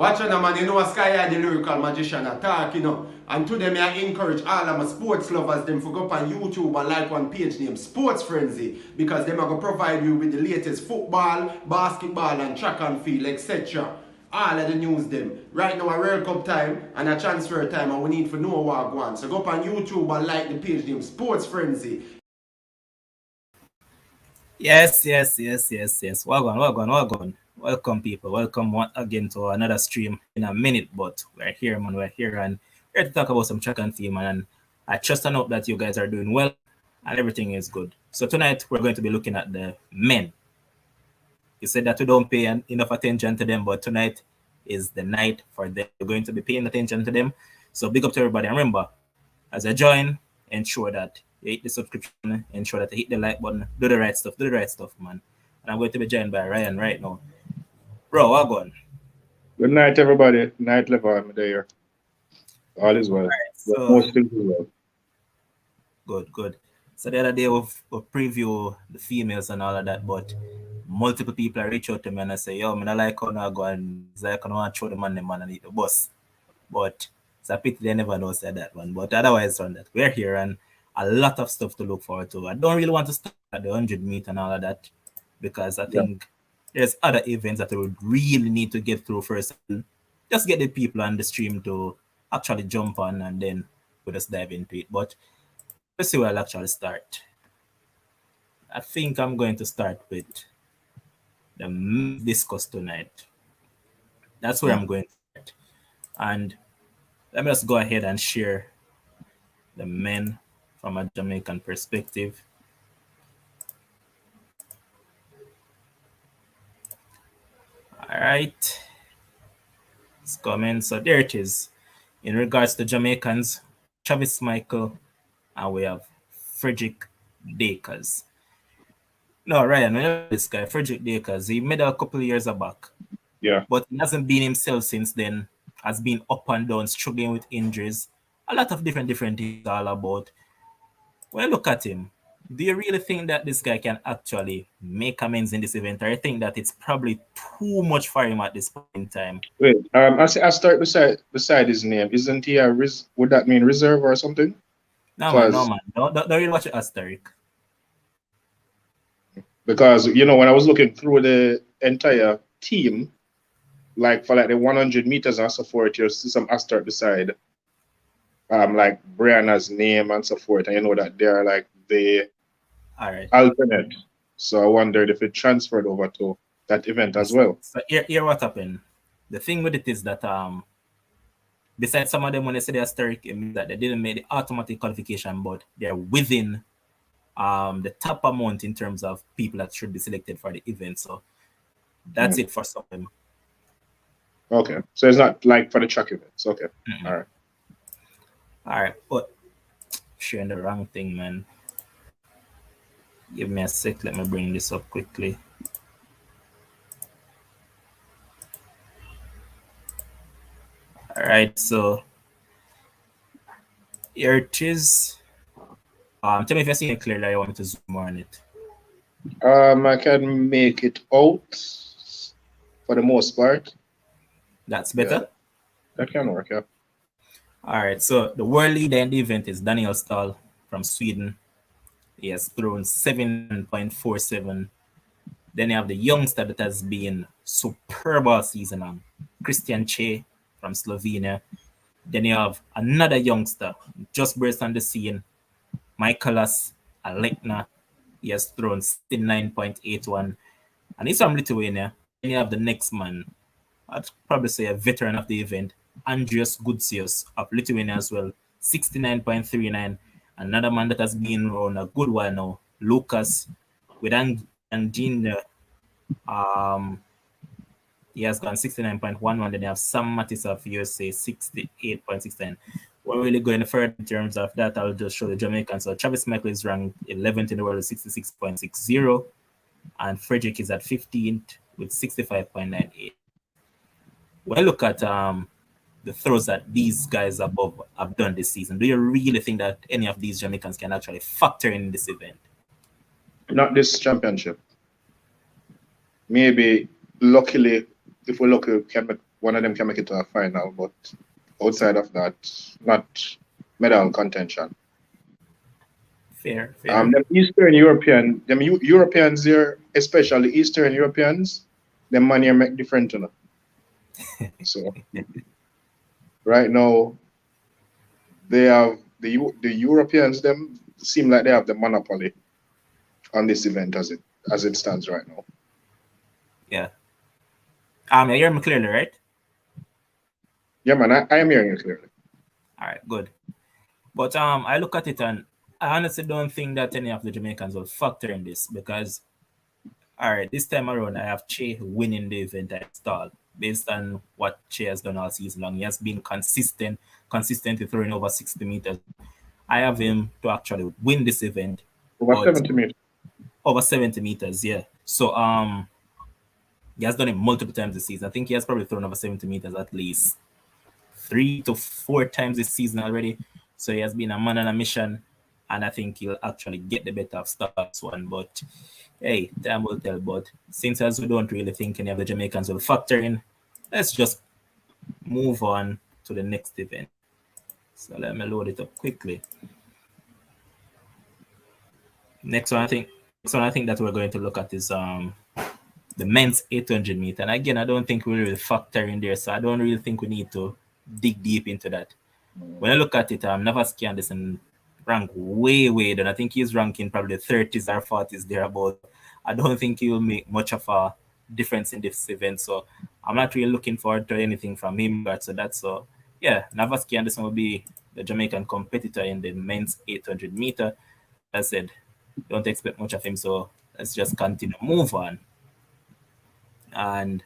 Watch out, man. You know, Sky the lyrical magician attack, you know. And to them, I encourage all of my sports lovers them to go up on YouTube and like one page named Sports Frenzy because them are going to provide you with the latest football, basketball, and track and field, etc. All of the news them. Right now, a World Cup time and a transfer time, and we need to know what go on. So go up on YouTube and like the page named Sports Frenzy. Yes. Welcome, people. Welcome again to another stream in a minute, but we're here, man. We're here and here to talk about some track and field, man. And I trust and hope that you guys are doing well and everything is good. So tonight we're going to be looking at the men. You said that we don't pay enough attention to them, but tonight is the night for them. We're going to be paying attention to them. So big up to everybody. And remember, as I join, ensure that you hit the subscription, ensure that you hit the like button, do the right stuff, man. And I'm going to be joined by Ryan right now. Bro, what going? Good night, everybody. Night, Levi. I'm there. All is well. Right, so, well. Good. So the other day we'll preview the females and all of that, but multiple people are reach out to me and I say, yo, I like how I go and it's like I want to show the man and eat the bus. But it's a pity they never know said that one. But otherwise on that, we're here and a lot of stuff to look forward to. I don't really want to start at the 100 meet and all of that because I think there's other events that we would really need to get through first. Just get the people on the stream to actually jump on and then we'll just dive into it. But let's see where I'll actually start. I think I'm going to start with the discus tonight. That's where I'm going to start. And let me just go ahead and share the men from a Jamaican perspective. All right. It's coming. So there it is. In regards to Jamaicans, Travis Michael, and we have Frederick Dakers. No, Ryan, this guy, Frederick Dakers, he made a couple of years back. Yeah. But he hasn't been himself since then. Has been up and down, struggling with injuries. A lot of different things all about. When I look at him, do you really think that this guy can actually make amends in this event? Or I think that it's probably too much for him at this point in time? Wait, I start beside his name. Isn't he would that mean reserve or something? No, man. Don't really watch it, Asterisk. Because, you know, when I was looking through the entire team, like for like the 100 meters and so forth, you see some asterisk beside, like Brianna's name and so forth, and you know that they're like the alternate. So I wondered if it transferred over to that event as well. So here what happened. The thing with it is that besides some of them when they say they're asterisk, it means that they didn't make the automatic qualification, but they're within the top amount in terms of people that should be selected for the event. So that's it for some of them. Okay. So it's not like for the track events. Okay. All right. But sharing the wrong thing, man. Give me a sec. Let me bring this up quickly. All right. So here it is. Tell me if you're seeing it clearly. I want me to zoom more on it. I can make it out for the most part. That's better? Yeah. That can work, yeah. All right, so the world leader in the event is Daniel Stahl from Sweden. He has thrown 7.47. Then you have the youngster that has been superb all season long, Christian Che from Slovenia. Then you have another youngster, just burst on the scene, Michaelas Alekna. He has thrown 9.81. And he's from Lithuania. Then you have the next man, I'd probably say a veteran of the event, Andrius Gutsius of Lithuania as well, 69.39. Another man that has been around a good while now, Lucas with Angina. He has gone 69.11. Then you have Sam Mattis of USA, 68.69. We're really going further in terms of that. I'll just show the Jamaicans. So Travis Michael is ranked 11th in the world with 66.60. And Frederick is at 15th with 65.98. When I look at the throws that these guys above have done this season, do you really think that any of these Jamaicans can actually factor in this event? Not this championship. Maybe, luckily, if we look, one of them can make it to a final, but outside of that, not medal contention. Fair. Them Eastern European, Europeans here, especially Eastern Europeans, them money make different, you know. So right now, they have the Europeans. Them seem like they have the monopoly on this event as it stands right now. Yeah. You hear me clearly, right? Yeah, man, I am hearing you clearly. All right, good. But I look at it and I honestly don't think that any of the Jamaicans will factor in this because, all right, this time around I have Che winning the event at stall based on what Che has done all season long. He has been consistently throwing over 60 meters. I have him to actually win this event. Over 70 meters. Over 70 meters, yeah. So he has done it multiple times this season. I think he has probably thrown over 70 meters at least 3 to 4 times this season already. So he has been a man on a mission, and I think he'll actually get the better of Starks one. But hey, time will tell. But since as we don't really think any of the Jamaicans will factor in, let's just move on to the next event. So let me load it up quickly. Next one I think that we're going to look at is the men's 800 meter. And again, I don't think we really factor in there, so I don't really think we need to dig deep into that. When I look at it, Navasky Anderson rank way down. I think he's ranking probably 30s or 40s thereabout. I don't think he will make much of a difference in this event, so I'm not really looking forward to anything from him. But so yeah, Navasky Anderson will be the Jamaican competitor in the men's 800 meter. As I said, don't expect much of him, so let's just continue, move on. And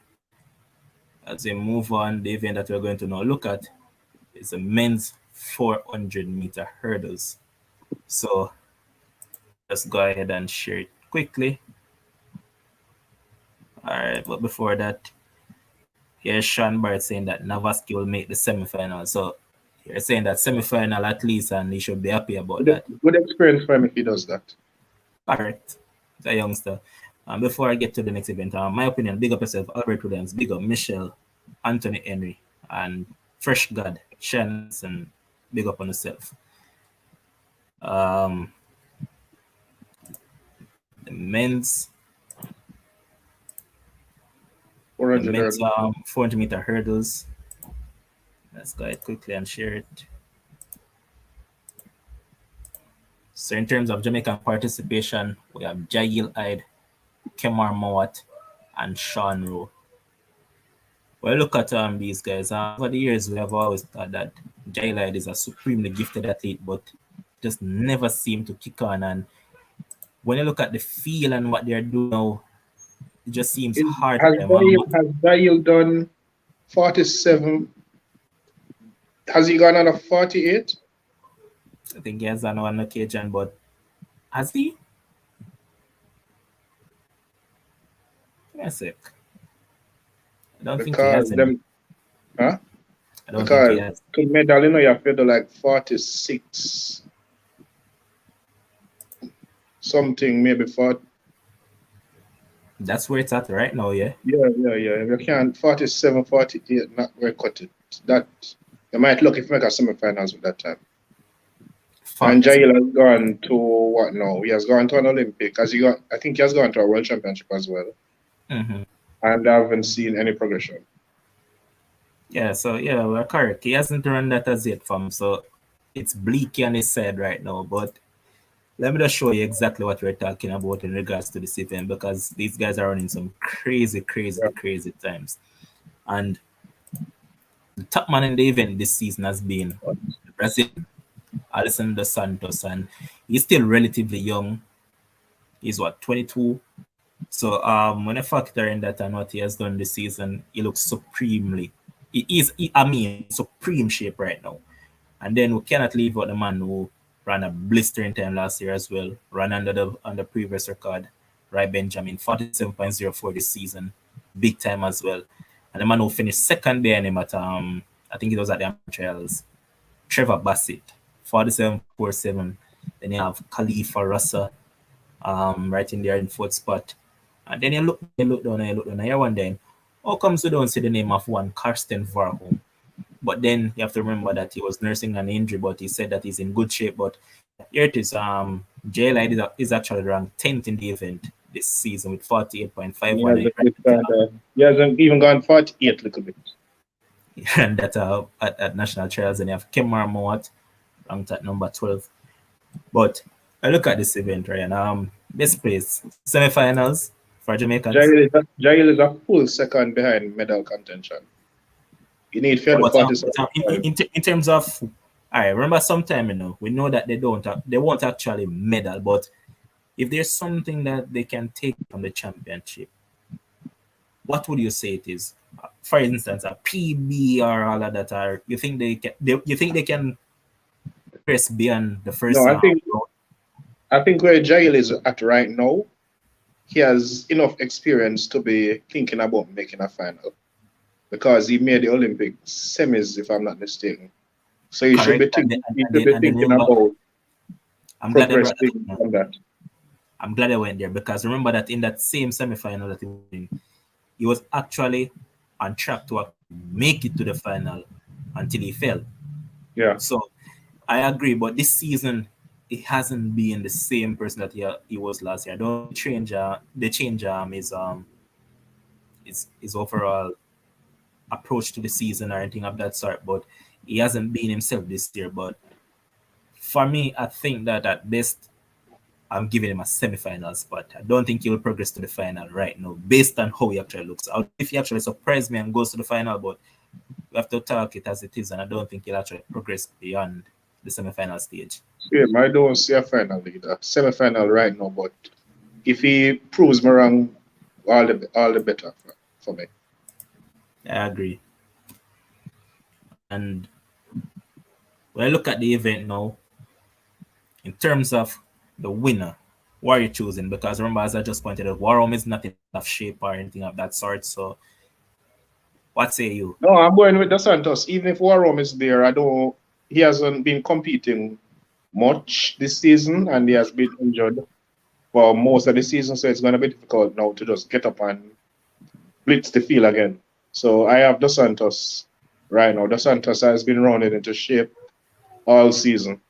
as we move on, the event that we're going to now look at is the men's 400 meter hurdles. So let's go ahead and share it quickly. All right, but before that, here's Sean Barrett saying that Navasky will make the semifinal. So you're saying that semifinal at least, and he should be happy about that. Good experience for him if he does that. Correct. He's a youngster. Before I get to the next event, my opinion, big up yourself, Albert Williams, big up Michelle, Anthony Henry, and Fresh God, Shannon, big up on yourself. The men's 400 meter hurdles. Let's go ahead quickly and share it. So in terms of Jamaican participation, we have Jail Hyde, Kemar Mowat, and Sean Rowe. Well, look at these guys. Over the years, we have always thought that Jail Hyde is a supremely gifted athlete, but just never seem to kick on. And when you look at the feel and what they're doing now, it just seems hard. Has Jail done 47? Has he gone on a 48? I think he has on one occasion, but has he? Give me a sec. I don't think he has them. Huh? I don't think he has. To medal, you have to do like 46 something, maybe 40. That's where it's at right now, yeah? Yeah. If you can't 47, 48, not very cut it. That you might look if you make a semifinals with that time. And Jail has gone to what now? He has gone to an Olympic. I think he has gone to a World Championship as well. Mm-hmm. And I haven't seen any progression. Yeah, so yeah, we're correct. He hasn't run that as yet, fam. So it's bleak on his side right now. But let me just show you exactly what we're talking about in regards to this event, because these guys are running some crazy times. And the top man in the event this season has been Brazilian Alisson dos Santos, and he's still relatively young. He's 22. So when I factor in that and what he has done this season, he looks supreme shape right now. And then we cannot leave out the man who ran a blistering time last year as well, ran under the previous record, Rai Benjamin, 47.04 this season, big time as well. And the man who finished second behind him at I think it was at the trials, Trevor Bassett, 47.47. Then you have Khalifa Russell, right in there in fourth spot. And then you look down, you're wondering, how comes we don't see the name of one Karsten Warholm? But then you have to remember that he was nursing an injury, but he said that he's in good shape. But here it is. JLI is actually ranked 10th in the event this season with 48.51. He hasn't even gone 48 little bit. And that at national trials, and you have Kemar Mowat ranked at number 12. But I look at this event, Ryan. Best place semifinals for Jamaicans. Jail is a full second behind medal contention. You need 47. In terms of, I remember sometime, we know that they won't actually medal, but if there's something that they can take from the championship, what would you say it is? For instance, a PB or all of that, or you think they can press beyond the first? No, I think where Jail is at right now, he has enough experience to be thinking about making a final, because he made the Olympic semis, if I'm not mistaken. So he should be thinking about progressing on that. I'm glad I went there, because remember that in that same semi-final that he was actually on track to make it to the final until he fell. Yeah. So I agree, but this season he hasn't been the same person that he was last year. I don't change his overall approach to the season or anything of that sort, but he hasn't been himself this year. But for me, I think that at best I'm giving him a semi-final spot. I don't think he will progress to the final right now, based on how he actually looks. If he actually surprises me and goes to the final, but we have to talk it as it is, and I don't think he'll actually progress beyond the semi-final stage. Yeah, I don't see a final either. Semi-final right now, but if he proves me wrong, all the better for me. I agree. And when I look at the event now, in terms of the winner, what are you choosing? Because remember, as I just pointed out, Warholm is not in enough shape or anything of that sort. So, what say you? No, I'm going with Dos Santos. Even if Warholm is there, he hasn't been competing much this season, and he has been injured for most of the season. So it's going to be difficult now to just get up and blitz the field again. So I have Dos Santos right now. Dos Santos has been rounded into shape all season.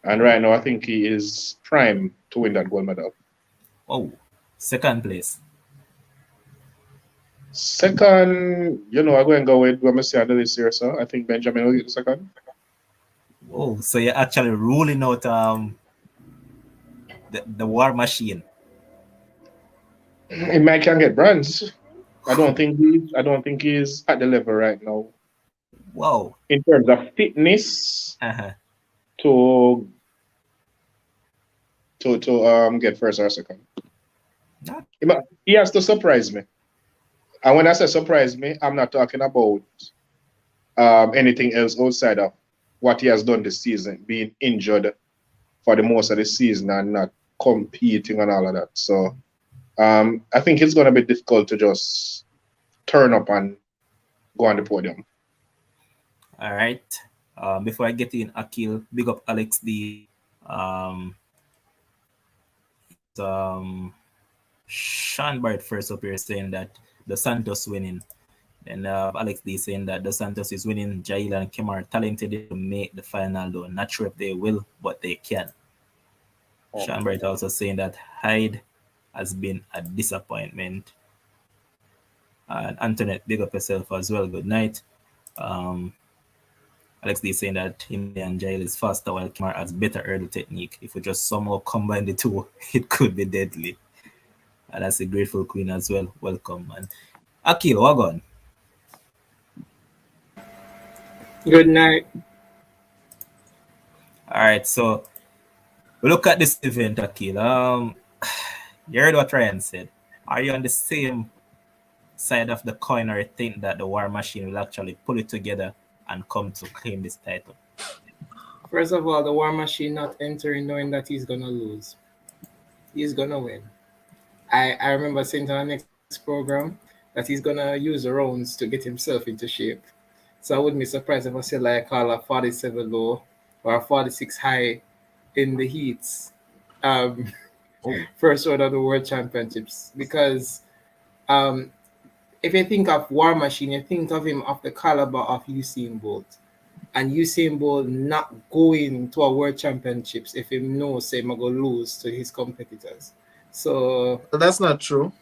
And right now, I think he is prime to win that gold medal. Oh, second place. Second, I'm going to go with what I see under this year, so I think Benjamin will get the second. Oh, so you're actually ruling out the War Machine. He might can get bronze. I don't think he's at the level right now. Wow. In terms of fitness, to get first or second. He has to surprise me. And when I say surprise me, I'm not talking about anything else outside of what he has done this season, being injured for the most of the season and not competing and all of that. So I think it's going to be difficult to just turn up and go on the podium. All right. Before I get in, Akil, big up Alex D. Sean Barrett first up here saying that Dos Santos winning. And Alex D saying that Dos Santos is winning. Jail and Kim are talented to make the final, though. Not sure if they will, but they can. Sean Barrett also saying that Hyde has been a disappointment. And Antoinette, big up yourself as well. Good night. Alex D saying that him and Jail is faster while Kimar has better hurdle technique. If we just somehow combine the two, it could be deadly. And that's a grateful queen as well. Welcome, man. Akil, Wagon. Good night. All right, so we look at this event, Akil. You heard what Ryan said. Are you on the same side of the coin, or you think that the War Machine will actually pull it together and come to claim this title? First of all, the War Machine not entering knowing that he's going to lose. He's going to win. I remember saying to our next program that he's going to use the rounds to get himself into shape. So I wouldn't be surprised if I say like call a 47 low or a 46 high in the heats. First round of the World Championships. Because if you think of War Machine, you think of him of the caliber of Usain Bolt. And Usain Bolt not going to a world championships if he knows he's going to lose to his competitors. So But that's not true.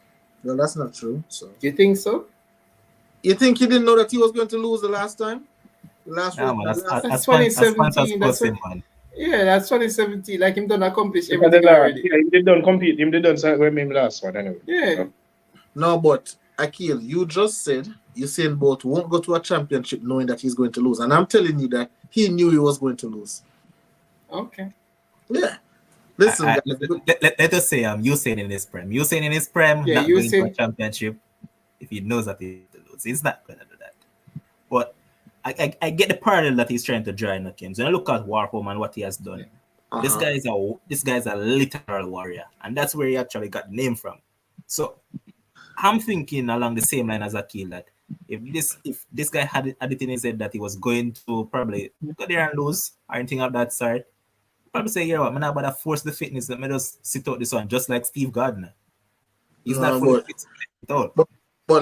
No, that's not true. So do you think so? you think he didn't know that he was going to lose the last time? That's 2017. That's man. Yeah, that's 2017. Like him done accomplish Because everything already. yeah, him did done compete. Him did done with him last one anyway. Yeah. No, but Akil, you just said Usain Bolt won't go to a championship knowing that he's going to lose. And I'm telling you that he knew he was going to lose. Okay. Yeah. Listen, guys. Let us say Usain in his prem. Usain in his prem, Yeah, not going to a Usain- championship if he knows that he's going to lose. He's not going to do that. But I get the parallel that he's trying to draw in the games. When I look at Warholm and what he has done, this guy is a literal warrior, and that's where he actually got the name from. So I'm thinking along the same line as Akil that if this guy had it in his head that he was going to probably go there and lose or anything of that sort, probably say, yeah, I'm not about to force the fitness. Let me just sit out this one, just like Steve Gardner. He's not fully fit at all. But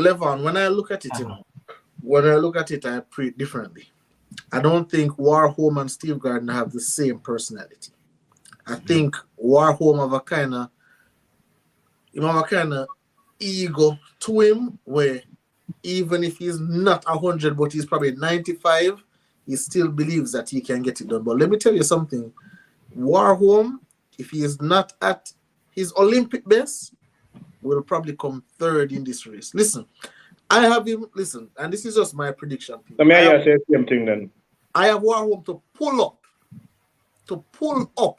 Levon, when I look at it, I pray differently. I don't think Warholm and Steve Gardner have the same personality. I think Warholm have a kind of ego to him where even if he's not 100, but he's probably 95, he still believes that he can get it done. But let me tell you something. Warholm, if he is not at his Olympic best, will probably come third in this race. Listen, I have him, and this is just my prediction. So may I say the same thing then? I have Warholm to pull up.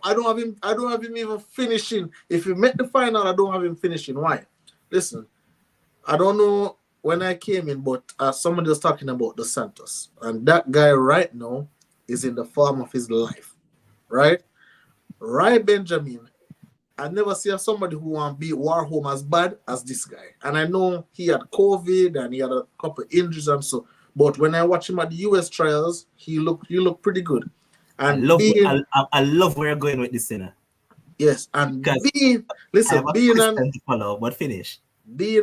I don't have him even finishing. If he make the final, I don't have him finishing. Why? Listen, I don't know when I came in, but somebody was talking about Dos Santos. And that guy right now is in the form of his life. Right? Right, Benjamin. I never see somebody who want to beat Warholm as bad as this guy. And I know he had COVID and he had a couple of injuries and so. But when I watch him at the US trials, he looked pretty good. And I love where you're going with this, Sinner. Yes, and being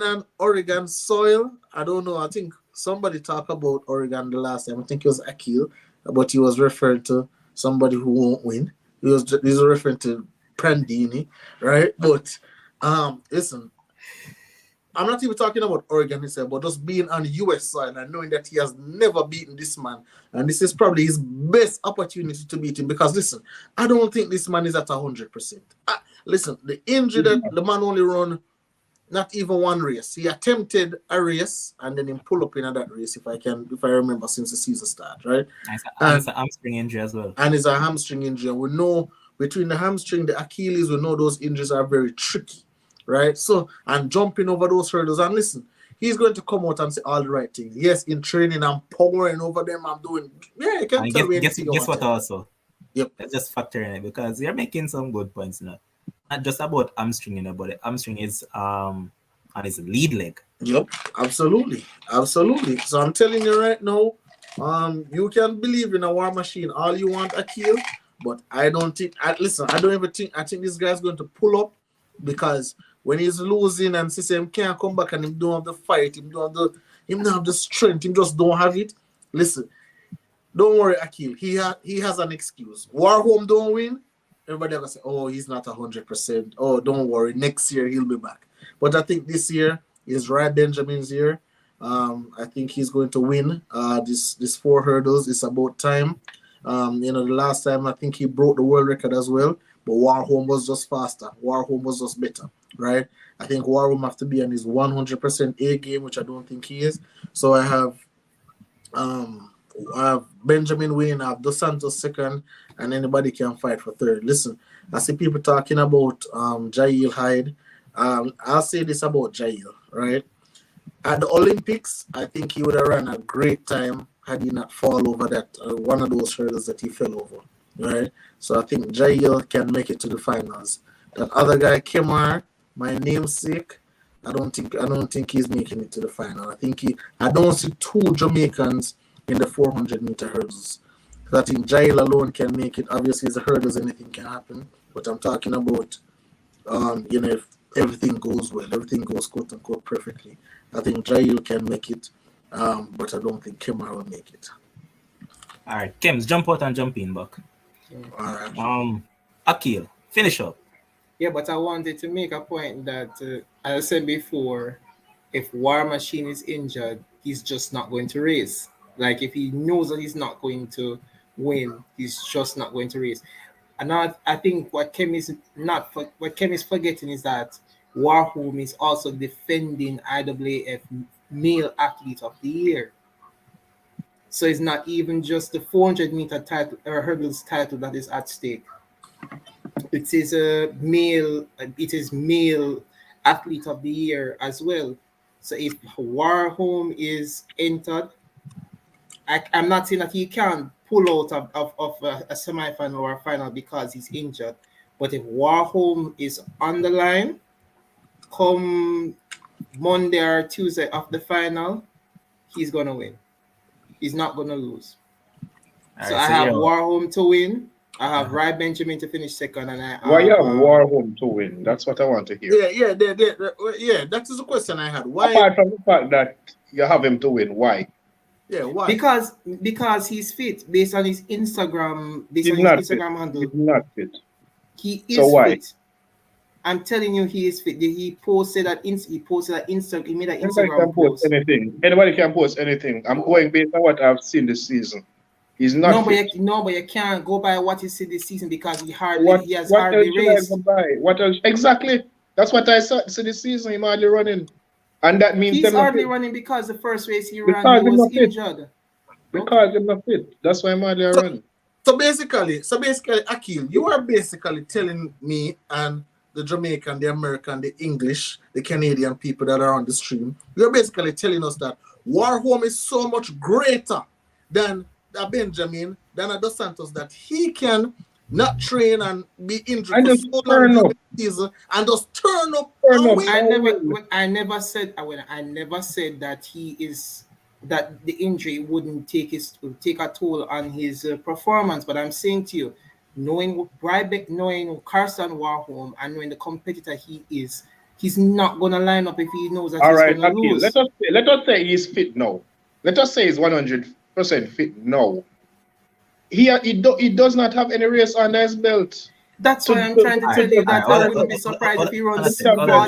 on Oregon soil, I don't know. I think somebody talked about Oregon the last time. I think it was Akil, but he was referring to somebody who won't win. He was referring to Prandini, right? But listen, I'm not even talking about Oregon itself, but just being on US soil and knowing that he has never beaten this man. And this is probably his best opportunity to beat him. Because listen, I don't think this man is at 100%. Listen, the injury that the man only run not even one race. He attempted a race and then he pull up in that race, if I remember, since the season start, right? And it's a hamstring injury as well. And it's a hamstring injury. And we know between the hamstring, the Achilles, we know those injuries are very tricky. Right? So, and jumping over those hurdles. And listen, he's going to come out and say all the right things. Yes, in training, I'm powering over them. I'm doing, you can tell me anything. Guess what also? Yep. Let's just factor in it because you're making some good points now. Not just about hamstring, but the hamstring is on his lead leg. Yep, absolutely. So I'm telling you right now, you can believe in a war machine all you want, Akil, but I don't think, I think this guy's going to pull up because when he's losing and him can't come back and him don't have the fight, him don't have the strength, him just don't have it. Listen, don't worry, Akil. He has an excuse. Warholm don't win. Everybody gonna say, oh, he's not 100%. Oh, don't worry. Next year he'll be back. But I think this year is Ryan Benjamin's year. I think he's going to win this 4 hurdles. It's about time. The last time I think he broke the world record as well. But Warholm was just faster. Warholm was just better, right? I think Warholm have to be on his 100% A game, which I don't think he is. So I have Benjamin winning, I have Dos Santos second, and anybody can fight for third. Listen, I see people talking about Jail Hyde. I'll say this about Jail, right? At the Olympics, I think he would have run a great time had he not fall over that one of those hurdles that he fell over, right? So I think Jail can make it to the finals. That other guy, Kemar, my namesake, I don't think he's making it to the final. I don't see 2 Jamaicans in the 400-meter hurdles. So I think Jail alone can make it. Obviously, as a hurdles, anything can happen. But I'm talking about, if everything goes well, everything goes quote unquote perfectly. I think Jail can make it, but I don't think Kemar will make it. All right, Kems, jump out and jump in back. All right. Akil, finish up. Yeah, but I wanted to make a point that, as I said before, if War Machine is injured, he's just not going to race. Like, if he knows that he's not going to win, he's just not going to race. And I think what Kem is forgetting is that Warholm is also defending IAAF Male Athlete of the Year. So it's not even just the 400-meter title or hurdles title that is at stake. It is male athlete of the year as well. So if Warholm is entered, I'm not saying that he can pull out of a semi-final or a final because he's injured. But if Warholm is on the line, come Monday or Tuesday of the final, he's gonna win. He's not gonna lose. So I have Warholm to win. I have Rai Benjamin to finish second, and why you have Warholm to win? That's what I want to hear. Yeah. That is the question I had. Why? Apart from the fact that you have him to win, why? Yeah, why? Because he's fit based on his Instagram. Handle. He's not fit. He is so why? Fit. I'm telling you, he is fit. He posted that Instagram. He made an Anybody Instagram can post post. anything. Anybody can post anything. I'm going based on what I've seen this season. He's not fit. But you can't go by what he said this season because he hardly raced. What else? Exactly. That's what I saw this season. He's hardly running. And that means he's hardly running because the first race he ran, he was injured. Because he's not fit. That's why I'm hardly running. So basically, Akil, you are basically telling me and the Jamaican, the American, the English, the Canadian people that are on the stream, you're basically telling us that Warholm is so much greater than Benjamin, than a Dos Santos, that he can not train and be injured and for just so turn long up season and just turn up. I never said that that the injury wouldn't take a toll on his performance. But I'm saying to you, knowing Carson Warholm and knowing the competitor he is, he's not gonna line up if he knows that he's gonna lose. Let us say he's fit now. Let us say he's 100% fit now. He does not have any race under his belt. That's why I'm trying to tell you that I wouldn't be surprised if he runs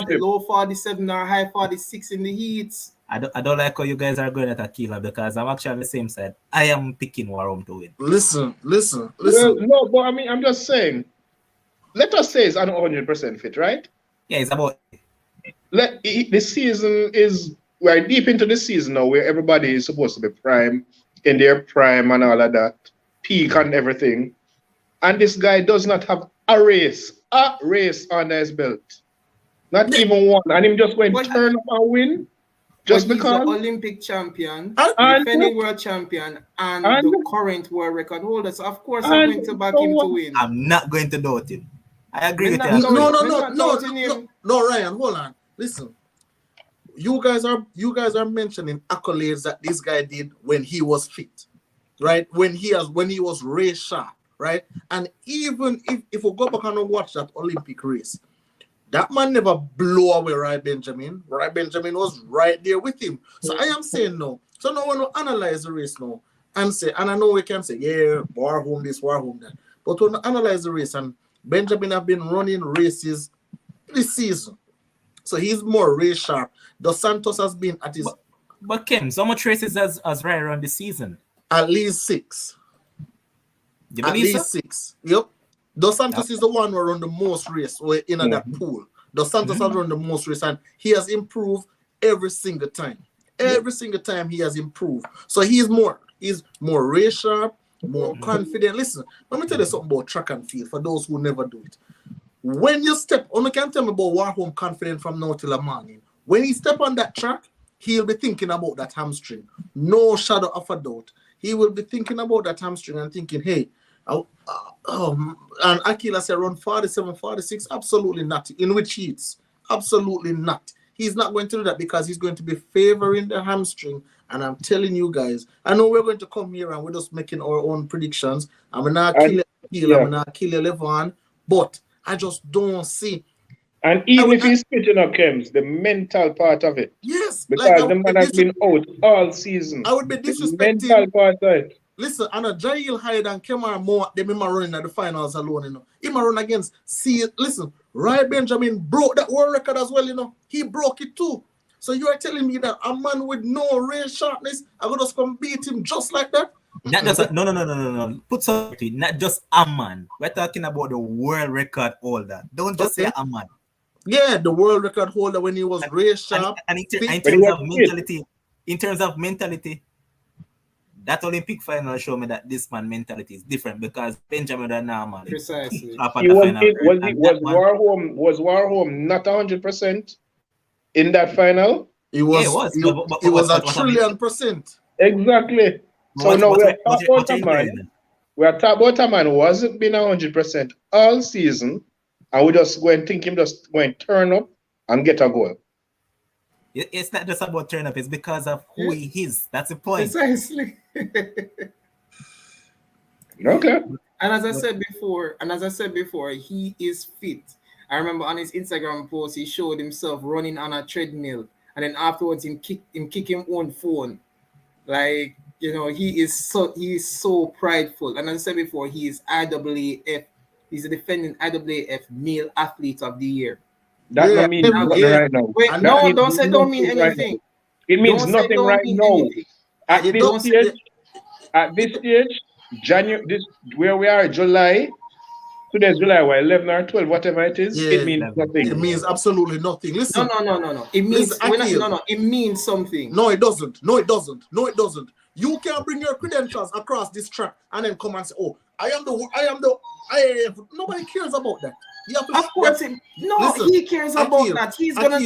low 47 or high 46 in the heats. I don't like how you guys are going at Akila because I'm actually on the same side. I am picking Warholm to win. Listen. Well, no, but I mean, I'm just saying. Let us say he's 100% fit, right? Yeah, it's about. The season is we're deep into the season now, where everybody is supposed to be in their prime and all of that, peak and everything, and this guy does not have a race under his belt, not even one, and him just going to turn up and win. Just because he's the Olympic champion, defending world champion, and the current world record holder. So of course I'm going to back him to win. I'm not going to doubt him. I agree with you. No, Ryan, hold on. Listen, you guys are mentioning accolades that this guy did when he was fit, right? When he was race sharp, right? And even if we go back and watch that Olympic race, that man never blew away Rai Benjamin. Rai Benjamin was right there with him. So I am saying no. So now when we analyze the race now and I know we can say, yeah, Warholm this, Warholm that. But when we analyze the race, and Benjamin have been running races this season. So he's more race sharp. Dos Santos has been at his... But Kim, so much races as Rai run this season? At least 6. At least 6. Yep. Dos Santos is the one who run the most race in that pool. Dos Santos has run the most race, and he has improved every single time. Every single time he has improved. So he's more race sharp, more confident. Listen, let me tell you something about track and field for those who never do it. When you step, you can tell me about Warholm confident from now till the morning. When he step on that track, he'll be thinking about that hamstring. No shadow of a doubt. He will be thinking about that hamstring and thinking, hey, and Akila said around 47, 46, absolutely not. In which heats? Absolutely not. He's not going to do that because he's going to be favoring the hamstring. And I'm telling you guys, I know we're going to come here and we're just making our own predictions. I'm not kill Akila, I'm not kill Levan, but I just don't see. And even if he's pitching up Kems, the mental part of it. Yes. this. Because the man has been out all season. I would be The disrespecting. mental part of it. Listen, and a Jail Hyde and Kemar Moore, they been running at the finals alone, you know. He run against, listen, Ray Benjamin broke that world record as well, you know. He broke it too. So you are telling me that a man with no rail sharpness, I would just come beat him just like that? Not just no. Put something, not just a man. We're talking about the world record holder. Don't just say a man. Yeah, the world record holder when he was rail sharp. And in terms of mentality, that Olympic final showed me that this man mentality is different because Benjamin and Norman. Precisely. Was Warholm not 100% in that final? It was a trillion%. Exactly. So now we're talking about a man. We are talking about a man who hasn't been 100% all season, and we just go and think him just going to turn up and get a goal. It's not just about turn up, it's because of who he is. That's the point. Precisely. Okay. And as I said before, he is fit. I remember on his Instagram post, he showed himself running on a treadmill, and then afterwards him kick him own phone. Like, you know, he is so prideful. And as I said before, he is IAAF. He's a defending IAAF Male Athlete of the Year. That don't mean nothing right now. Wait, no, don't mean anything. It means nothing right now. At this stage, January, where we are, July. Today's July, 11 or 12, whatever it is. Yeah, it means nothing. It means absolutely nothing. Listen. No. It means it means something. No, it doesn't. You can't bring your credentials across this track and then come and say, "Oh, I am the IAAF." Nobody cares about that. You have to he cares about that. He's gonna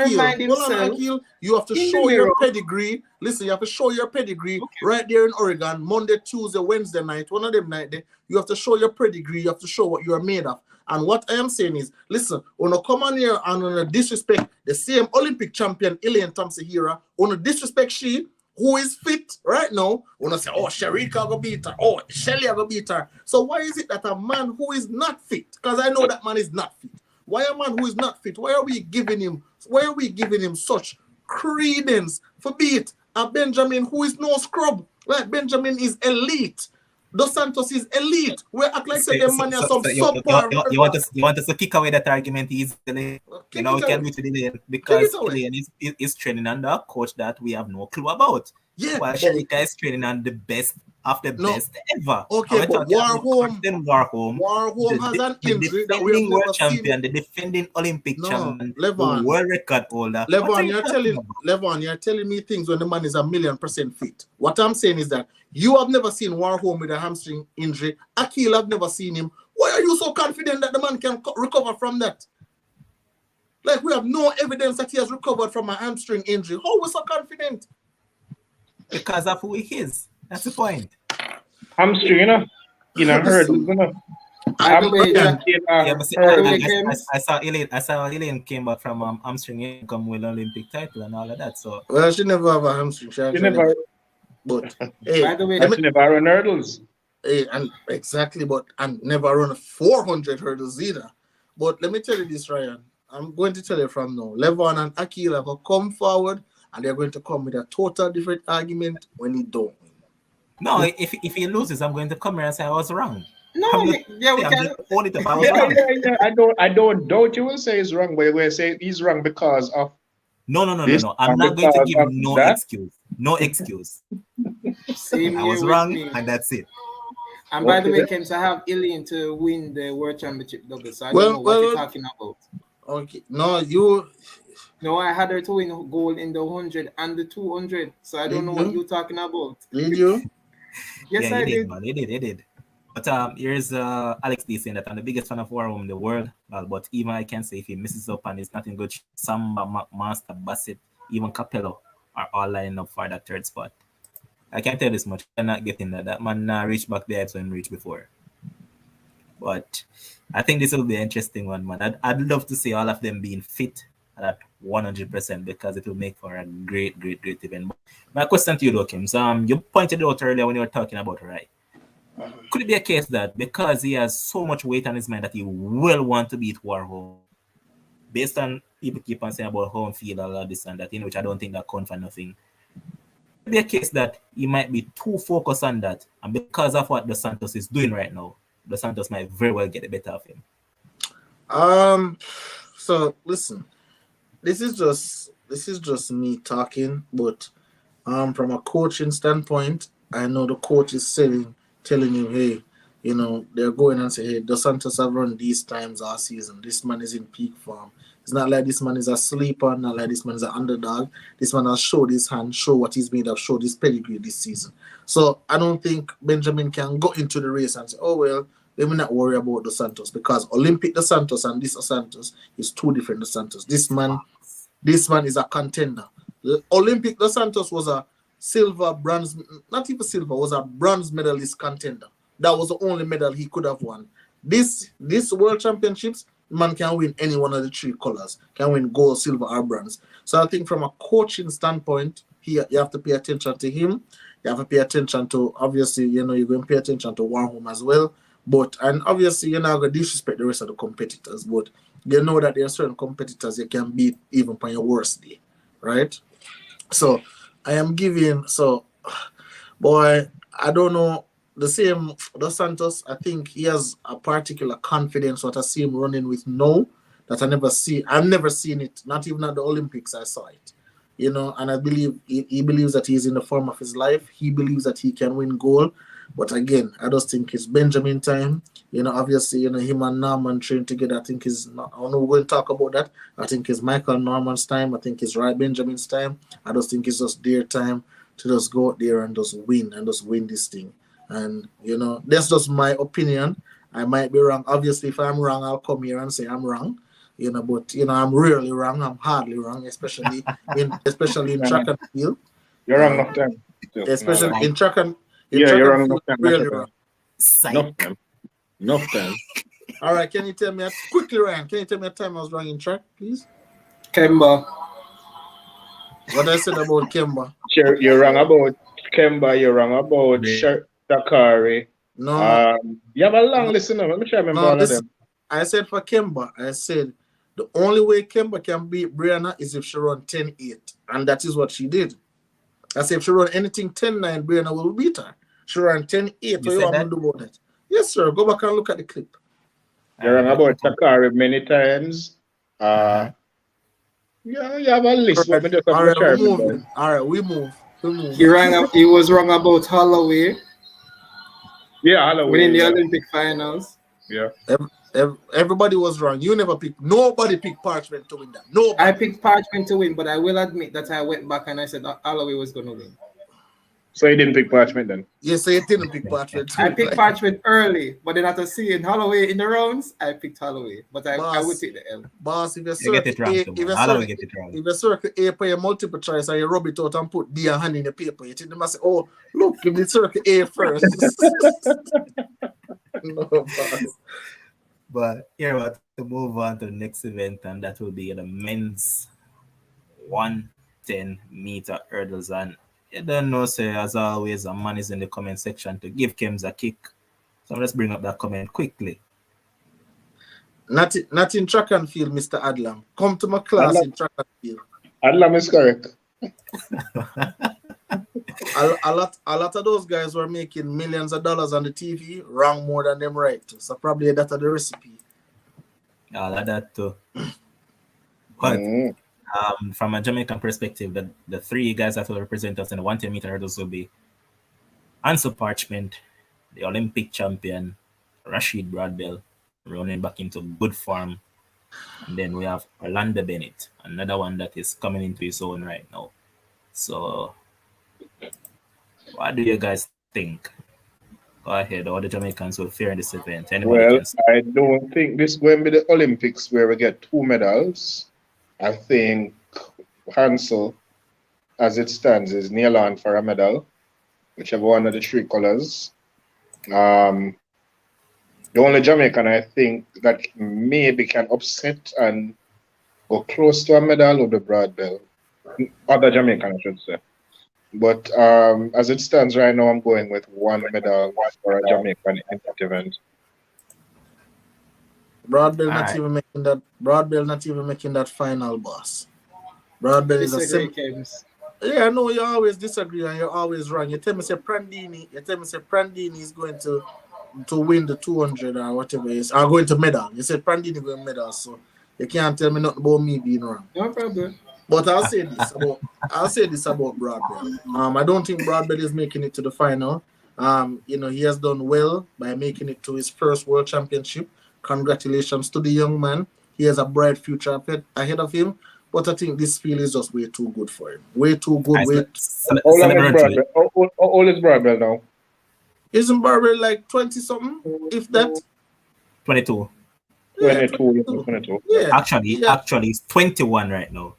remind himself. You have to show your pedigree. Listen, you have to show your pedigree right there in Oregon, Monday, Tuesday, Wednesday night, one of them night there. You have to show your pedigree. You have to show what you are made of. And what I am saying is, listen, when you come on here and on disrespect the same Olympic champion, Elaine Thompson-Hira, on disrespect she, who is fit right now, when I say, oh, Sharika will beat her, oh, Shelly will beat her. So why is it that a man who is not fit, because I know that man is not fit, why a man who is not fit, why are we giving him such credence for beat a Benjamin who is no scrub? Like Benjamin is elite. Dos Santos is elite. We act like them man are some subpar. You want us to kick away that argument easily. We can do it today because Elaine is training under a coach that we have no clue about. Yeah. While Sharika is training on the best of the best ever. Okay, but Warholm has an injury that we have never champion, the defending Olympic champion, the world record holder. Levon, you're telling me things when the man is 1,000,000% fit. What I'm saying is that you have never seen Warholm with a hamstring injury. Akil, I've never seen him. Why are you so confident that the man can recover from that? Like, we have no evidence that he has recovered from a hamstring injury. How are we so confident? Because of who he is. That's the point. Hamstring, you know, hurdles, you know. I saw Elaine came back from hamstring come with Olympic title and all of that. So well, she never have a hamstring. She never. But hey, by the way, she never run hurdles. Hey, and never run 400 hurdles either. But let me tell you this, Ryan. I'm going to tell you from now. Levon and Akil have come forward, and they're going to come with a total different argument when he don't. No, if he loses, I'm going to come here and say I was wrong. No, we can. I don't doubt you will say he's wrong, but you're going to say he's wrong because of. No. I'm not going to give him no excuse. No excuse. I was wrong, and that's it. And by the way, Kent, I have Elaine to win the World Championship double, so I don't know what you're talking about. Okay, no, I had her to win gold in the 100 and the 200, so I don't know what you're talking about. Did you? Yes, I did. Man, he did. But here's Alex D saying that I'm the biggest fan of Warholm in the world. But even I can say if he messes up and it's nothing good, Samba, Master, Bassett, even Capello are all lining up for that third spot. I can tell this much. I'm not getting that. That man reached back there to him reach before. But I think this will be an interesting one, man. I'd love to see all of them being fit at 100% because it will make for a great event. My question to you, though, Kim, you pointed out earlier when you were talking about right. Could it be a case that because he has so much weight on his mind that he will want to beat Warholm, based on people keep on saying about home field, all of this and that, which I don't think that count for nothing. It be a case that he might be too focused on that, and because of what Dos Santos is doing right now, Dos Santos might very well get the better of him. So listen, this is just me talking, but from a coaching standpoint, I know the coach is telling you, hey, they're going and say, hey, Dos Santos have run these times all season. This man is in peak form. It's not like this man is a sleeper, not like this man is an underdog. This man has showed his hand, show what he's made of, showed his pedigree this season. So I don't think Benjamin can go into the race and say, oh, well, let me not worry about Dos Santos, because Olympic Dos Santos and this Dos Santos is two different Dos Santos. This man is a contender. Olympic Dos Santos was a bronze, not even silver, was a bronze medalist contender. That was the only medal he could have won. This World Championships, man can win any one of the three colors. Can win gold, silver, or bronze. So I think from a coaching standpoint, you have to pay attention to him. You have to pay attention to, obviously, you're going to pay attention to Warholm as well. And obviously, you're not going to disrespect the rest of the competitors. But you know that there are certain competitors you can beat even on your worst day. Right? So I am giving, boy, I don't know. The same Dos Santos, I think he has a particular confidence what I see him running with now that I've never seen it, not even at the Olympics I saw it. And I believe he believes that he's in the form of his life. He believes that he can win gold. But again, I just think it's Benjamin time. Obviously, him and Norman train together. I think I don't know, we're going to talk about that. I think it's Michael Norman's time. I think it's Ray Benjamin's time. I just think it's just their time to just go out there and just win this thing. And, that's just my opinion. I might be wrong. Obviously, if I'm wrong, I'll come here and say I'm wrong. But, I'm rarely wrong. I'm hardly wrong, especially in track and field. You're wrong enough time. Especially in track and you're wrong enough time. Really wrong. Enough time. All right, can you tell me, quickly, Ryan, can you tell me a time I was wrong in track, please? Kemba. What I said about Kemba? You're wrong about Kemba. You're wrong about Dakari. No. You have a long list. Let me try to remember all of them. I said for Kemba, I said the only way Kemba can beat Brianna is if she run 10-8. And that is what she did. I said if she run anything 10-9, Brianna will beat her. She ran 10-8. What you want to do about that? Yes, sir. Go back and look at the clip. You're wrong about Dakari many times. Yeah, you have a list. All right, we move. He was wrong about Holloway. Yeah, Holloway. Winning the Olympic finals. Yeah. Everybody was wrong. Nobody picked Parchment to win that. Nobody. I picked Parchment to win, but I will admit that I went back and I said Holloway was going to win. So you didn't pick Parchment then? Yes, so you didn't pick Parchment. I picked Parchment early, but then after seeing Holloway in the rounds, I picked Holloway. But I would take the L. Boss, if you circle A for your multiple choice and you rub it out and put D and hand in the paper, you think they must say, oh, look, give me circle A first. No, boss. But here, to move on to the next event, and that will be the men's 110-meter hurdles. And you don't know, say, as always, a man is in the comment section to give Kems a kick. So let's bring up that comment quickly. Not in track and field, Mr. Adlam. Come to my class in track and field. Adlam is correct. A lot of those guys were making millions of dollars on the TV, wrong more than them right. So probably that's the recipe. All of that too. But from a Jamaican perspective, the three guys that will represent us in the 110-meter hurdles will be Ansel Parchment, the Olympic champion, Rashid Broadbell, running back into good form. And then we have Orlando Bennett, another one that is coming into his own right now. So, what do you guys think? Go ahead, all the Jamaicans will fare in this event. Well, I don't think this will be the Olympics where we get 2 medals. I think Hansel, as it stands, is near on for a medal, whichever one of the 3 colors. The only Jamaican I think that maybe can upset and go close to a medal would be Broadbell. Other Jamaican, I should say. But as it stands right now, I'm going with 1 medal for a Jamaican in that event. Broadbell not Alright. even making that. Broadbell not even making that final, boss. Broadbell is a Disagree, sim. Kems. Yeah, I know you always disagree and you're always wrong. You tell me say Prandini. You tell me say Prandini is going to win the 200 or whatever it is. Or going to medal. You said Prandini going medal, so you can't tell me nothing about me being wrong. No problem. But I'll say this about Broadbell. I don't think Broadbell is making it to the final. He has done well by making it to his first World Championship. Congratulations to the young man. He has a bright future ahead of him. But I think this field is just way too good for him. Way too good. How long is Broadbell? How old is Broadbell now? Isn't Broadbell like 20-something? If that? 22. Yeah, 22. Yeah. Actually, he's 21 right now.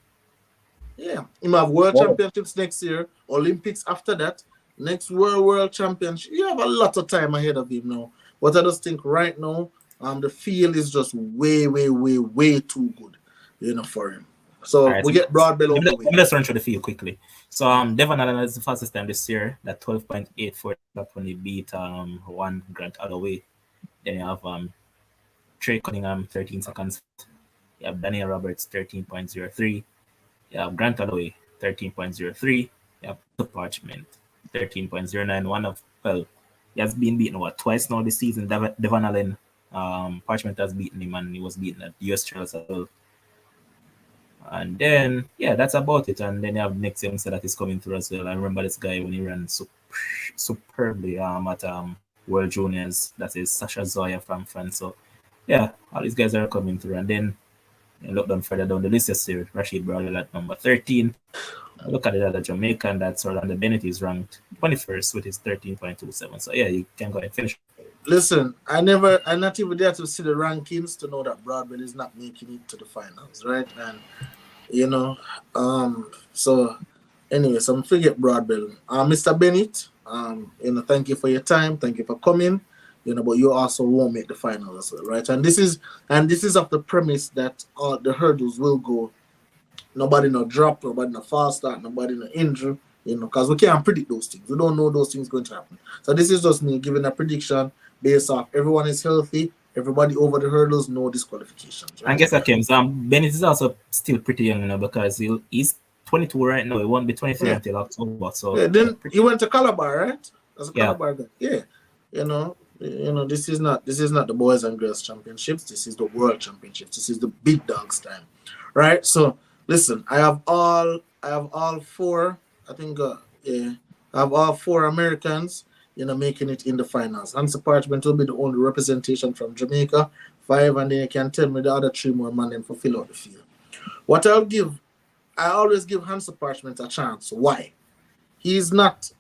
Yeah. He might have World Championships next year, Olympics after that, next World Championship. You have a lot of time ahead of him now. But I just think right now, the field is just way too good, for him. So we get Broadbell over the way. Let me just run through the field quickly. So Devon Allen is the fastest time this year, that 12.84. That's when he beat one Grant Holloway. Then you have Trey Cunningham 13 seconds. You have Daniel Roberts 13.03. You have Grant Holloway 13.03. You have the Parchment 13.09. He has been beaten twice now this season. Devon Allen, Parchment has beaten him, and he was beaten at US Trails as well. And then, that's about it. And then you have next youngster that is coming through as well. I remember this guy when he ran superbly at World Juniors. That is Sasha Zoya from France. So, all these guys are coming through. And then, look down further down the list yesterday, Rashid Brawley at number 13. Look at the other Jamaican, that's Orlando Bennett is ranked 21st with his 13.27. So, you can go ahead and finish. Listen, I'm not even there to see the rankings to know that Broadbell is not making it to the finals, right? And so anyway, so I'm forget Broadbell. Mr. Bennett, thank you for your time, thank you for coming. But you also won't make the final as well, right? And this is of the premise that all the hurdles will go. Nobody no drop, nobody no false start, nobody no injury, because we can't predict those things. We don't know those things going to happen. So this is just me giving a prediction based off everyone is healthy, everybody over the hurdles, no disqualifications. Right? And guess what, Kim? Bennett is also still pretty young, because he's 22 right now. He won't be 23 until October. So then he went to Calabar, right? As a Calabar guy. Yeah. This is not the boys and girls championships. This is the world championships. This is the big dogs time, right? So listen, I have all four. I think I have all four Americans, making it in the finals. Hansa Parchment will be the only representation from Jamaica. 5, and then you can tell me the other 3 more men for fill out the field. What I always give Hansa Parchment a chance. Why? He's not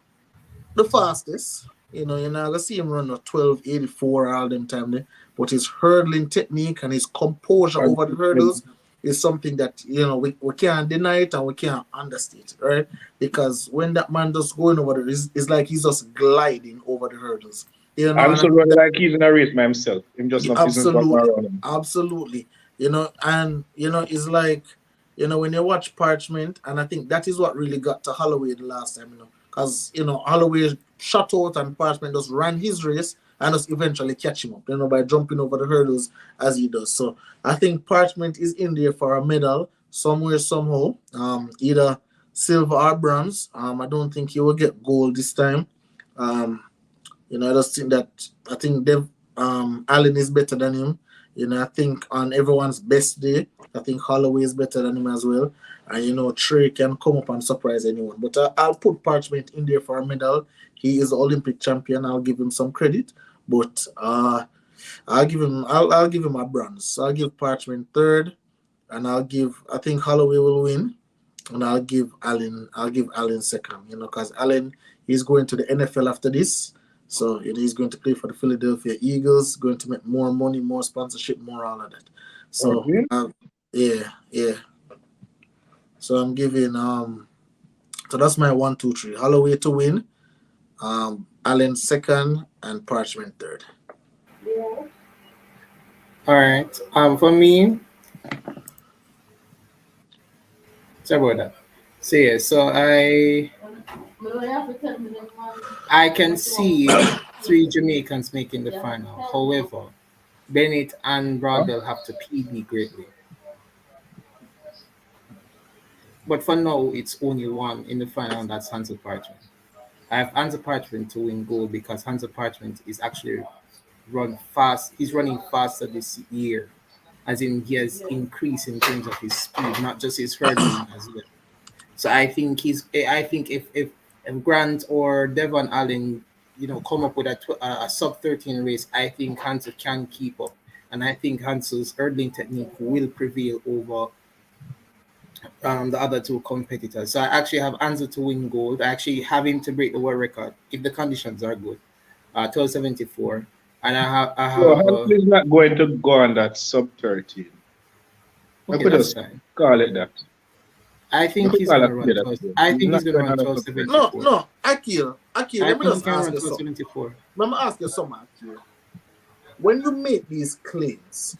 the fastest. You're not going to see him run a 12.84 all them time there. But his hurdling technique and his composure over the hurdles is something that, we can't deny it and we can't understate it, right? Because when that man just going over there, it's like he's just gliding over the hurdles. Absolutely, like he's in a race by himself. Him just not absolutely. It's like, when you watch Parchment, and I think that is what really got to Holloway the last time, because, Holloway shot out and Parchment just ran his race and just eventually catch him up, by jumping over the hurdles as he does. So I think Parchment is in there for a medal somewhere, somehow, either silver or bronze. I don't think he will get gold this time. I just think Allen is better than him. I think on everyone's best day, I think Holloway is better than him as well. And, Trey can come up and surprise anyone. But I'll put Parchment in there for a medal. He is the Olympic champion. I'll give him some credit. But I'll give him a bronze. So I'll give Parchment 3rd. And I think Holloway will win. And I'll give Allen 2nd. Because Allen, he's going to the NFL after this. So he's going to play for the Philadelphia Eagles, going to make more money, more sponsorship, more all of that. So yeah. So I'm giving so that's my 1, 2, 3. Holloway to win, Allen 2nd, and Parchment 3rd. All right. For me, sorry about that. So yeah, so I can see 3 Jamaicans making the final. However, Bennett and Broadbell have to PB greatly. But for now, it's only one in the final, and that's Hansel Parchment. I have Hansel Parchment to win gold because Hansel Parchment is actually run fast. He's running faster this year, as in he has increased in terms of his speed, not just his hurdling as well. So I think if Grant or Devon Allen, come up with a sub 13 race, I think Hansel can keep up, and I think Hansel's hurdling technique will prevail over the other two competitors. So I actually have Hansel to win gold. I actually have him to break the world record if the conditions are good. 1274, and I have. So Hansel is not going to go on that sub 13. Okay, I could that's just fine. call it that. I think he's going to run 12. I think he's going to run 1274. No, Akil, let me just ask you something. 1274. Let me ask you something, Akil. When you make these claims,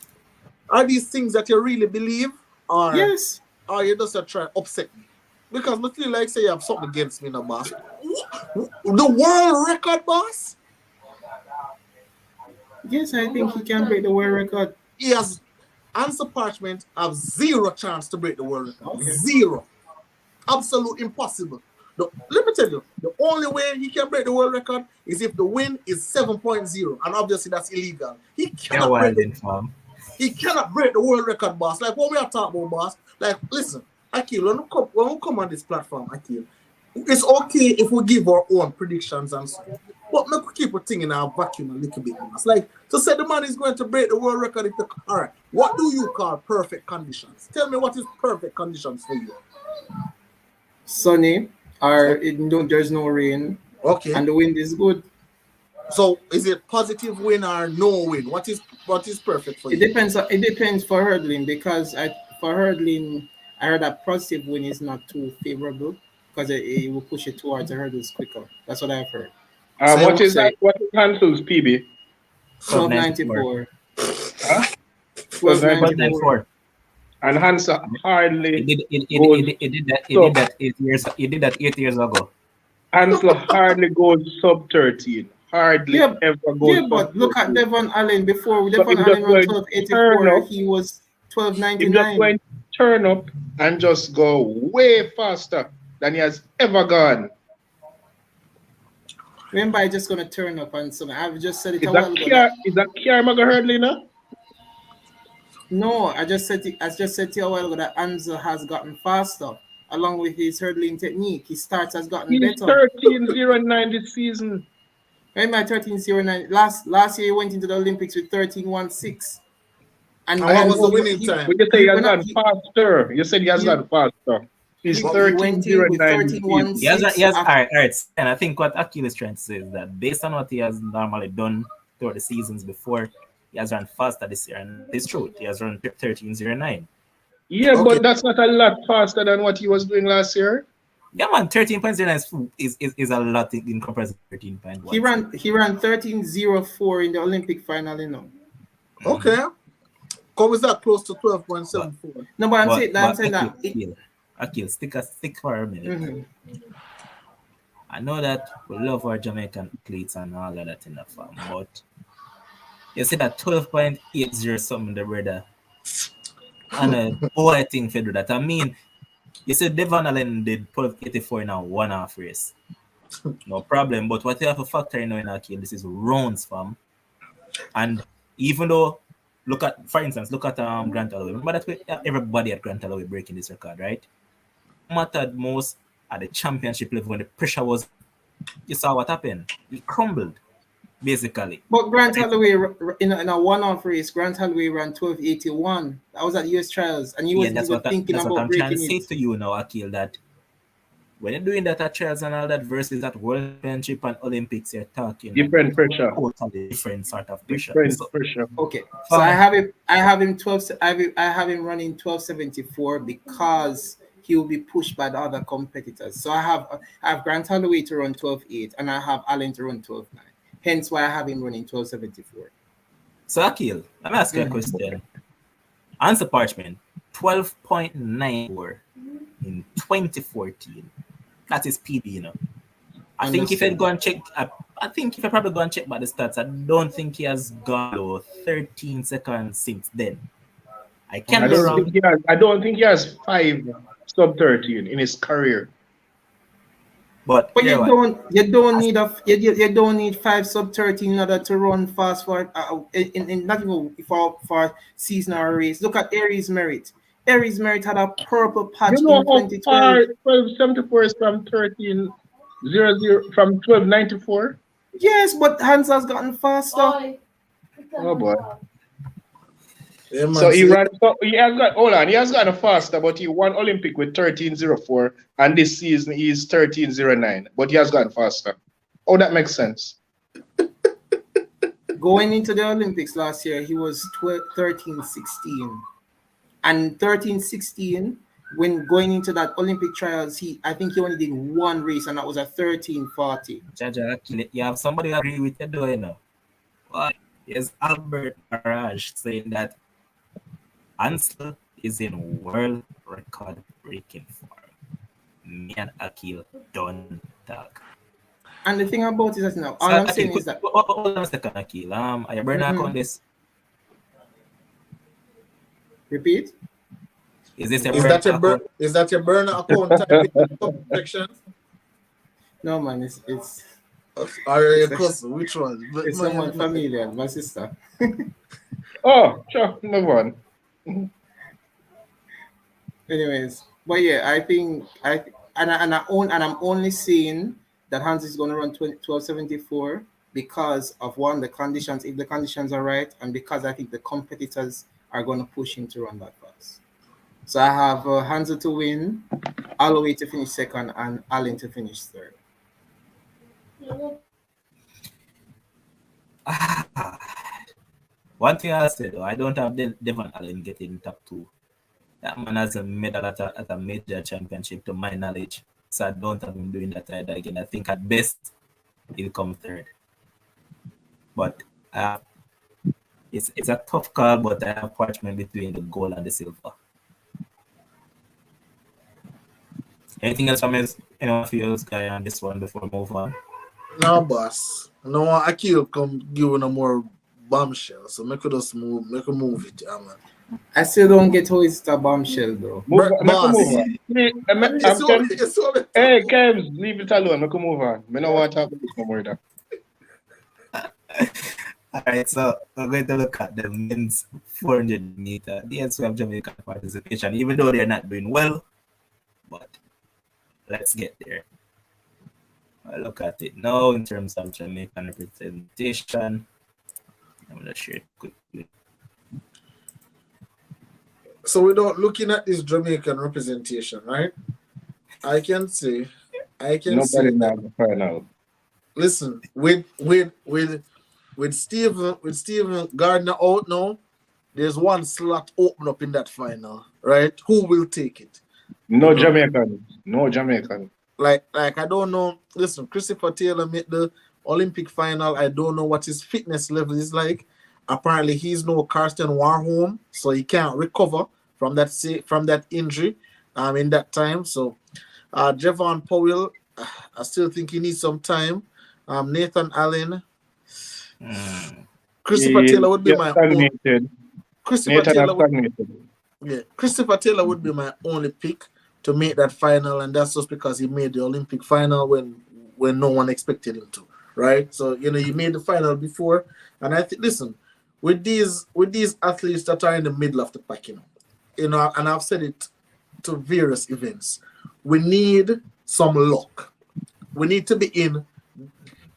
are these things that you really believe, or Yes. Or you just try to upset me? Because I feel like say you have something against me, no boss. The world record, boss. Yes, I think he can break the world record. He has Answer Parchment have zero chance to break the world record. Okay. Zero. Absolute impossible. Let me tell you, the only way he can break the world record is if the win is 7.0, and obviously that's illegal. He cannot break the world record, boss. Like what we are talking about, boss. Like, listen, Akil, when we come on this platform, Akil, it's okay if we give our own predictions and so. But make we keep a thing in our vacuum a little bit. Boss. Like, to say the man is going to break the world record if all right, what do you call perfect conditions? Tell me what is perfect conditions for you. Sunny, there's no rain. Okay. And the wind is good. So is it positive win or no win? What is perfect for you? It depends for hurdling, because for hurdling I heard that positive win is not too favorable because it will push it towards the hurdles quicker. That's what I've heard. What is Hansel's PB? 1294. Huh? 1294. And Hansel hardly He did that 8 years ago. Hansel hardly goes sub 13. Hardly ever goes. Yeah, but look at Devon Allen before. Devon Allen was 1284. He was 1299. He just went turn up and just go way faster than he has ever gone. Remember, I just gonna turn up and something. I've just said it a while ago. Is that Kiarmaga hurdling now? No, I just said to you a while ago that Ansel has gotten faster along with his hurdling technique. His starts has gotten better. 13.09 this season. Remember 13.09. Last year he went into the Olympics with 13.16. And what was the winning time? When you say he has gone faster, you said he has gone faster. He's 13.09. Yes, all right. And I think what Akil is trying to say is that based on what he has normally done throughout the seasons before, he has run faster this year, and it's true. He has run 13.09. Yeah, okay. But that's not a lot faster than what he was doing last year. Yeah, man, 13.09 is a lot in comparison to 13.1. He ran 13.04 in the Olympic final, you know. Okay. How was that close to 12.74? No, but I'm saying that. Akil, stick for a minute. Mm-hmm. I know that we love our Jamaican athletes and all of that in the farm, but you see that 12.80 something, the brother. And a boy thing for do that. I mean, you said Devon Allen did 12.84 in a 1.5 race. No problem. But what you have to factor in Akil, this is rounds, fam. And even though, for instance, look at Grant Holloway. Remember that everybody at Grant Holloway breaking this record, right? Mattered most at the championship level when the pressure was, you saw what happened. He crumbled, basically. But Grant Holloway, in a 1-off race, Grant Holloway ran 12.81. That was at US Trials, and he wasn't even thinking about breaking it. That's what I'm trying to say to you now, Akil, that when you're doing that at Trials and all that versus at World Championship and Olympics, you're talking different pressure, totally different sort of pressure. Pressure. Okay, so I have him running 12.74 because he will be pushed by the other competitors. So I have Grant Holloway to run 12.8 and I have Allen to run 12.9. Hence why I have him running 12.74. So Akil, let me ask you a question. Answer Parchment, 12.94 in 2014. That is PB, you know. I think if you go and check I think if I probably go and check by the stats, I don't think he has gone below 13 seconds since then. I can't be wrong. I don't think he has 5 sub 13 in his career. But you don't need 5 sub 13 in order to run fast for in not even for seasonal race. Look at Aries Merit. Aries Merit had a purple patch in 2012. 1274 is from 1300 from 1294. Yes, but Hans has gotten faster. Oh boy. Yeah, man, So he has gotten faster, but he won Olympic with 1304, and this season he is 1309, but he has gotten faster. Oh, that makes sense. Going into the Olympics last year, he was 1316. And 1316, when going into that Olympic trials, I think he only did one race, and that was a 1340. Jaja, you have somebody agree with you, though, you know. But yes, Albert Barrage saying that Ansel is in world record breaking form. Me and Akil don't talk. And the thing about it is now, all I'm saying is that. Hold on a second, Akil. Are you burning on this? Repeat. Is that your burner account type in section? No, man, it's which one? It's someone familiar, my sister. Oh, sure, move on. Anyways, but yeah, I think I'm only seeing that Hans is going to run 1274 because of one, the conditions, if the conditions are right, and because I think the competitors are going to push him to run that fast. So I have Hans to win, Alloway to finish second, and Allen to finish third. One thing I said, though, I don't have Devon Allen getting top 2. That man has a medal at a major championship, to my knowledge. So I don't have him doing that either again. I think at best he'll come third. But it's a tough call, but I have Parchment between the gold and the silver. Anything else from anyone else guy on this one before we move on? No, boss. No, Akil come give no more bombshell. So make a move it, yeah, man. I still don't get how it's a bombshell though. Hey, Kems, leave it alone. Make a move on. I don't want to talk about this no more. All right, so we're going to look at the men's 400 meter. Yes, we have Jamaican participation, even though they're not doing well. But let's get there. I'll look at it now in terms of Jamaican representation. I'm going to share it quickly. So without looking at this Jamaican representation, right? I can say Nobody now the final. Listen, with Stephen Gardner out now, there's one slot open up in that final, right? Who will take it? No Jamaican. Like I don't know. Listen, Christopher Taylor made the Olympic final. I don't know what his fitness level is like. Apparently, he's no Karsten Warholm, so he can't recover from that injury in that time. So Johan Powell, I still think he needs some time. Nathan Allen, Christopher Taylor would be my only. Christopher Taylor would be my only pick to make that final, and that's just because he made the Olympic final when no one expected him to, right? So he made the final before, and I think with these athletes that are in the middle of the pack, and I've said it to various events, we need some luck. We need to be in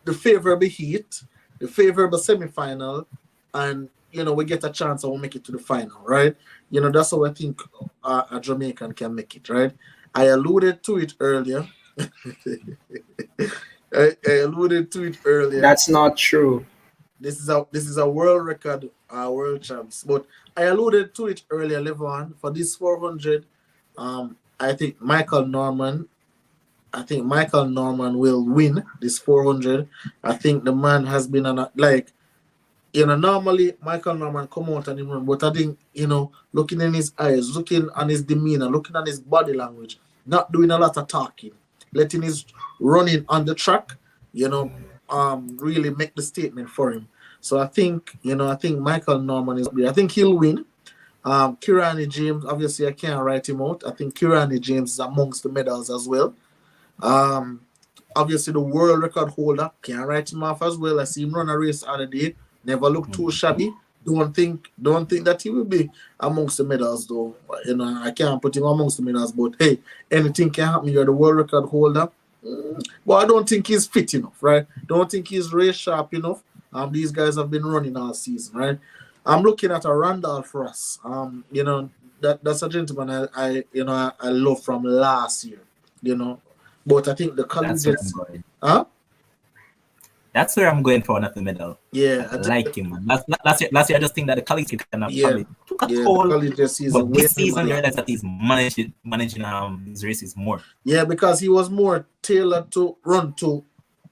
the favorable heat, the favorable semi-final, and we get a chance and we'll make it to the final, right? That's how I think a Jamaican can make it, right? I alluded to it earlier. That's not true. This is a world record, world champs. But I alluded to it earlier, Levon, for this 400. I think Michael Norman will win this 400. I think the man has been on normally Michael Norman come out and run, but I think, looking in his eyes, looking on his demeanor, looking on his body language, not doing a lot of talking, letting his running on the track, really make the statement for him. So I think Michael Norman is up there. I think he'll win. Kirani James, obviously I can't write him out. I think Kirani James is amongst the medals as well. Obviously the world record holder, can't write him off as well. I see him run a race the other day. Never looked too shabby. Don't think that he will be amongst the medals though. I can't put him amongst the medals, but hey, anything can happen. You're the world record holder. But I don't think he's fit enough, right? Don't think he's race sharp enough. These guys have been running all season, right? I'm looking at a Randolph Ross. That's a gentleman I love from last year, But I think the colleges, That's where I'm going for one of the medal. Yeah, I like him, man. Last year, I just think that the colleges cannot the colleges season. But this season, you realize that he's managing his races more. Yeah, because he was more tailored to run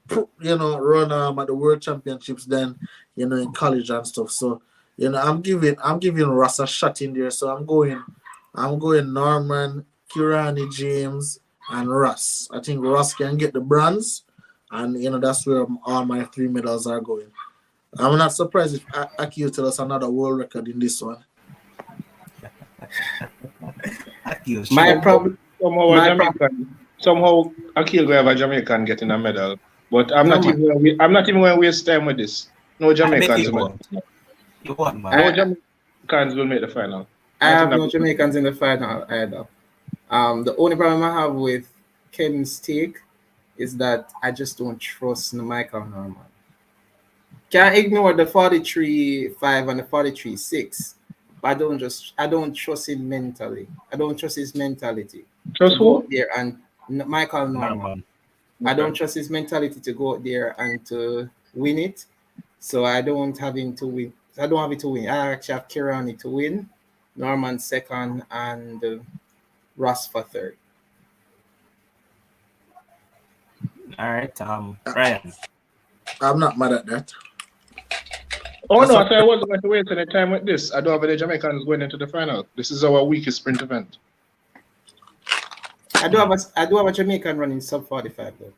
at the World Championships than in college and stuff. So I'm giving Ross a shot in there. So I'm going Norman, Kirani James, and Ross. I think Ross can get the bronze. And that's where all my 3 medals are going. I'm not surprised if Akil tells us another world record in this one. My problem. Somehow Akil will have a Jamaican getting a medal, but I'm not even going to waste time with this. No Jamaicans. No Jamaicans will make the final. I have no Jamaicans in the final either. The only problem I have with Ken's take is that I just don't trust Michael Norman. Can't ignore the 43.5 and the 43.6, but I don't trust him mentally. I don't trust his mentality. Trust who? There and Michael Norman. I don't trust his mentality to go out there and to win it. So I don't have him to win. I don't have it to win. I actually have Kirani to win, Norman second, and Ross for third. All right, Ryan. I'm not mad at that. Oh no, I wasn't going to waste any time with this. I don't have any Jamaicans going into the final. This is our weakest sprint event. I do have a Jamaican running sub 45 though.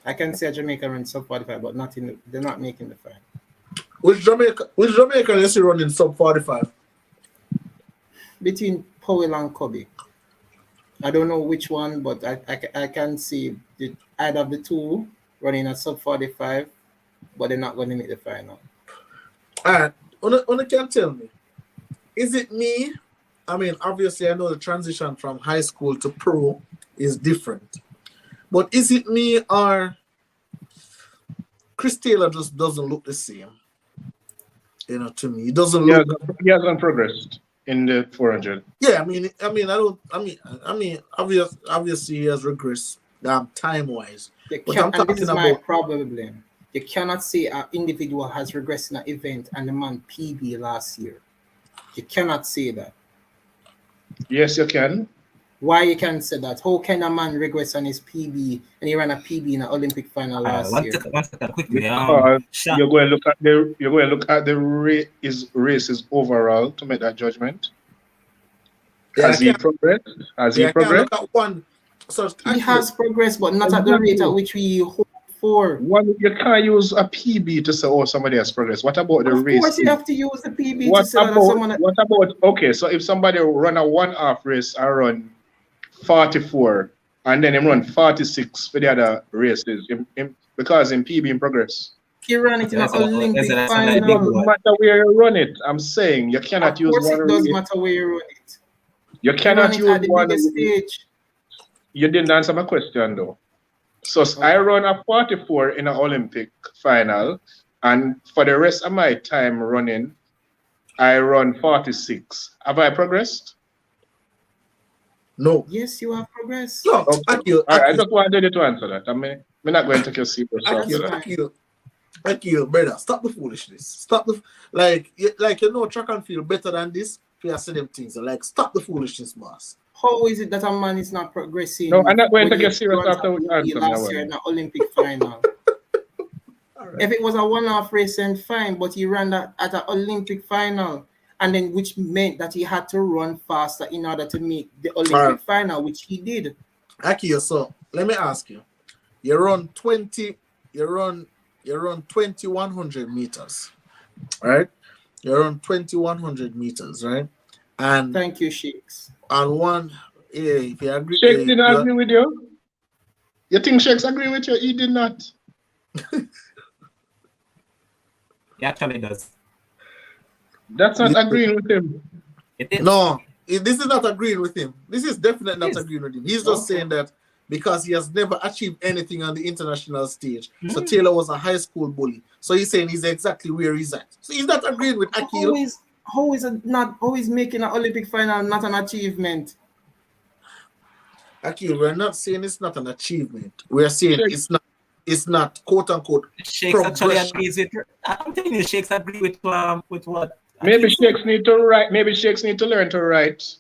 I can say a Jamaican running sub 45, but they're not making the final. Which Jamaican is he running sub 45? Between Powell and Kobe. I don't know which one, but I can see either of the two running at sub 45, but they're not going to make the final. All right, Ona can tell me, is it me? I mean, obviously, I know the transition from high school to pro is different, but is it me or Chris Taylor just doesn't look the same? To me, he doesn't look. He hasn't progressed in the 400. Yeah, obviously he has regressed time wise. But I'm talking about my problem. You cannot say an individual has regressed in an event and the man PB last year. You cannot say that. Yes, you can. Why you can say that? How can a man regress on his PB and he ran a PB in an Olympic final last year? One second, quickly. You're going to look at the races overall to make that judgment. Has he progressed? He progressed? Look at one. So he has progressed, but not at the rate at which we hope for. You can't use a PB to say, somebody has progressed. What about the race? Of course, you have to use the PB to say that someone. What about, okay, so if somebody run a 1/2 race and run 44 and then he run 46 for the other races, because in PB in progress. He ran it in an Olympic final. It doesn't matter where you run it. I'm saying you cannot use one. Of course, it does matter where you run it. You cannot use one. Stage. You didn't answer my question though. So I run a 44 in an Olympic final, and for the rest of my time running, I run 46. Have I progressed? No. Yes, you have progressed. No, okay. I just wanted you to answer that. I'm not going to take your serious. Akil, brother, stop the foolishness. Stop the track and field better than this. If you say them things, stop the foolishness, boss. How is it that a man is not progressing? No, I'm not going to get serious after we answer last year in the Olympic final. Right. If it was a 1/2 race, then fine, but he ran that at an Olympic final, and then which meant that he had to run faster in order to make the Olympic final, which he did. Akil, so let me ask you: you run you run 2100 meters, right? You run 2100 meters, right? And Thank you, Sheiks. and one, yeah, if you agree, Shakes didn't agree with you? You think Shakes agree with you? He did not. He actually does. That's not agreeing with him. It is. No, this is not agreeing with him. This is definitely not agreeing with him. He's just saying that because he has never achieved anything on the international stage. So Taylor was a high school bully. So he's saying he's exactly where he's at. So he's not agreeing with Akil. How is making an Olympic final not an achievement? Akil, we're not saying it's not an achievement. We're saying it's not quote unquote. Shakes actually agrees with. I'm telling you, Shakes agree with what. Maybe Shakes need to write. Maybe Shakes need to learn to write.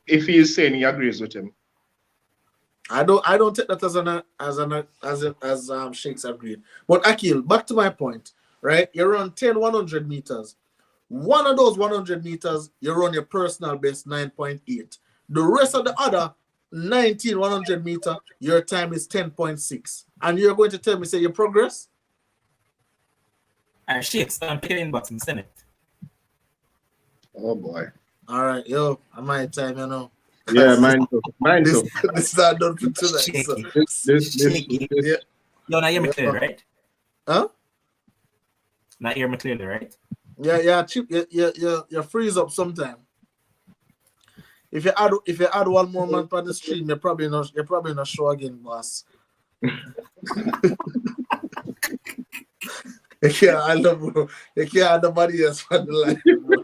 If he is saying he agrees with him, I don't take that as Shakes agreed. But Akil, back to my point, right? You run 10 100 meters. One of those 100 meters, you run your personal best 9.8. The rest of the other 19 100 meter, your time is 10.6. And you're going to tell me, say you progress? And Shakes, I'm playing box in Senate. oh boy. All right, yo, I might time, you know. Yeah, mine too. Mine too. This is not done for tonight. So. Shaky. Yeah. You're not hear me clearly, right? Huh? Not hear me clearly, right? Yeah, Chip, you freeze up sometime. If you add one more month on the stream, you're probably not sure again, boss. You can't add nobody else on the line, bro.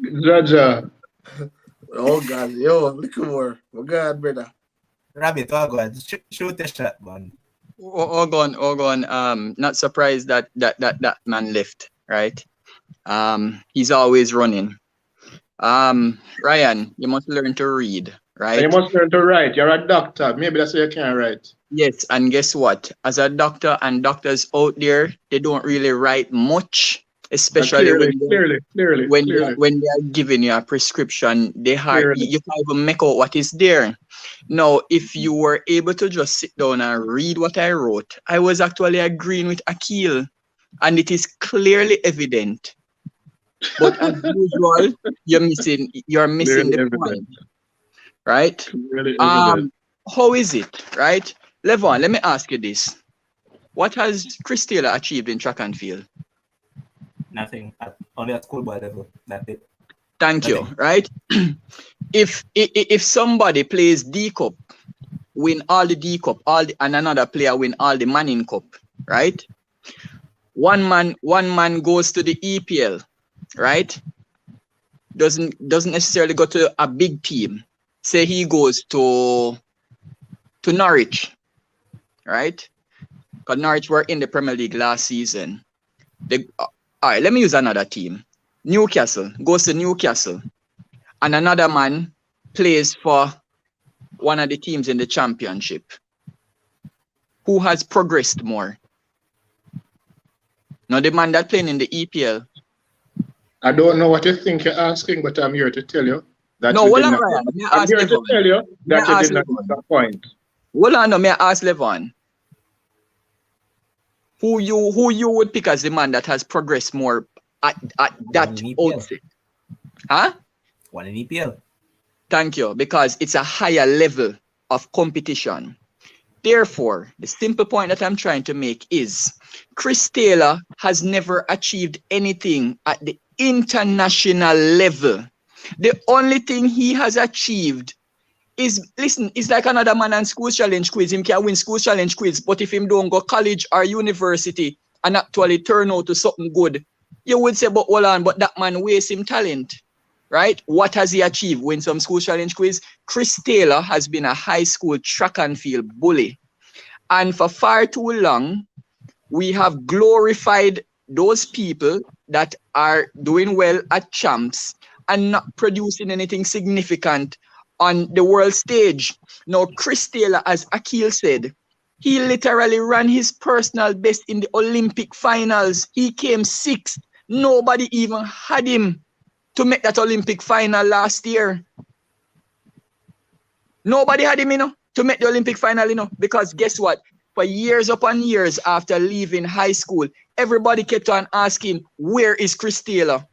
Jaja. Oh God, yo, look more. Oh God, brother. Rabbit, oh God, shoot the shot, man. Oregon, not surprised that man left, right? He's always running. Ryan, you must learn to read, right? You must learn to write. You're a doctor. Maybe that's why you can't write. Yes, and guess what? As a doctor and doctors out there, they don't really write much, especially clearly. when they are giving you a prescription. You can't even make out what is there. Now, if you were able to just sit down and read what I wrote, I was actually agreeing with Akil, and it is clearly evident. But as usual, you're missing the point, right? How is it, right? Levon, let me ask you this. What has Chris Taylor achieved in track and field? Nothing. Only at schoolboy level. That's it. Thank you, right? If somebody plays D Cup, win all the D Cup, and another player win all the Manning Cup, right? One man goes to the EPL, right? Doesn't necessarily go to a big team. Say he goes to Norwich, right? Because Norwich were in the Premier League last season. All right, let me use another team. Newcastle goes to Newcastle, and another man plays for one of the teams in the Championship. Who has progressed more? Now the man that playing in the EPL. I don't know what you think you're asking, but I'm here to tell you that no, you hold did on, not. Ryan. I'm here to tell you that you did not get that point. Hold on, no, may I ask Levon? Who you would pick as the man that has progressed more at that outset? Huh? One in EPL. Thank you, because it's a higher level of competition. Therefore, the simple point that I'm trying to make is Chris Taylor has never achieved anything at the international level. The only thing he has achieved is, listen, it's like another man on school challenge quiz. Him can win school challenge quiz, but if him don't go college or university and actually turn out to something good, you would say, but hold on, but that man wastes him talent, right? What has he achieved? Win some school challenge quiz? Chris Taylor has been a high school track and field bully. And for far too long, we have glorified those people that are doing well at champs and not producing anything significant on the world stage. Now, Chris Taylor, as Akil said, he literally ran his personal best in the Olympic finals. He came sixth. Nobody even had him to make that Olympic final last year. Nobody had him, to make the Olympic final, because guess what? for years upon years after leaving high school, everybody kept on asking, where is Chris Taylor?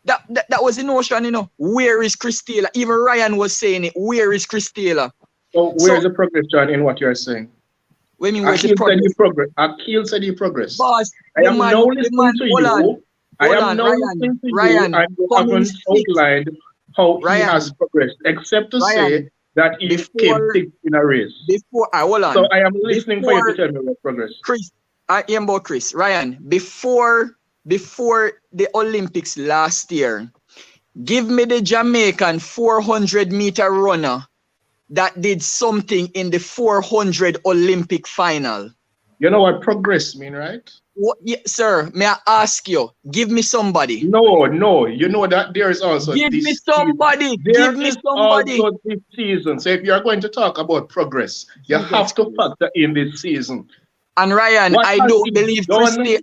That was the notion, you know. Where is Chris Taylor? Even Ryan was saying it. Where is Chris Taylor? So where's the progression in what you're saying? What do you mean, where's the Akil said progress? you progress. Akil said you progress. Boss, I am now listening to you. I am now listening to you, and you haven't outlined how he has progressed, except to say that he came sixth in a race. Before I hold on. So I am listening for you to tell me what progress. Chris, I am about Chris. Ryan, before the Olympics last year, give me the Jamaican 400-meter runner that did something in the 400 Olympic final. You know what progress mean, right? What, yeah, sir, may I ask you, give me somebody. No, you know that there is also give this me somebody. Season. There give me is somebody. Also this season. So if you are going to talk about progress, you have to factor in this season. And Ryan, What I don't believe Chris Taylor.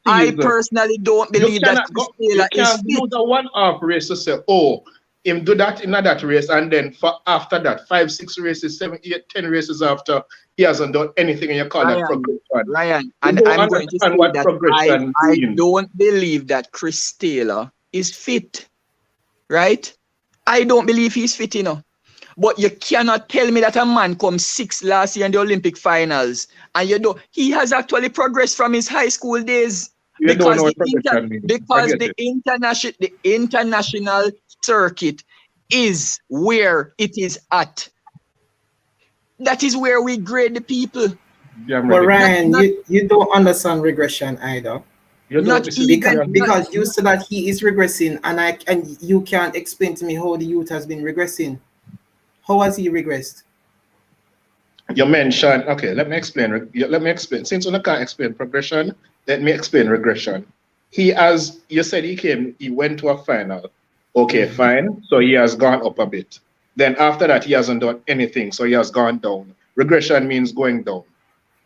I personally don't believe that Chris Taylor is fit. You can't do the one-off race to say, oh, him do that in that race, and then after that, 5, 6 races, 7, 8, 10 races after, he hasn't done anything, and you call that progression. Ryan, and I'm going to say that I don't believe that Chris Taylor is fit, right? I don't believe he's fit, you know. But you cannot tell me that a man come 6th last year in the Olympic finals, and you know he has actually progressed from his high school days. Because the international circuit is where it is at. That is where we grade the people. Yeah, but Ryan, you don't understand regression either. Because you said that he is regressing, and you can't explain to me how the youth has been regressing. How has he regressed? You mentioned, okay, let me explain. Since you can't explain progression, let me explain regression. You said he went to a final. Okay, fine. So he has gone up a bit. Then after that, he hasn't done anything. So he has gone down. Regression means going down.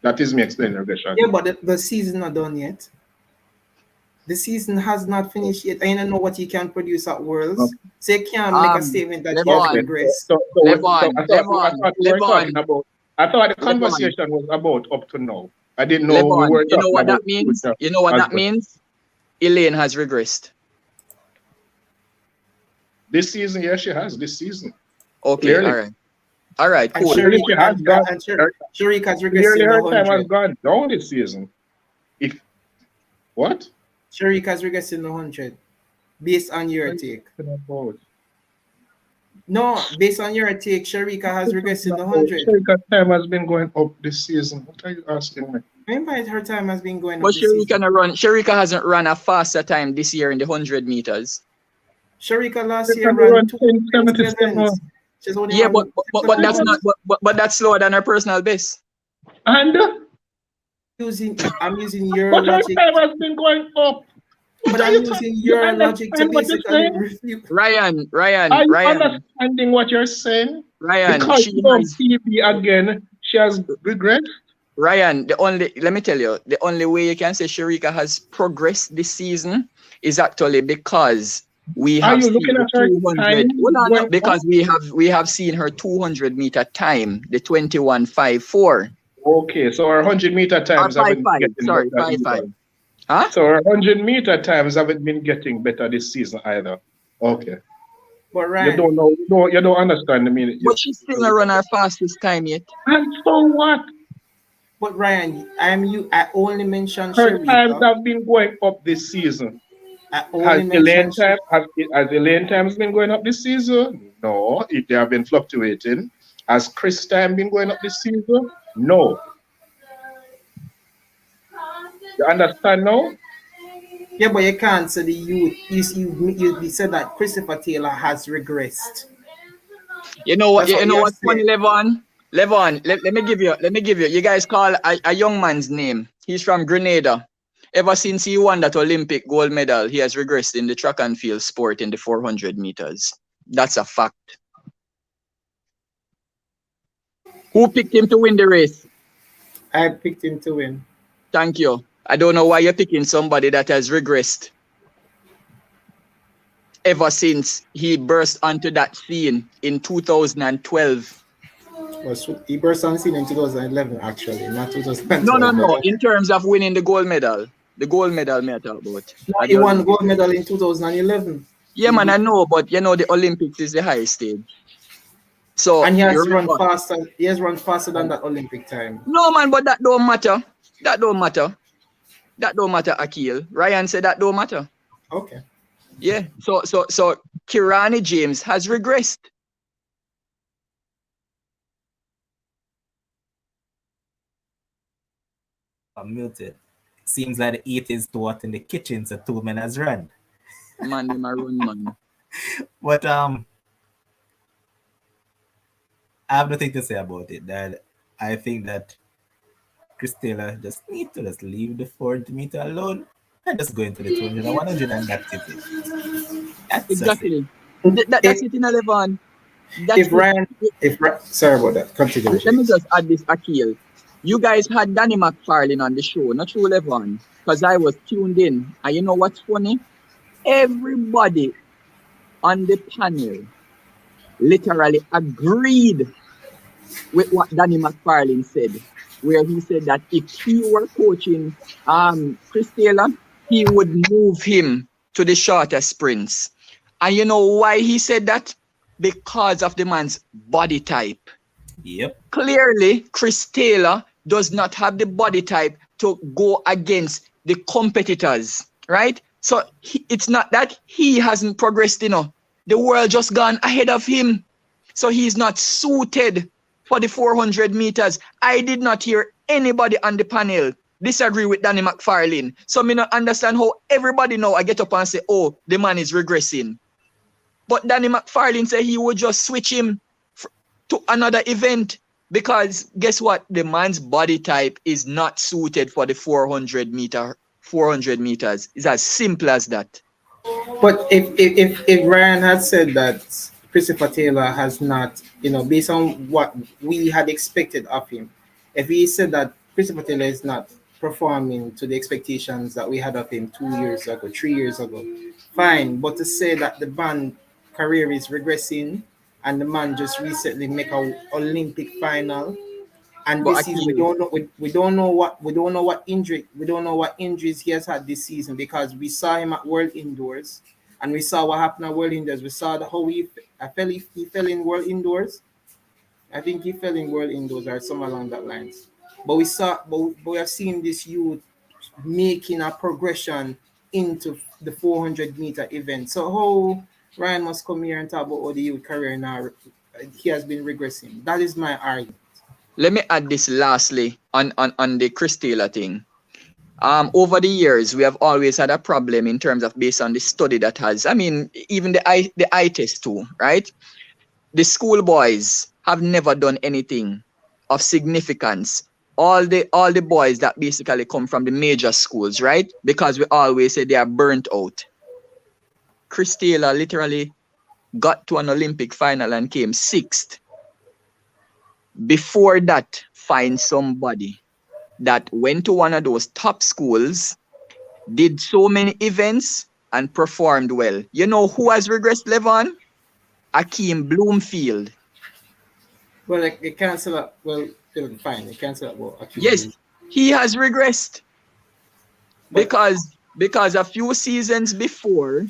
That is me explaining regression. Yeah, but the season not done yet. The season has not finished yet. I don't know what he can produce at Worlds. Okay. So you can't make a statement that he has regressed. I thought the conversation was about up to now. I didn't know we were talking what about that means? You know what that means? Elaine has regressed. This season, yes, she has. This season. Okay, clearly. All right, cool. Sharika has regressed. Clearly, her time has gone down this season. What? Sharika has regressed in the 100, based on your take. No, based on your take, Sharika has regressed in the 100. Sharika's time has been going up this season. What are you asking me? Remember, her time has been going up. But Sharika hasn't run a faster time this year in the 100 meters. Sharika last year ran 2:77. Yeah, but that's not. But that's slower than her personal best. And I'm using your logic. But her time has been going up. But I'm using your logic to basically refute. Ryan. Are you understanding what you're saying? Ryan, because she has TV again, she has regressed. Ryan, let me tell you, the only way you can say Sharika has progressed this season is actually because we have seen her 200. Because we have seen her 200-meter time, the 21.54. Okay, so our 100-meter times haven't been getting better. 5.5. Huh? So our 100-meter times haven't been getting better this season either. Okay. But Ryan, you don't know. You don't understand the meaning. But she's still not run her fastest time yet. And so what? But Ryan, I only mentioned her times have been going up this season. Has Elaine times been going up this season? No, they have been fluctuating. Has Chris time been going up this season? No. You understand now? Yeah, but you can't say the youth. You said that Christopher Taylor has regressed. You know what? You know what's funny, Levon? Levon, let me give you. You guys call a young man's name. He's from Grenada. Ever since he won that Olympic gold medal, he has regressed in the track and field sport in the 400 meters. That's a fact. Who picked him to win the race? I picked him to win. Thank you. I don't know why you're picking somebody that has regressed ever since he burst onto that scene in 2012. he burst on the scene in 2011, actually, not 2012. No. In terms of winning the gold medal me I talk about. No, he won gold medal in 2011. Yeah, man, I know, but you know the Olympics is the highest stage. So and he has run faster. He has run faster than that Olympic time. No, man, but that don't matter. That don't matter, Akil. Ryan said that don't matter. Okay. Yeah. So Kirani James has regressed. I'm muted. Seems like the 8 is taught in the kitchen, so 2 men has run. Man, they might run, man. But I have nothing to say about it. That I think that Chris Taylor just need to just leave the 400 meter alone and just go into the 200 and 100 and that's it. That's exactly. That's it in 11. Sorry about that. Continue. Let me just add this, Akil. You guys had Danny McFarlane on the show, not true, Levon, because I was tuned in. And you know what's funny? Everybody on the panel literally agreed with what Danny McFarlane said, where he said that if he were coaching Chris Taylor, he would move him to the shorter sprints. And you know why he said that? Because of the man's body type. Yep. Clearly, Chris Taylor does not have the body type to go against the competitors, right? So it's not that he hasn't progressed, The world just gone ahead of him. So he's not suited for the 400 meters. I did not hear anybody on the panel disagree with Danny McFarlane. So me not understand how everybody now I get up and say, oh, the man is regressing. But Danny McFarlane said he would just switch him to another event because guess what? The man's body type is not suited for the 400 meters. It's as simple as that. But if Ryan had said that Christopher Taylor has not, based on what we had expected of him, if he said that Christopher Taylor is not performing to the expectations that we had of him 2 years ago, 3 years ago, fine. But to say that the man career is regressing and the man just recently make a Olympic final, and this season we don't know what injuries he has had this season, because we saw him at World Indoors and we saw what happened at World Indoors. We saw how he fell in World Indoors. I think he fell in World Indoors or somewhere along that lines. But we have seen this youth making a progression into the 400 meter event. So how Ryan must come here and talk about how the youth career now he has been regressing. That is my argument. Let me add this lastly on the Chris Taylor thing. Over the years, we have always had a problem in terms of based on the study that has, even the eye test too, right? The schoolboys have never done anything of significance. All the boys that basically come from the major schools, right? Because we always say they are burnt out. Chris Taylor literally got to an Olympic final and came 6th. Before that, find somebody that went to one of those top schools, did so many events, and performed well. You know who has regressed, Levon? Akeem Bloomfield. Well, they cancel that. Well, fine. They cancel that. Well, yes, he has regressed because a few seasons before,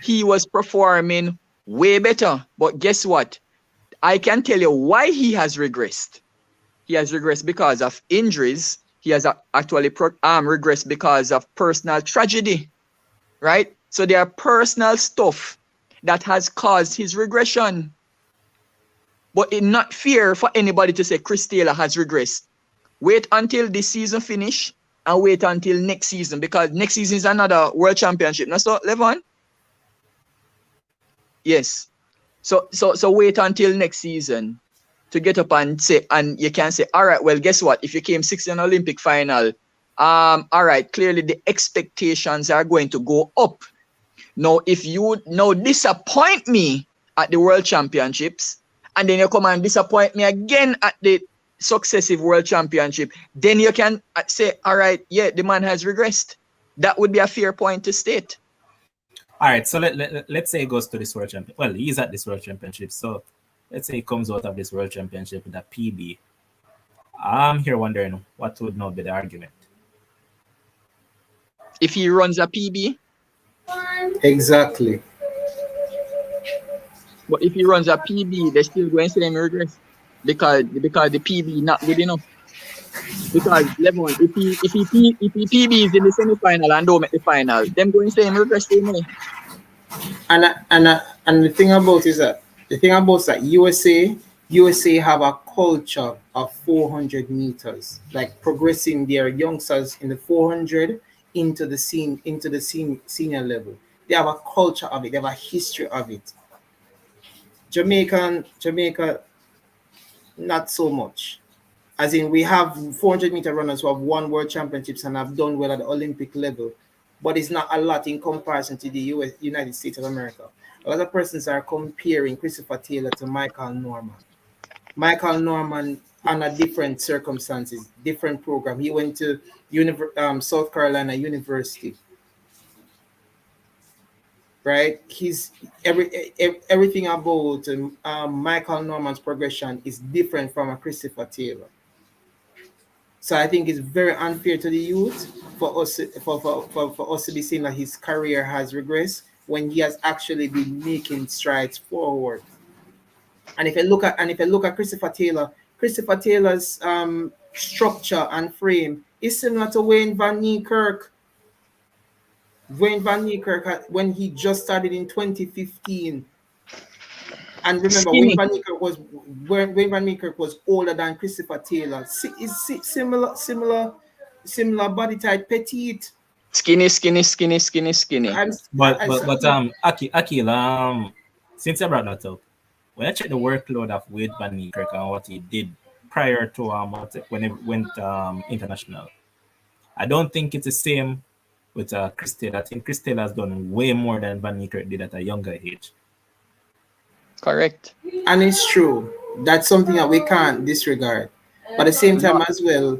he was performing way better. But guess what? I can tell you why he has regressed. He has regressed because of injuries. He has actually regressed because of personal tragedy, right? So there are personal stuff that has caused his regression. But it's not fair for anybody to say Chris Taylor has regressed. Wait until this season finish and wait until next season, because next season is another world championship. Now, so Levon? Yes. So wait until next season to get up and say, and you can say, all right, well, guess what? If you came 6th in Olympic final, all right, clearly the expectations are going to go up. Now, if you now disappoint me at the World Championships, and then you come and disappoint me again at the successive World Championship, then you can say, all right, yeah, the man has regressed. That would be a fair point to state. All right, so let's say he goes to this World Championship. Well, he's at this World Championship. So let's say he comes out of this world championship with a PB. I'm here wondering what would now be the argument. If he runs a PB, Exactly. but if he runs a PB, they're still going to say him regress because the PB not good enough. Because level if he PB is in the semi-final and don't make the final, them going to say him regress same way. And the thing about is that USA have a culture of 400 meters, like progressing their youngsters in the 400 into the senior level. They have a culture of it. They have a history of it. Jamaica, not so much. As in, we have 400-meter runners who have won world championships and have done well at the Olympic level, but it's not a lot in comparison to the United States of America. A lot of persons are comparing Christopher Taylor to Michael Norman. Michael Norman, under different circumstances, different program. He went to South Carolina University. Right? He's everything about Michael Norman's progression is different from a Christopher Taylor. So I think it's very unfair to the youth for us to be saying that his career has regressed when he has actually been making strides forward. And if you look at Christopher Taylor's structure and frame is similar to Wayne Van Niekerk. Wayne Van Niekerk, when he just started in 2015, and remember, Wayne Van Niekerk was older than Christopher Taylor. Is similar body type, petite, Skinny. But Akil, since I brought that up, when I check the workload of Wade Van Niekerk and what he did prior to when he went international, I don't think it's the same with Chris Taylor. I think Chris Taylor has done way more than Van Niekerk did at a younger age. Correct. And it's true. That's something that we can't disregard. But at the same time as well,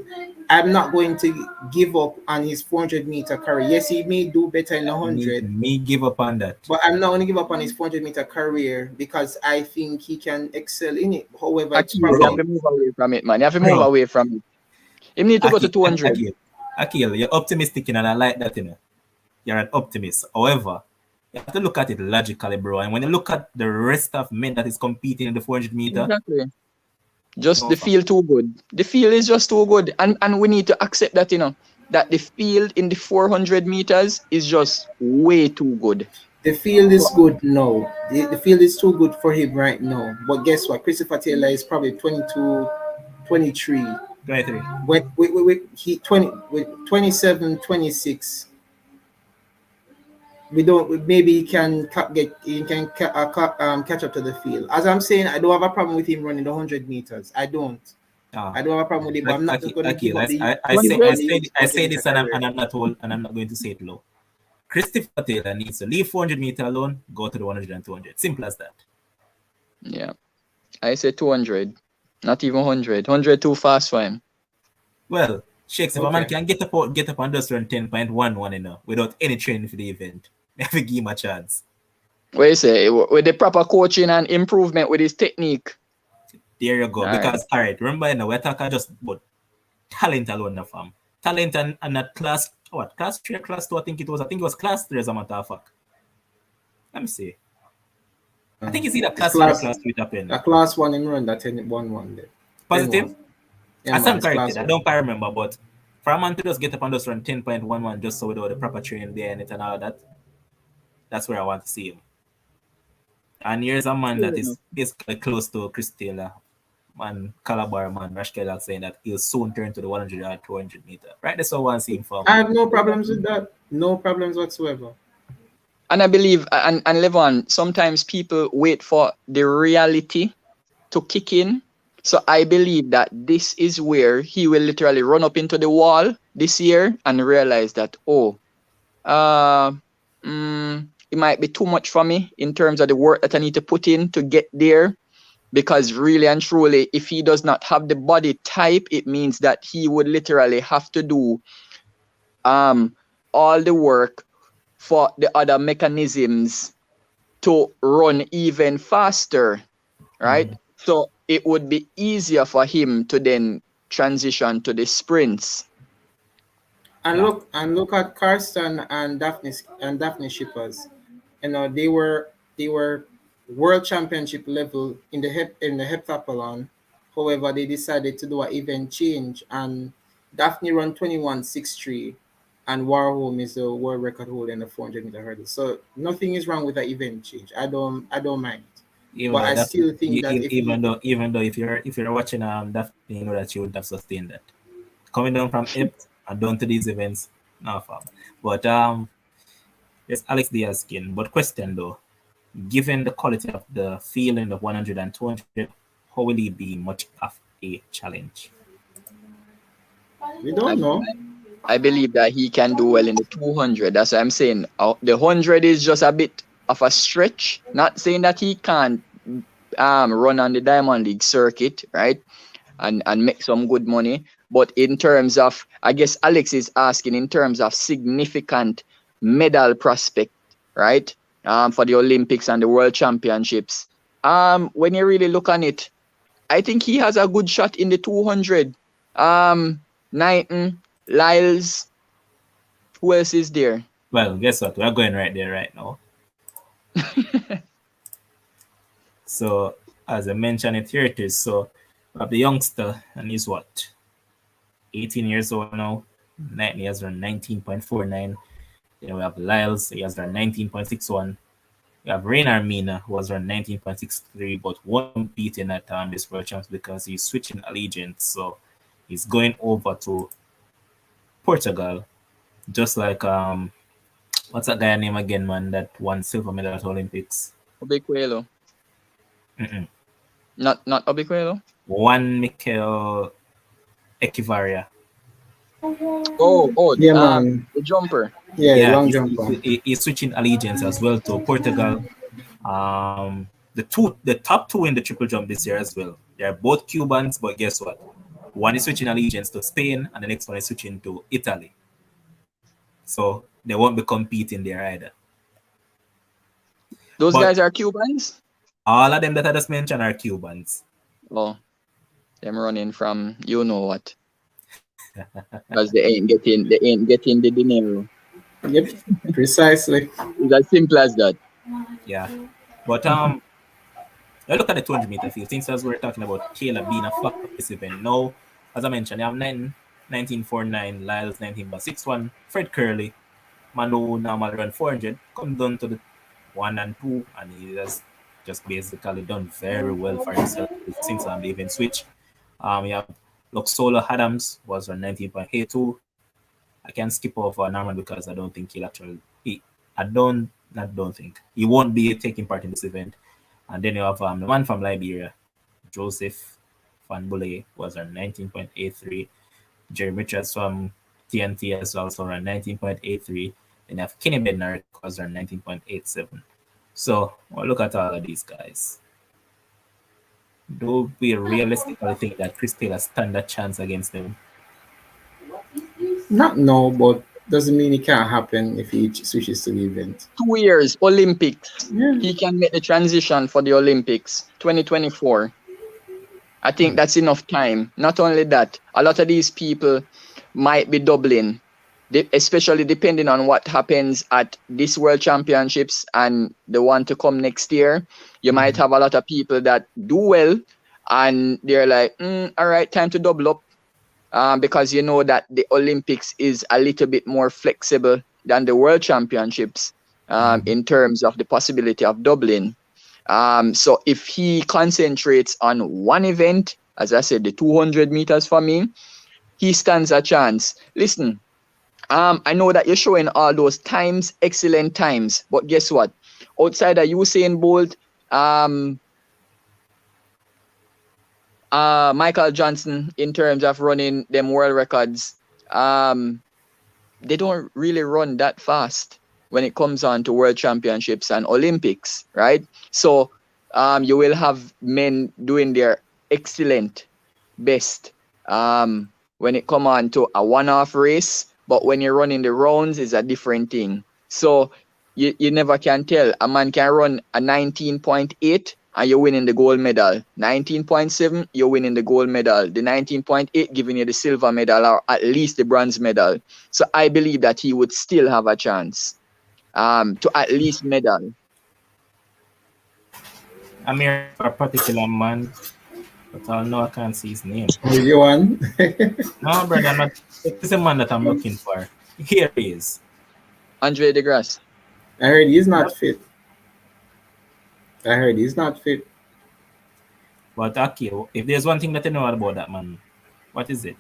I'm not going to give up on his 400-meter career. Yes, he may do better in the 100. Me give up on that. But I'm not going to give up on his 400-meter career because I think he can excel in it. However, you have to move away from it, man. You have to move away from it. You need to go to 200. Akil, you're optimistic, and I like that, You're an optimist. However, you have to look at it logically, bro. And when you look at the rest of men that is competing in the 400 meter, exactly. Just the field too good. The field is just too good. And we need to accept that, that the field in the 400 meters is just way too good. The field is good now. The field is too good for him right now. But guess what? Christopher Taylor is probably 22, 23. 23. He 27, 26. Maybe he can catch up to the field. As I'm saying, I don't have a problem with him running the 100 meters. I don't have a problem with it, but I'm not going to give up I say this and I'm not going to say it low. Christopher Taylor needs to leave 400 meter alone, go to the 100 and 200. Simple as that. Yeah. I say 200. Not even 100. 100 too fast for him. Well, Shakes, if a man can get up and just run 10.11, without any training for the event, they have to give him a chance. What you say? With the proper coaching and improvement with his technique. There you go. All right, remember, we're talking just about talent alone, the fam. Talent and that class 3 or class 2, I think it was class 3 as a matter of fact. Let me see. I think it's either class 3 or class 3 top end. A class 1 in run that 10-1-1 there. Positive? Yeah, I stand corrected. I don't quite remember, but for a man to just get up and just run 10.11 just so without the proper training there and it and all that, that's where I want to see him. And here's a man that is basically close to Chris Taylor, man, Calabar man, Rash Kellogg saying that he'll soon turn to the 100 or 200 meter. Right? That's what I want to see him from. I have no problems with that. No problems whatsoever. And I believe, and Levon, sometimes people wait for the reality to kick in. So I believe that this is where he will literally run up into the wall this year and realize that, it might be too much for me in terms of the work that I need to put in to get there. Because really and truly, if he does not have the body type, it means that he would literally have to do all the work for the other mechanisms to run even faster. right? So it would be easier for him to then transition to the sprints. And look at Karsten and Daphne Shippers. You know, they were world championship level in the heptathlon. However, they decided to do an event change, and Daphne run 21.63, and Warholm is the world record holder in the 400-meter hurdle. So nothing is wrong with the event change. I don't mind it. Even But though I that, still think that even though if you're watching Daphne, you know that you would have sustained that. Coming down from it and down to these events, no fab. But yes, Alex Diaz skin. But question though, given the quality of the field in the 100 and 200, how will he be much of a challenge? we don't know. I believe that he can do well in the 200. That's what I'm saying. The 100 is just a bit of a stretch. Not saying that he can't run on the Diamond League circuit, right? And make some good money. But in terms of, I guess Alex is asking in terms of significant medal prospect, right? For the Olympics and the World Championships. When you really look on it, I think he has a good shot in the 200. Knighton, Lyles, who else is there? Well, guess what? We're going right there right now. So, as I mentioned it, here it is. So, we have the youngster, and he's what? 18 years old now. He has run 19.49. Then we have Lyles, he has run 19.61. We have Rainer Mina, who has run 19.63, but won't beat in at this World Champs because he's switching allegiance. So, he's going over to Portugal, just like what's that guy name again, man, that won silver medal at Olympics? Obiquelo. Not Obiquelo. Juan Mikel Echevarria. Yeah, man. The jumper. Yeah, long jumper. He's switching allegiance as well to Portugal. The top two in the triple jump this year as well. They're both Cubans, but guess what? One is switching allegiance to Spain, and the next one is switching to Italy. So they won't be competing there either. Those guys are Cubans? All of them that I just mentioned are Cubans. Oh, them running from you know what. Because they ain't getting the dinero. Yep, precisely. It's as simple as that. Yeah. But I look at the 200-meter field. Since as we're talking about Kayla being a flop of this event. Now, as I mentioned, you have 19.49, Lyles 19.61, Fred Kerley, Manu normally run 400, come down to the 1 and 2, and he has just basically done very well for himself since the event switch. You have Luxola Adams was on 19.82. I can skip over Norman because I don't think he'll actually. He won't be taking part in this event. And then you have the man from Liberia, Joseph Van Bulle, was on 19.83. Jeremy Richards from TNT is also on 19.83. Then you have Kenny Bednar was on 19.87. So we'll look at all of these guys. Do we realistically think that Chris Taylor stand a chance against them? Not no, but doesn't mean it can't happen if he switches to the event. 2 years, Olympics. Yeah. He can make the transition for the Olympics, 2024. I think that's enough time. Not only that, a lot of these people might be doubling, especially depending on what happens at this World Championships and the one to come next year. You might have a lot of people that do well and they're like, all right, time to double up. Because you know that the Olympics is a little bit more flexible than the World Championships in terms of the possibility of doubling. So if he concentrates on one event, as I said, the 200 meters for me, he stands a chance. Listen, I know that you're showing all those times, excellent times, but guess what? Outside of Usain Bolt, Michael Johnson, in terms of running them world records, they don't really run that fast when it comes on to World Championships and Olympics, right? So you will have men doing their excellent best when it come on to a one-off race, but when you're running the rounds, it's a different thing. So you never can tell. A man can run a 19.8 and you're winning the gold medal. 19.7, you're winning the gold medal. The 19.8 giving you the silver medal or at least the bronze medal. So I believe that he would still have a chance to at least medal. I'm here for a particular man, but I know I can't see his name. Johan. No, brother, I'm not. It's a man that I'm looking for. Here he is. Andre DeGrasse. I heard he's not fit. But Aki, if there's one thing that you know about that man, what is it?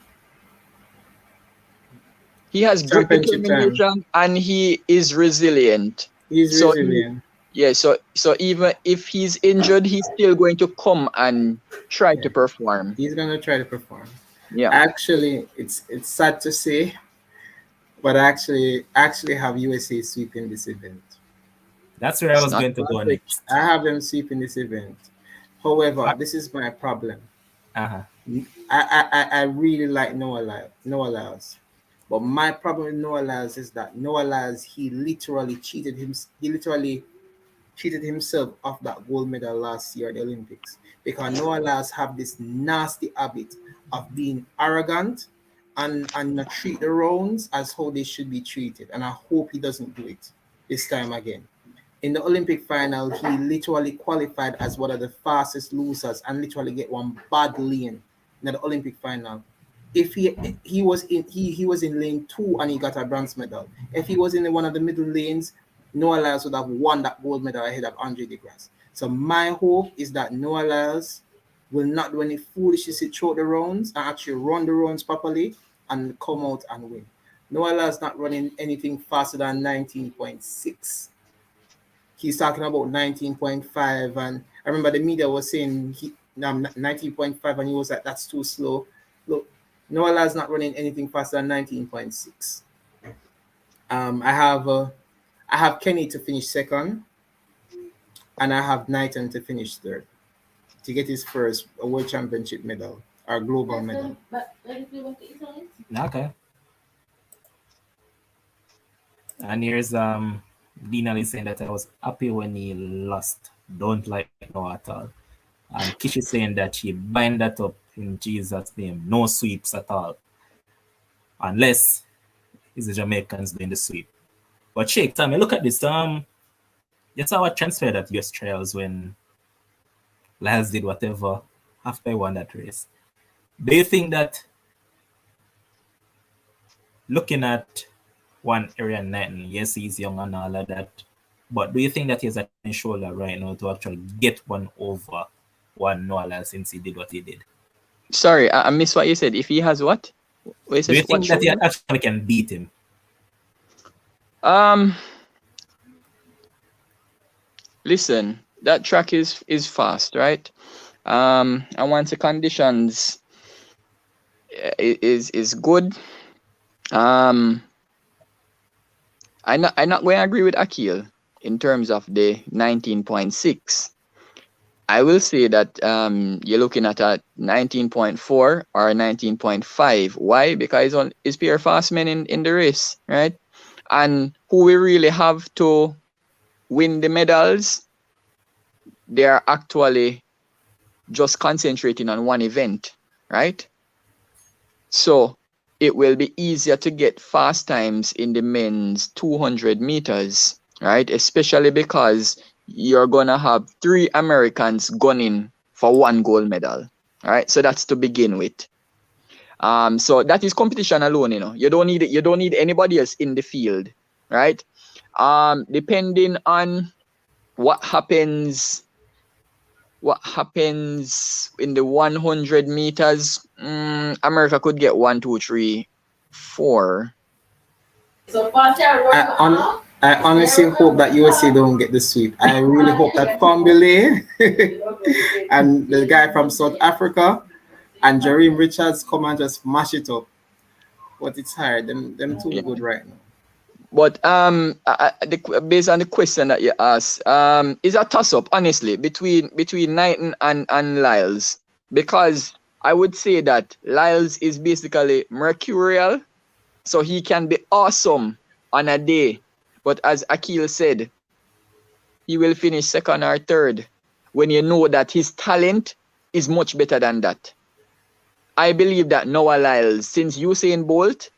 He has good determination and he is resilient. He's resilient. So even if he's injured, he's still going to come and try to perform. He's gonna try to perform. Yeah. Actually, it's sad to say, but I actually have USA sweeping this event. That's where I was going to go next. I have them sweeping this event. However, this is my problem. I really like Noah Lyles. But my problem with Noah Lyles is that Noah Lyles, he literally cheated himself of that gold medal last year at the Olympics. Because Noah Lyles have this nasty habit of being arrogant and not treat the rounds as how they should be treated. And I hope he doesn't do it this time again. In the Olympic final, he literally qualified as one of the fastest losers and literally get one bad lane in the Olympic final. If he was in lane 2 and he got a bronze medal. If he was in one of the middle lanes, Noah Lyles would have won that gold medal ahead of Andre DeGrasse. So my hope is that Noah Lyles will not do any foolishness throughout the rounds and actually run the rounds properly and come out and win. Noah Lyles not running anything faster than 19.6. He's talking about 19.5, and I remember the media was saying 19.5, and he was like, that's too slow. Look, Noah Lyles not running anything faster than 19.6. I have Kenny to finish second, and I have Knighton to finish third to get his first World Championship medal or global medal. Okay. And here's Dean Ali saying that I was happy when he lost. Don't like Noah at all. And Kishi saying that she bind that up in Jesus' name. No sweeps at all. Unless it's the Jamaicans doing the sweep. But Sheikh, tell me, look at this. You saw what transferred at US trials when Lyles did whatever after he won that race. Do you think that looking at one Aaron Knighton, yes, he's young and all of that, but do you think that he has a shoulder right now to actually get one over one Noah Lyles since he did what he did? Sorry, I missed what you said. If he has what? Do you think that he actually can beat him? Listen, that track is fast, right? And once the conditions is good, I'm not going to agree with Akil in terms of the 19.6. I will say that you're looking at a 19.4 or 19.5. Why? Because it's pure fast men in the race, right? And who we really have to win the medals, they are actually just concentrating on one event, right? So it will be easier to get fast times in the men's 200 meters, right? Especially because you're going to have 3 Americans gunning for 1 gold medal, all right? So that's to begin with. So that is competition alone, you know. You don't need anybody else in the field, right? Depending on what happens in the 100 meters, America could get 1, 2, 3, 4. So I honestly hope that USA don't get the sweep. I really hope that Fambile and the guy from South Africa and Jareem Richards come and just mash it up. But it's hard. Them too good right now. But based on the question that you asked, is a toss-up, honestly, between Knighton and Lyles. Because I would say that Lyles is basically mercurial, so he can be awesome on a day. But as Akil said, he will finish second or third, when you know that his talent is much better than that. I believe that Noah Lyles, since Usain Bolt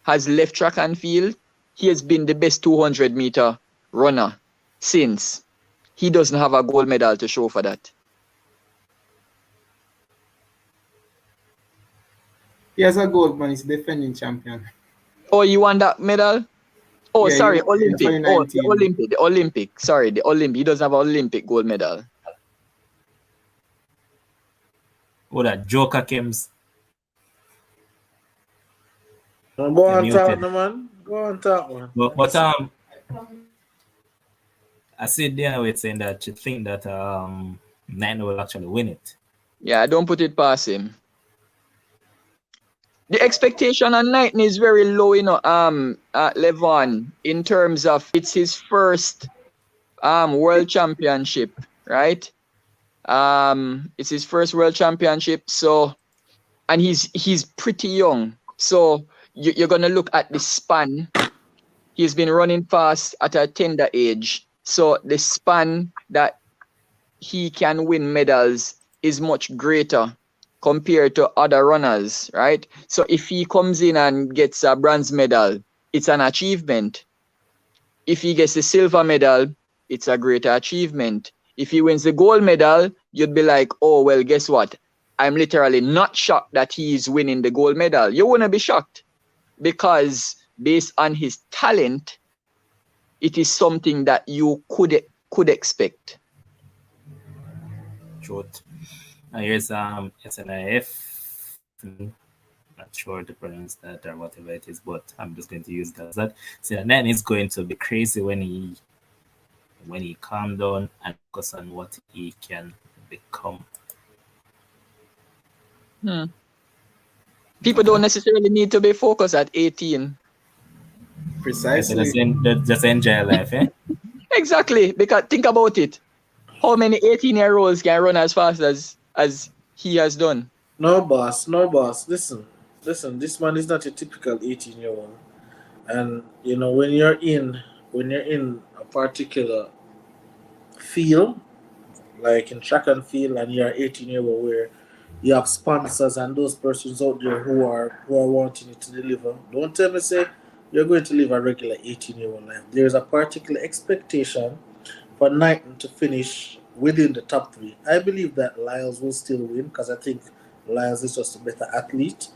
has left track and field, he has been the best 200-meter runner since. He doesn't have a gold medal to show for that. He has a gold, man. He's defending champion. Oh, you want that medal? Oh, Yeah, sorry, in Olympic. Oh, 2019. the Olympic. Sorry, the Olympic. He doesn't have an Olympic gold medal. Oh, that Joker Kims. Go on muted. talk, no, man. Go on talk, man. But I see there with saying that you think that Knighton will actually win it. Yeah, don't put it past him. The expectation on Knighton is very low, you know, Levon, in terms of it's his first world championship, right? It's his first world championship, so, and he's pretty young. So you're gonna look at the span. He's been running fast at a tender age. So the span that he can win medals is much greater compared to other runners, right? So if he comes in and gets a bronze medal, it's an achievement. If he gets a silver medal, it's a greater achievement. If he wins the gold medal, you'd be like, oh, well, guess what? I'm literally not shocked that he's winning the gold medal. You wouldn't be shocked because based on his talent, it is something that you could expect. Truth. Here's SNIF. Not sure to pronounce that or whatever it is, but I'm just going to use that. So then it's going to be crazy when he calm down and focus on what he can become. People don't necessarily need to be focused at 18. Precisely. Just enjoy life, eh? Exactly, because think about it. How many 18-year-olds can run as fast as he has done? No, boss. Listen, this man is not a typical 18-year-old. And, you know, when you're in a particular field, like in track and field, and you're 18-year-old where you have sponsors and those persons out there who are wanting you to deliver, don't tell me, say, you're going to live a regular 18-year-old life. There's a particular expectation for Knighton to finish within the top 3. I believe that Lyles will still win because I think Lyles is just a better athlete.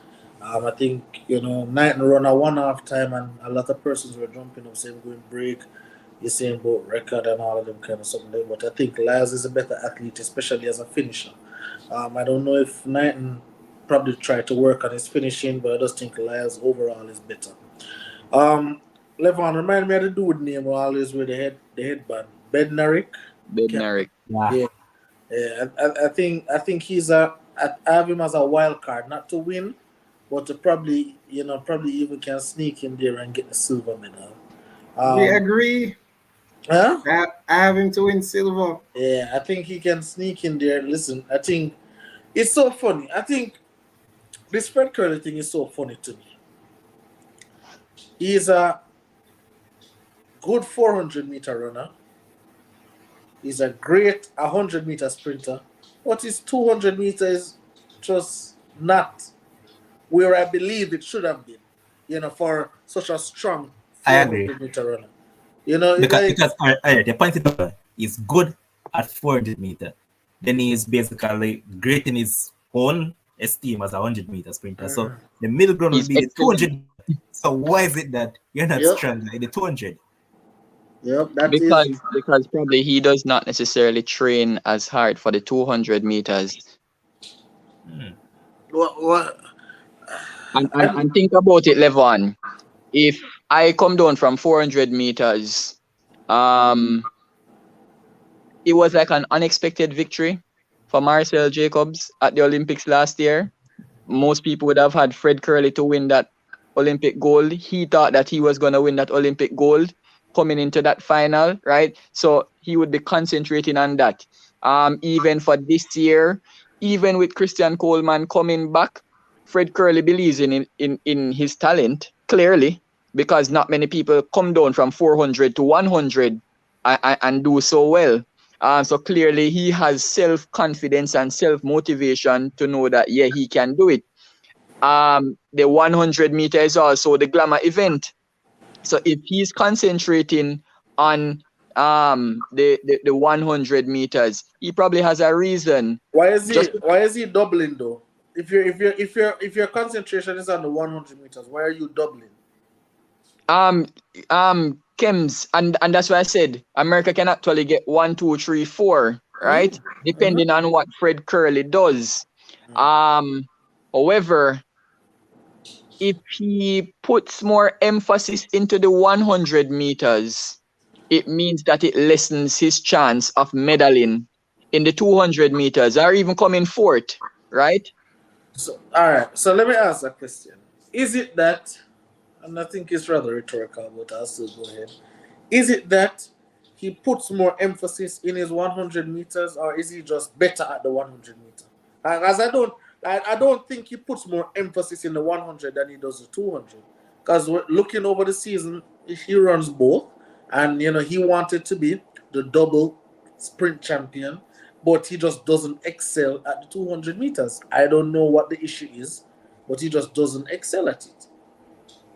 I think, you know, Knighton run a 1/2 time and a lot of persons were jumping up saying going break, you're saying about record and all of them kind of something. But I think Lyles is a better athlete, especially as a finisher. I don't know if Knighton probably tried to work on his finishing, but I just think Lyles overall is better. Levon, remind me of the dude name who always wear the headband. Bednarik. Yeah. I think he's I have him as a wild card, not to win, but to probably even can sneak in there and get the silver medal. We agree. Huh? I have him to win silver. Yeah, I think he can sneak in there. Listen, I think it's so funny. I think this Fred Kerley thing is so funny to me. He's a good 400-meter runner. He's a great 100-meter sprinter. But his 200 meters just not where I believe it should have been, you know, for such a strong 400-meter runner. You know, because the point is he's good at 400 meter. Then he is basically great in his own esteem as a 100-meter sprinter. So the middle ground would be the 200. So why is it that you're not strong in the 200? Yep, because probably he does not necessarily train as hard for the 200 meters. What? And think about it, Levon. If I come down from 400 meters, it was like an unexpected victory for Marcel Jacobs at the Olympics last year. Most people would have had Fred Kerley to win that Olympic gold. He thought that he was going to win that Olympic gold coming into that final, right? So he would be concentrating on that. Even for this year, even with Christian Coleman coming back, Fred Kerley believes in his talent, clearly, because not many people come down from 400 to 100 and do so well. So clearly he has self-confidence and self-motivation to know that, yeah, he can do it. The 100 meter is also the glamour event. So if he's concentrating on the 100 meters, he probably has a reason. Why is he doubling though? If your concentration is on the 100 meters, why are you doubling? Chems, and that's why I said America can actually get 1, 2, 3, 4, right? Depending on what Fred Kerley does. However, if he puts more emphasis into the 100 meters, it means that it lessens his chance of medaling in the 200 meters or even coming fourth, right? So, all right. So let me ask a question. Is it that, and I think it's rather rhetorical, but I'll still go ahead. Is it that he puts more emphasis in his 100 meters, or is he just better at the 100 meter? As I don't think he puts more emphasis in the 100 than he does the 200. Because looking over the season, he runs both, and he wanted to be the double sprint champion, but he just doesn't excel at the 200 meters. I don't know what the issue is, but he just doesn't excel at it.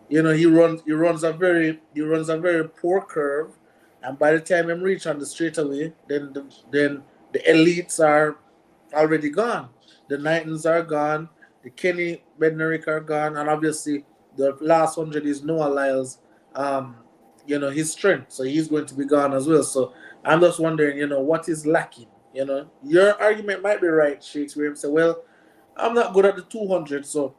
He runs a very poor curve, and by the time he reach on the straightaway, then the elites are already gone. The Knightons are gone, the Kenny Bednarik are gone, and obviously the last 100 is Noah Lyles, his strength, so he's going to be gone as well. So I'm just wondering, what is lacking? Your argument might be right, Shakespeare. Him say, well, I'm not good at the 200, so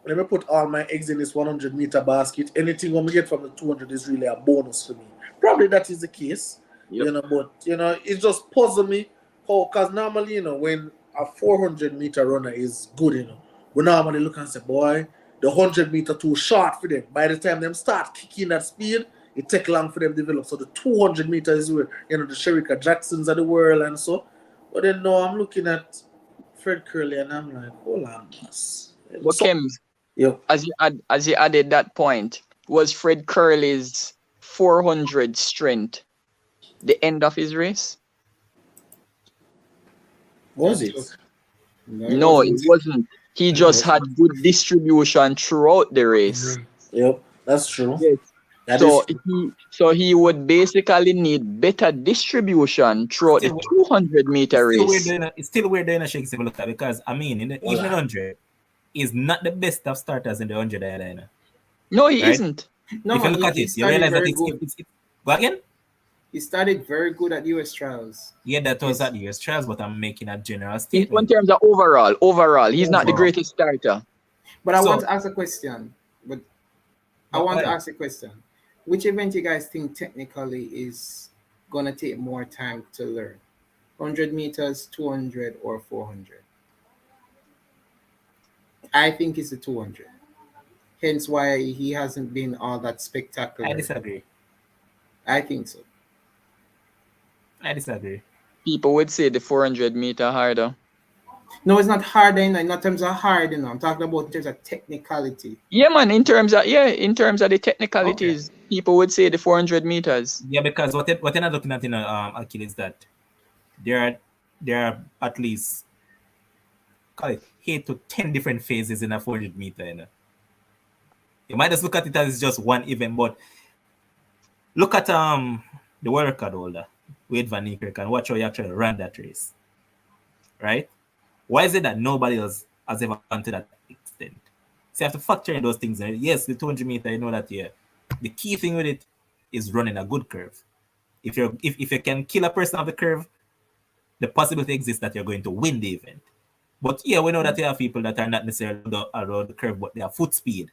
let me put all my eggs in this 100 meter basket. Anything we get from the 200 is really a bonus for me. Probably that is the case, but it just puzzles me because normally, when a 400 meter runner is good, we normally look and say, boy, the 100 meter too short for them. By the time them start kicking that speed, it take long for them to develop. So the 200 meters is where, the Sherika Jacksons of the world and so. But then now I'm looking at Fred Kerley and I'm like, hold on, boss. But Kim, as you added that point, was Fred Kerley's 400 strength the end of his race? Was it? No, it wasn't. He just had good distribution throughout the race. Yep, that's true. Yes. So he would basically need better distribution throughout the 200 meter race. It's still weird doing a Shakespeare look at, because even in 100, he's not the best of starters in the 100 either. No, he isn't. No, if you look at it, you realize that it's go again? He started very good at US trials. Yeah, that was at US trials, but I'm making a general statement. In terms of overall, he's not the greatest starter. But I want to ask a question. Which event you guys think technically is gonna take more time to learn? 100 meters, 200, or 400? I think it's the 200. Hence why he hasn't been all that spectacular. I disagree. I think so. I disagree. People would say the 400 meter harder. No, it's not harder, not in terms of hard, I'm talking about in terms of technicality. Yeah, man, in terms of the technicalities, people would say the 400 meters. Yeah, because what you're not looking at in Akil is that there are at least 8 to 10 different phases in a 400 meter. You might just look at it as just one event, but look at the world record holder, Wade Van Niekerk, and watch how he actually ran that race. Right? Why is it that nobody else has ever gone to that extent? So you have to factor in those things. Yes, the 200 meter, you know that here. The key thing with it is running a good curve. If you can kill a person off the curve, the possibility exists that you're going to win the event. But yeah, we know that there are people that are not necessarily around the curve, but they have foot speed.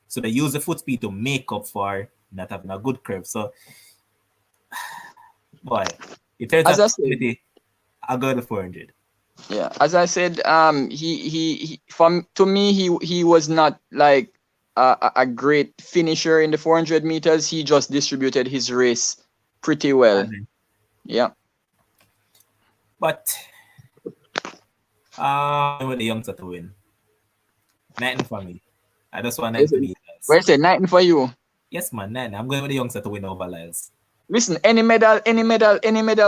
So they use the foot speed to make up for not having a good curve. So, boy, if there's a possibility, I'll go to 400. Yeah, as I said, he to me he was not like a great finisher in the 400 meters. He just distributed his race pretty well. Yeah. But I want the youngster to win. Knighton for me. I just want Knighton to beat Lyles. Where's it? Knighton for you? Yes, man. Knighton. I'm going with the youngster to win over Lyles. listen, any medal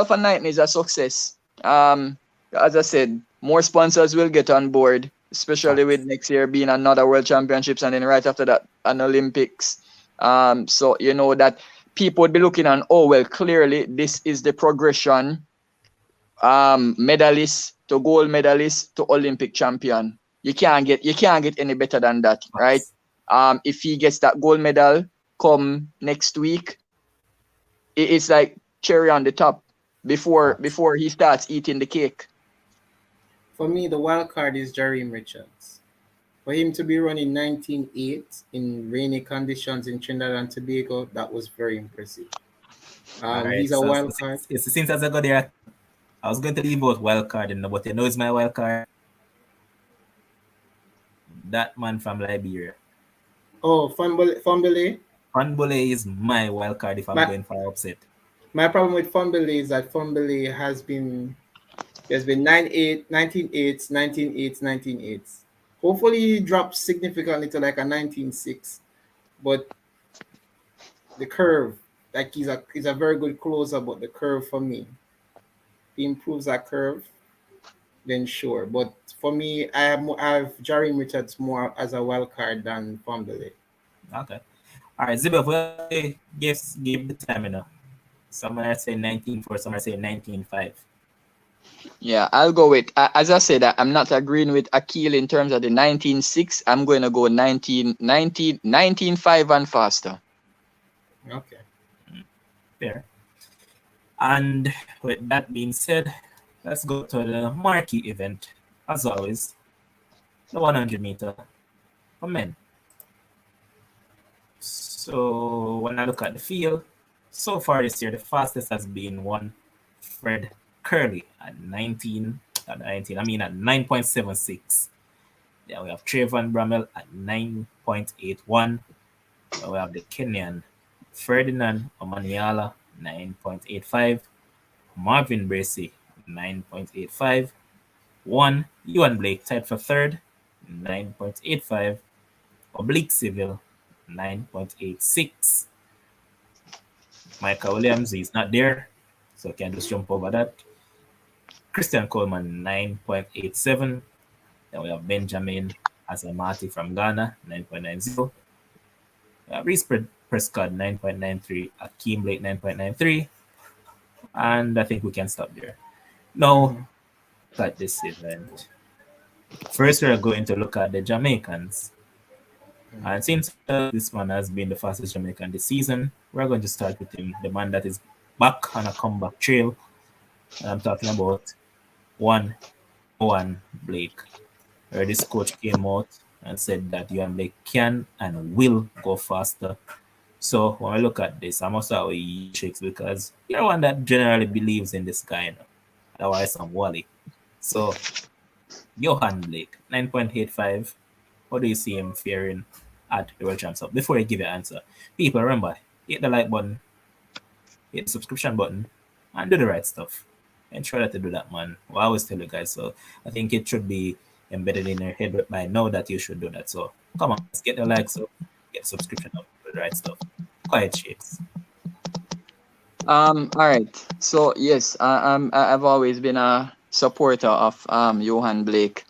for Knighton is a success. As I said, more sponsors will get on board, especially with next year being another World Championships and then right after that an Olympics. So you know that people would be looking on, oh well, clearly this is the progression. Medalist to gold medalist to Olympic champion. You can't get any better than that, right? If he gets that gold medal come next week, it's like cherry on the top before he starts eating the cake. For me, the wild card is Jareem Richards. For him to be running 19.8 in rainy conditions in Trinidad and Tobago, that was very impressive. He's a wild card. Since as I got there, I was going to leave out wild card, but you know it's my wild card. That man from Liberia. Oh, Fambele? Fambele is my wild card if I'm going for upset. My problem with Fambele is that Fambele has been 9.8, 19.8, 19.8, 19.8. Hopefully he drops significantly to like a 19.6. But the curve, like he's a very good closer, but the curve for me, if he improves that curve, then sure. But for me, I have Jareem Richards more as a wild card than Fambele. Okay. All right, Zibel, well, give the time, you know. Some might say 19.4, some might say 19.5. Yeah, I'll go with, as I said, I'm not agreeing with Akil in terms of the 19.6. I'm going to go 19.5 and faster. Okay. Fair. And with that being said, let's go to the marquee event. As always, the 100 meter for men. So when I look at the field, so far this year, the fastest has been one Fred Kerley at 9.76. Then we have Johan Bromel at 9.81. Then we have the Kenyan Ferdinand Omaniala 9.85. Marvin Bracey 9.85. One Johan Blake tied for third 9.85. Oblique Seville 9.86. Michael Williams is not there, so I can just jump over that. Christian Coleman 9.87. Then we have Benjamin Azamati from Ghana 9.90. We have Reese Prescott 9.93. Akeem Blake 9.93. And I think we can stop there. Now, at this event, first we're going to look at the Jamaicans. And since this man has been the fastest Jamaican this season, we're going to start with him, the man that is back on a comeback trail. And I'm talking about Johan Blake, where this coach came out and said that Johan Blake can and will go faster. So when I look at this, I must have a shakes because you're one that generally believes in this guy. Otherwise, I'm Wally. So Johan Blake, 9.85. How do you see him faring at the World Champs? So before you give your answer, people, remember, hit the like button, hit the subscription button, and do the right stuff. Ensure that you do that, man. I always tell you guys, so I think it should be embedded in your head by now that you should do that. So come on, let's get the likes up, get the subscription up, do the right stuff. Quiet shakes. All right. So yes, I've always been a supporter of Johan Blake.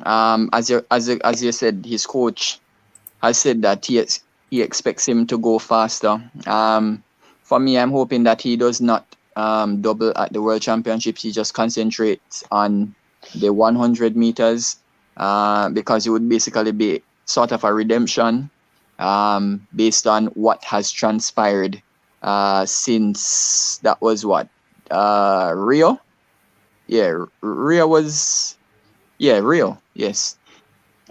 As you said, his coach has said that he expects him to go faster. For me, I'm hoping that he does not double at the World Championships. He just concentrates on the 100 meters because it would basically be sort of a redemption based on what has transpired since that was what Rio. Yeah, Rio was. Yeah, Rio. Yes.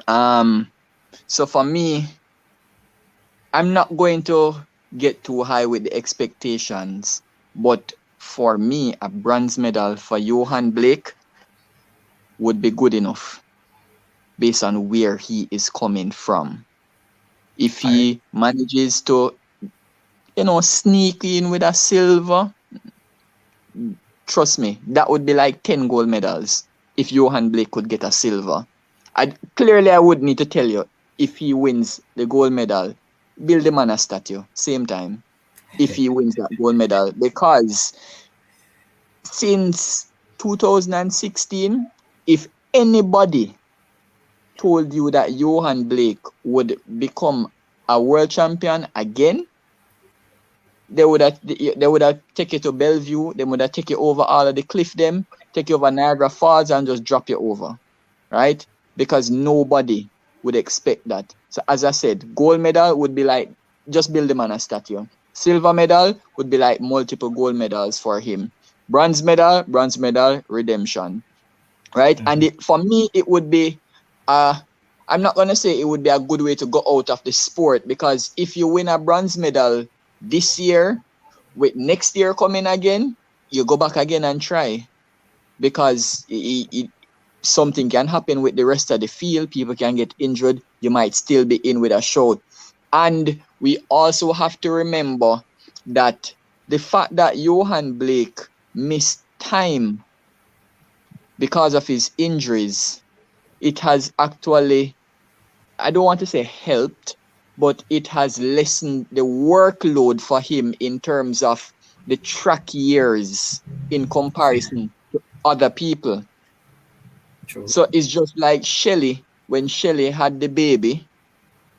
So for me, I'm not going to get too high with the expectations, but for me, a bronze medal for Johan Blake would be good enough based on where he is coming from. If he manages to, sneak in with a silver, trust me, that would be like 10 gold medals. If Johan Blake could get a silver, I would need to tell you, if he wins the gold medal, build the man a statue, same time. if he wins that gold medal, because since 2016, if anybody told you that Johan Blake would become a world champion again, they would have take you to Bellevue, they would have take you over all of the cliff them, take you over Niagara Falls and just drop you over, right? Because nobody would expect that. So as I said, gold medal would be like just build him on a statue. Silver medal would be like multiple gold medals for him. Bronze medal, redemption, right? Mhm. And for me, it would be, I'm not gonna say it would be a good way to go out of the sport, because if you win a bronze medal this year, with next year coming again, you go back again and try, because something can happen with the rest of the field. People can get injured. You might still be in with a shout. And we also have to remember that the fact that Johan Blake missed time because of his injuries, it has actually, I don't want to say helped, but it has lessened the workload for him in terms of the track years in comparison to other people. True. So it's just like Shelley, when Shelley had the baby,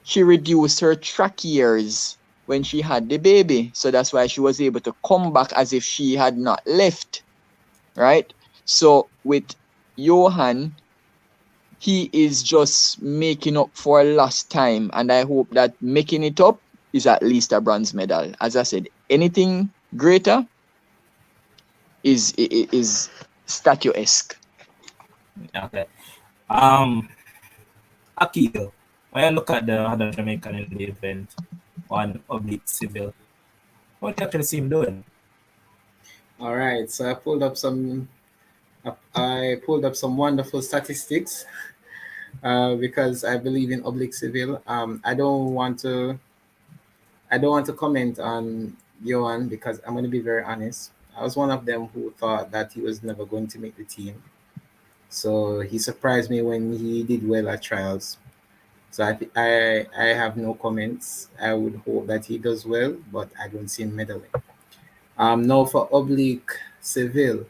she reduced her track years when she had the baby. So that's why she was able to come back as if she had not left, right? So with Johan, he is just making up for lost time, and I hope that making it up is at least a bronze medal. As I said, anything greater is statuesque. Okay. Akil, when I look at the other Jamaican in the event, one Oblique Seville, what do you actually see him doing? All right, so I pulled up some wonderful statistics because I believe in Oblique Seville. I don't want to comment on Johan because I'm going to be very honest. I was one of them who thought that he was never going to make the team. So he surprised me when he did well at trials. So I have no comments. I would hope that he does well, but I don't see him medaling. Now for Oblique Seville,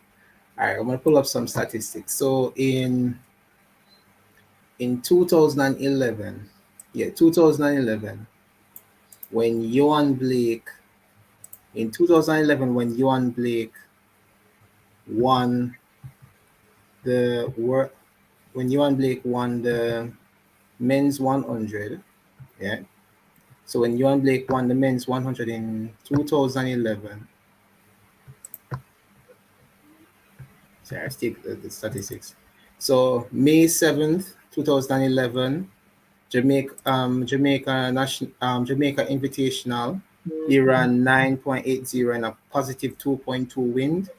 all right, I'm gonna pull up some statistics. So in 2011, 2011, when Johan Blake won the world, when Johan Blake won the men's 100, yeah. So when Johan Blake won the men's 100 in 2011, sorry, I take the statistics. So May 7th, 2011, Jamaica Invitational, he ran 9.80 and a positive 2.2 wind.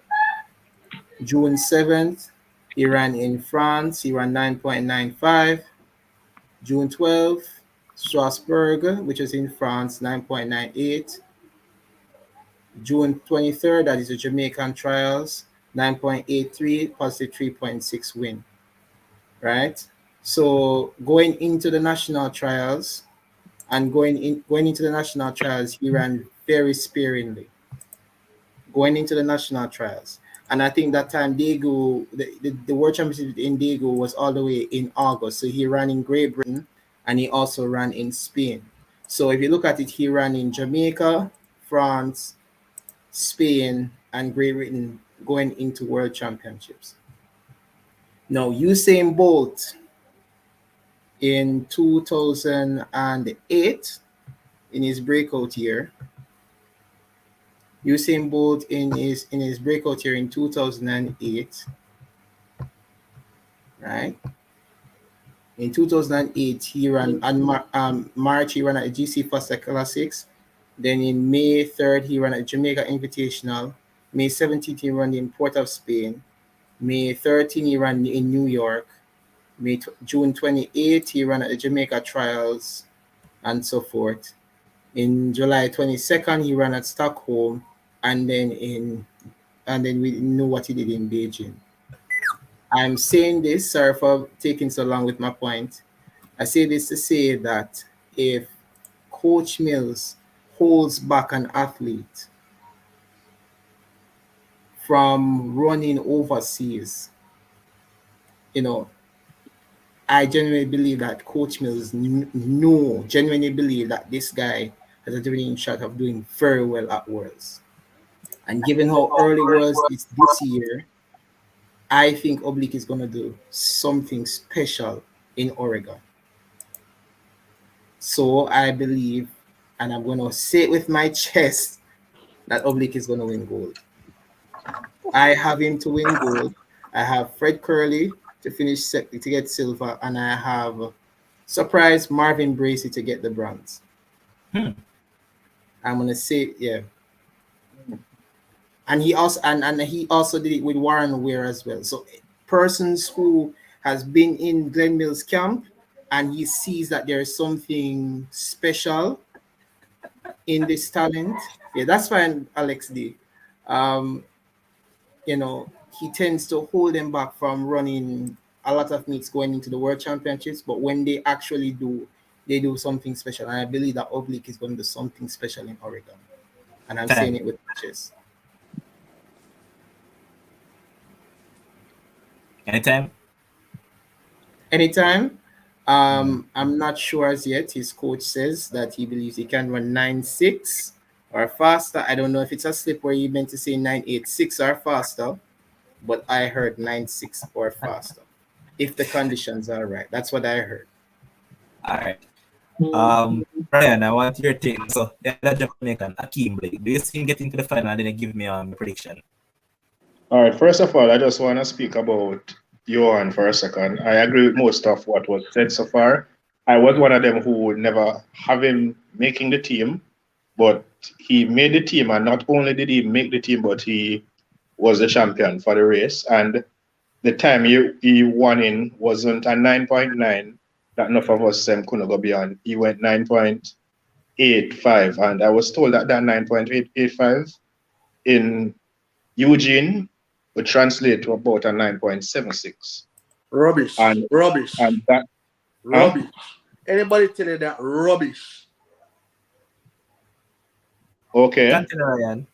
June 7th, he ran in France, he ran 9.95. June 12th, Strasbourg, which is in France, 9.98. June 23rd, that is the Jamaican trials, 9.83, positive 3.6 win, right? So going into the national trials, he ran very sparingly. Going into the national trials. And I think that time Daegu, the World Championship in Daegu was all the way in August. So he ran in Great Britain and he also ran in Spain. So if you look at it, he ran in Jamaica, France, Spain, and Great Britain going into World Championships. Now, Usain Bolt in 2008, in his breakout year, Usain Bolt in his breakout year in 2008, right? In 2008, he ran on March. He ran at the GC Foster Classics. Then in May 3rd, he ran at Jamaica Invitational. May 17th, he ran in Port of Spain. May 13th, he ran in New York. June 28th, he ran at the Jamaica Trials, and so forth. In July 22nd, he ran at Stockholm, and then we know what he did in Beijing. I'm saying this, sorry for taking so long with my point. I say this to say that if Coach Mills holds back an athlete from running overseas, I genuinely believe that Coach Mills genuinely believe that this guy has a genuine shot of doing very well at Worlds. And given how early Worlds is this year, I think Oblique is going to do something special in Oregon. So I believe, and I'm going to say it with my chest, that Oblique is going to win gold. I have him to win gold. I have Fred Kerley to finish to get silver, and I have surprise Marvin Bracey to get the bronze. I'm gonna say, yeah. And he also did it with Warren Weir as well. So persons who has been in Glen Mills camp and he sees that there is something special in this talent. Yeah, that's fine, Alex D. He tends to hold them back from running a lot of meets going into the World Championships, but when they actually do, they do something special. And I believe that Oblique is going to do something special in Oregon. And I'm saying it with my chest. Anytime. I'm not sure as yet. His coach says that he believes he can run 9.6 or faster. I don't know if it's a slip where he meant to say 9.86 or faster, but I heard 9.6 or faster, if the conditions are right. That's what I heard. All right. Brian, I want your take. So, the other Jamaican, Johan Blake, do you see him getting to the final and then give me a prediction? All right. First of all, I just want to speak about Johan for a second. I agree with most of what was said so far. I was one of them who would never have him making the team, but he made the team, and not only did he make the team, but he was the champion for the race. And the time he won in wasn't a 9.9 that enough of us couldn't go beyond. He went 9.85, and I was told that 9.85 in Eugene would translate to about a 9.76. Rubbish. Rubbish. And that rubbish. Anybody tell you that rubbish? Okay. Continue, Ryan.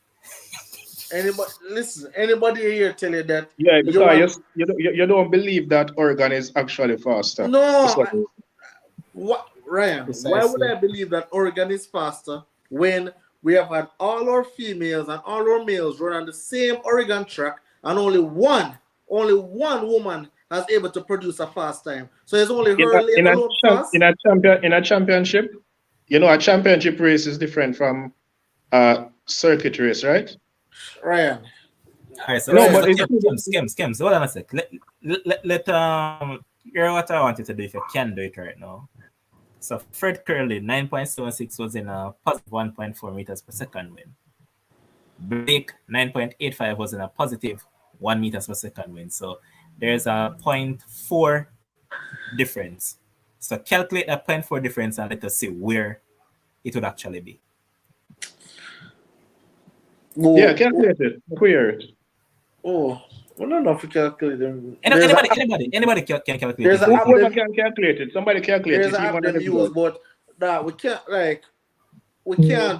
Anybody here tell you that? Yeah, because you don't believe that Oregon is actually faster. No. Ryan, Precisely. why would I believe that Oregon is faster when we have had all our females and all our males run on the same Oregon track, and only one woman has able to produce a fast time? So it's only her lane alone fast. In a championship, a championship race is different from a circuit race, right? Ryan. All right, so No, but Skims. Hold on a sec. Let hear what I want you to do if you can do it right now. So Fred Kerley, 9.76 was in a positive 1.4 meters per second win. Blake, 9.85 was in a positive 1 meters per second win. So there's a 0.4 difference. So calculate that 0.4 difference and let us see where it would actually be. Yeah, calculate it. Clear it. Oh, I don't know if we calculate them. Anybody can calculate it. Whoever can calculate it. Somebody calculate There's it. an app them use, but we can't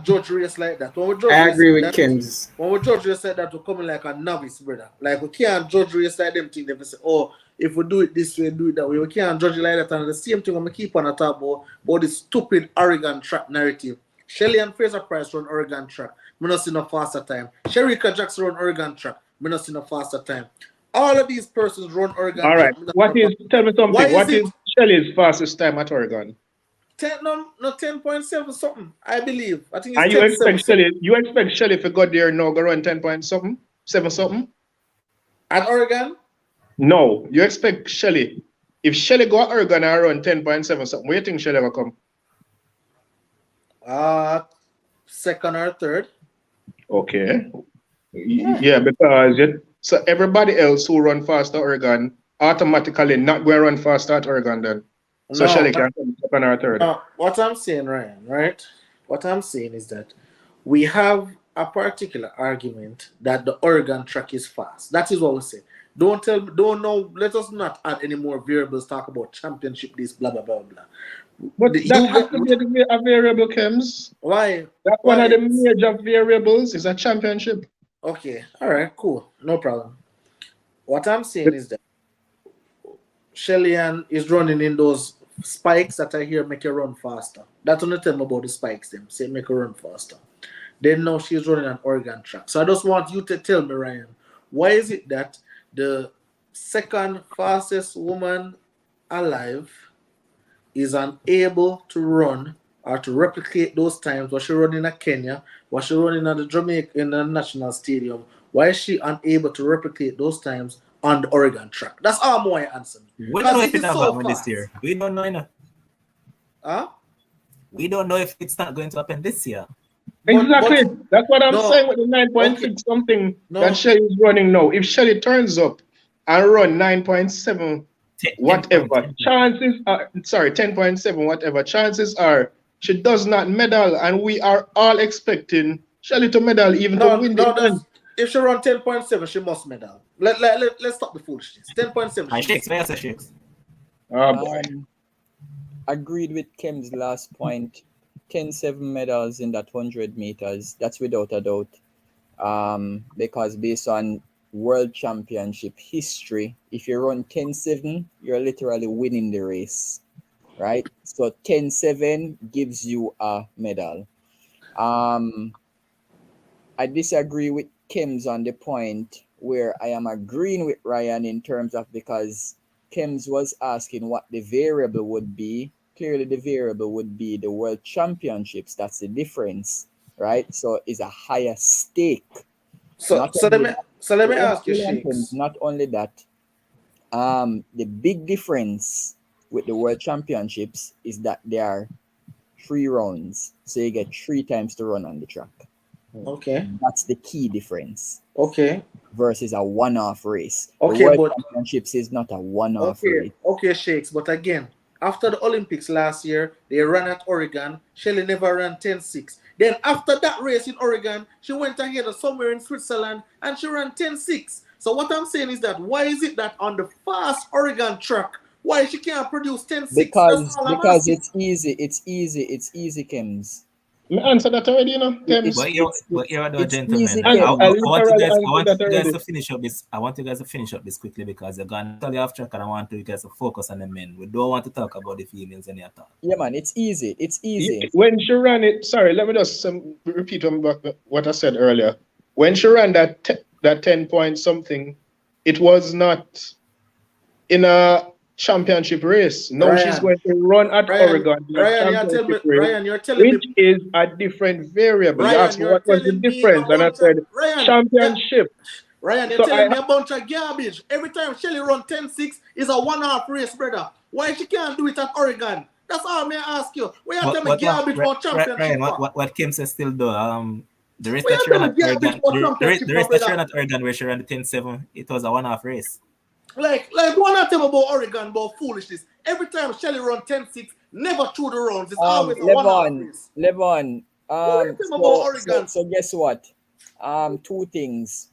judge race like that. When we judge I agree with that, Ken's. when we judge race like that, we're coming like a novice, brother. Like, we can't judge race like them thing. If we say, oh, if we do it this way, do it that way. We can't judge it like that. And the same thing I'm going to keep on the top about this stupid Oregon track narrative. Shelley and Fraser Price run Oregon track. We not see no faster time. Sherika Jackson run Oregon track. We not see no faster time. All of these persons run Oregon All right. track. Tell me something. What is Shelley's fastest time at Oregon? 10.7 something, I believe. I think it's and 10.7. you expect Shelley if you got there now go run 10 point something? 7 something? At Oregon? No. You expect Shelley. If Shelley go at Oregon and run 10.7 something, where do you think Shelley will come? Second or third. Okay. Yeah, because so everybody else who run fast at Oregon automatically not going to run fast at Oregon then. So No, Shelley can come second or third. What I'm saying, Ryan, right? What I'm saying is that we have a particular argument that the Oregon track is fast. That is what we say. Let us not add any more variables, talk about championship, this, blah, blah, blah, blah. But You that has get- to be a variable, Kems. Why? That's Why? one of the major variables is a championship. Okay, all right, cool, no problem. What I'm saying is that Shellyan is running in those spikes that I hear make you run faster. That's only tell me about the spikes, them say make you run faster. Then now she's running an Oregon track. So I just want you to tell me, Ryan, why is it that the second fastest woman alive is unable to run or to replicate those times what she running in Kenya, what she running at the Jamaica in the national stadium? Why is she unable to replicate those times on the Oregon track? That's all more answer me. We don't know if Because it's so happening this fast. year. We don't know enough. Huh? We don't know if it's not going to happen this year. Exactly. That's what I'm No. saying with the 9.6 Okay. something No. that Shelly is running now. If Shelly turns up and run 9.7 whatever, chances are 10.7 whatever, chances are she does not medal, and we are all expecting Shelly to medal even to win the event. If she run 10.7, she must medal. Let's stop the foolishness. 10.7. I shakes, where else shakes? Oh boy. Agreed with Kim's last point. 10-7 medals in that 100 meters. That's without a doubt. Because based on World Championship history, if you run 10-7, you're literally winning the race, right? So 10-7 gives you a medal. I disagree with Kim's on the point where I am agreeing with Ryan in terms of because Kim's was asking what the variable would be. Clearly, the variable would be the World Championships. That's the difference, right? So it's a higher stake. So let me ask you, Shakes. Not only that, the big difference with the World Championships is that there are 3 rounds, so you get 3 times to run on the track. Okay. That's the key difference. Okay. Versus a one-off race. Okay, the World but Championships is not a one-off race. Okay, Shakes. But again, after the Olympics last year, they ran at Oregon. Shelley never ran 10.6. Then after that race in Oregon, she went ahead of somewhere in Switzerland and she ran 10.6. So what I'm saying is that why is it that on the fast Oregon track, why she can't produce 10.6? Because it's easy, Kims. I answer that already, you know. But you're the gentleman. easy, I want you guys already. to finish up this. I want you guys to finish up this quickly because you're going to tell you off track, and I want you guys to focus on the men. We don't want to talk about the females any at all. Yeah, man, it's easy. It's easy. When she ran it, sorry, let me just repeat what I said earlier. When she ran that 10 point something, it was not in a championship race. No, she's going to run at Oregon. Ryan, you're telling me, which is a different variable. Ryan, you asked me what was the difference, and I said championship. Ryan, you're telling me a bunch of garbage. Every time Shelly run 10.6 is a one-off race, brother. Why she can't do it at Oregon? That's all may I ask you. Why you tell me garbage about championship? Ryan, what Kim says still do. The race that she ran at Oregon, the race that she ran at Oregon where she ran the 10.7, it was a one-off race. Like one of them about Oregon, about foolishness. Every time Shelly run 10.6, never through the rounds. It's always a one-off race. Levon, so guess what? 2 things.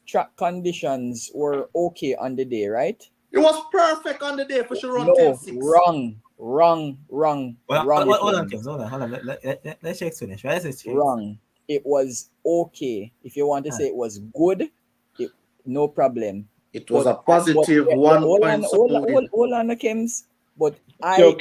Track conditions were okay on the day, right? It was perfect on the day for she run 10.6. Wrong. Hold on. Let's just finish. Wrong. It was okay. If you want to say it was good, no problem. It was a positive 1 point. Hold on, Kims. But I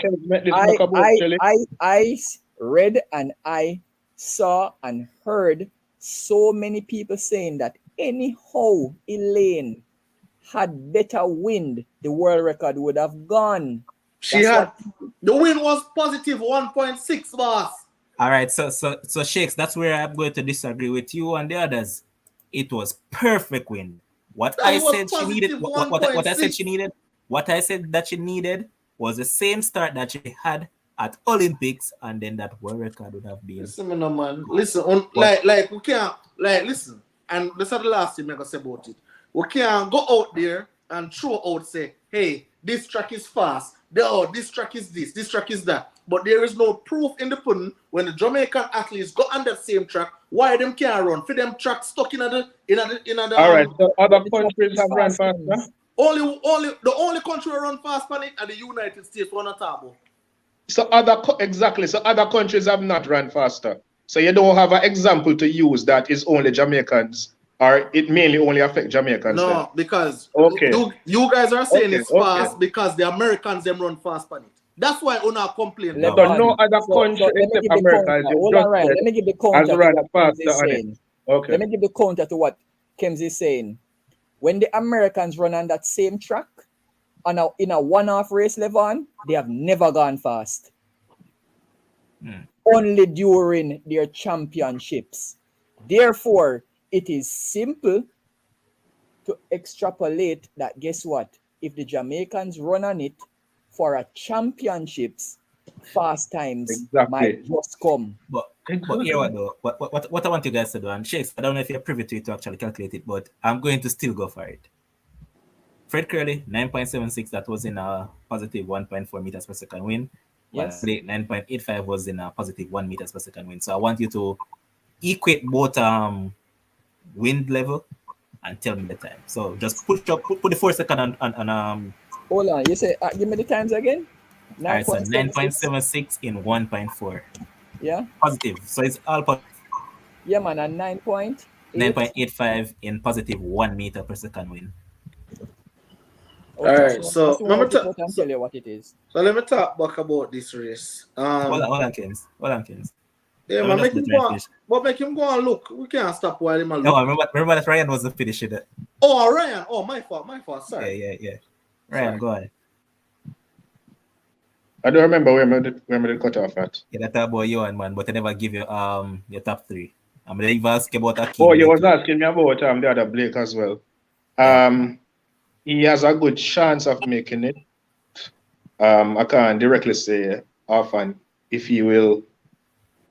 read and I saw and heard so many people saying that anyhow Elaine had better wind, the world record would have gone. The wind was positive 1.6, boss. All right, so Shakes, that's where I'm going to disagree with you and the others. It was perfect wind. What I said she needed was the same start that she had at Olympics, and then that world record would have been. Listen, man. Listen, we can't listen. And this is the last thing I'm gonna say about it. We can't go out there and throw out say, hey, this track is fast. This track is this track is that. But there is no proof in the pudding when the Jamaican athletes go on that same track. Why them can't run? For them tracks stuck in the. All right, so other countries have run faster. The only country that run fast on it are the United States. We're not talking about. So other countries have not run faster. So you don't have an example to use that is only Jamaicans, or it mainly only affect Jamaicans. No, then. because Okay. you guys are saying Okay, it's fast because the Americans them run fast on it. That's why Una complain. No. So no other country let me except give the America, counter. as you Hold just on, Ryan. said, Let me give the has counter to run what Kems faster is on it. saying. Okay. Let me give the counter to what Kems is saying. When the Americans run on that same track, in a one-off race level, they have never gone fast. Only during their championships. Therefore, it is simple to extrapolate that, guess what? If the Jamaicans run on it for a championships, fast times might just come. But here what though? What I want you guys to do, and Shakes, I don't know if you're privy to it to actually calculate it, but I'm going to still go for it. Fred Kerley, 9.76, that was in a positive 1.4 meters per second wind. Yes. 9.85 was in a positive 1 meters per second wind. So I want you to equate both wind level and tell me the time. So just put the 4 second on Hold on, you say give me the times again. 9.76 in 1.4. Yeah. Positive. So it's all positive. Yeah, man, and 9.85 in positive 1 meter per second wind. Okay, all right, so let me tell you what it is. So let me talk back about this race. Hold on, Kens. Yeah, man, make him go and look. We can't stop while him look. No, remember that Ryan was the finisher. Oh, Ryan. Oh, my fault. Sorry. Yeah. Ryan, go ahead. I don't remember where we cut off at. Yeah, that about Johan, man, but I never give you your top three. I'm gonna even ask about Akeem. Oh, you was asking me about the other Blake as well. He has a good chance of making it. I can't directly say often if he will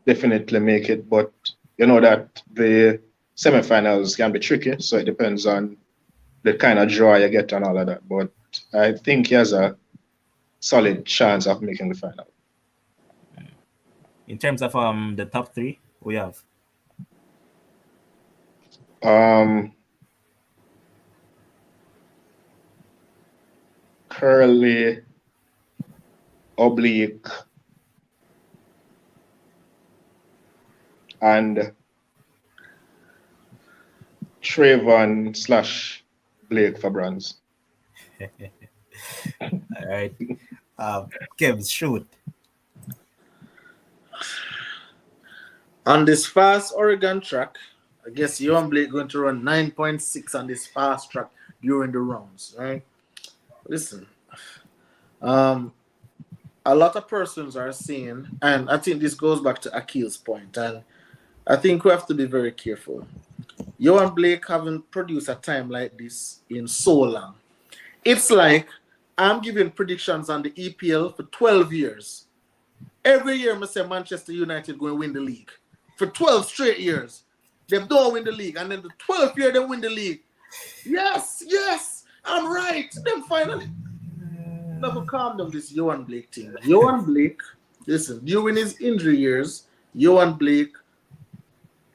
definitely make it, but you know that the semifinals can be tricky, so it depends on the kind of draw you get and all of that. But I think he has a solid chance of making the final. In terms of the top three, we have Kerley, Oblique, and Trayvon / Blake for bronze. All right. Kevs, shoot. On this fast Oregon track, I guess Johan Blake going to run 9.6 on this fast track during the rounds, right? Listen, a lot of persons are saying, and I think this goes back to Akil's point, and I think we have to be very careful. Johan Blake haven't produced a time like this in so long. It's like I'm giving predictions on the EPL for 12 years. Every year, I say Manchester United going to win the league. For 12 straight years, they don't win the league. And then the 12th year, they win the league. Yes, I'm right. Then finally. Never calm down this Johan Blake thing. Johan Blake, listen, during his injury years, Johan Blake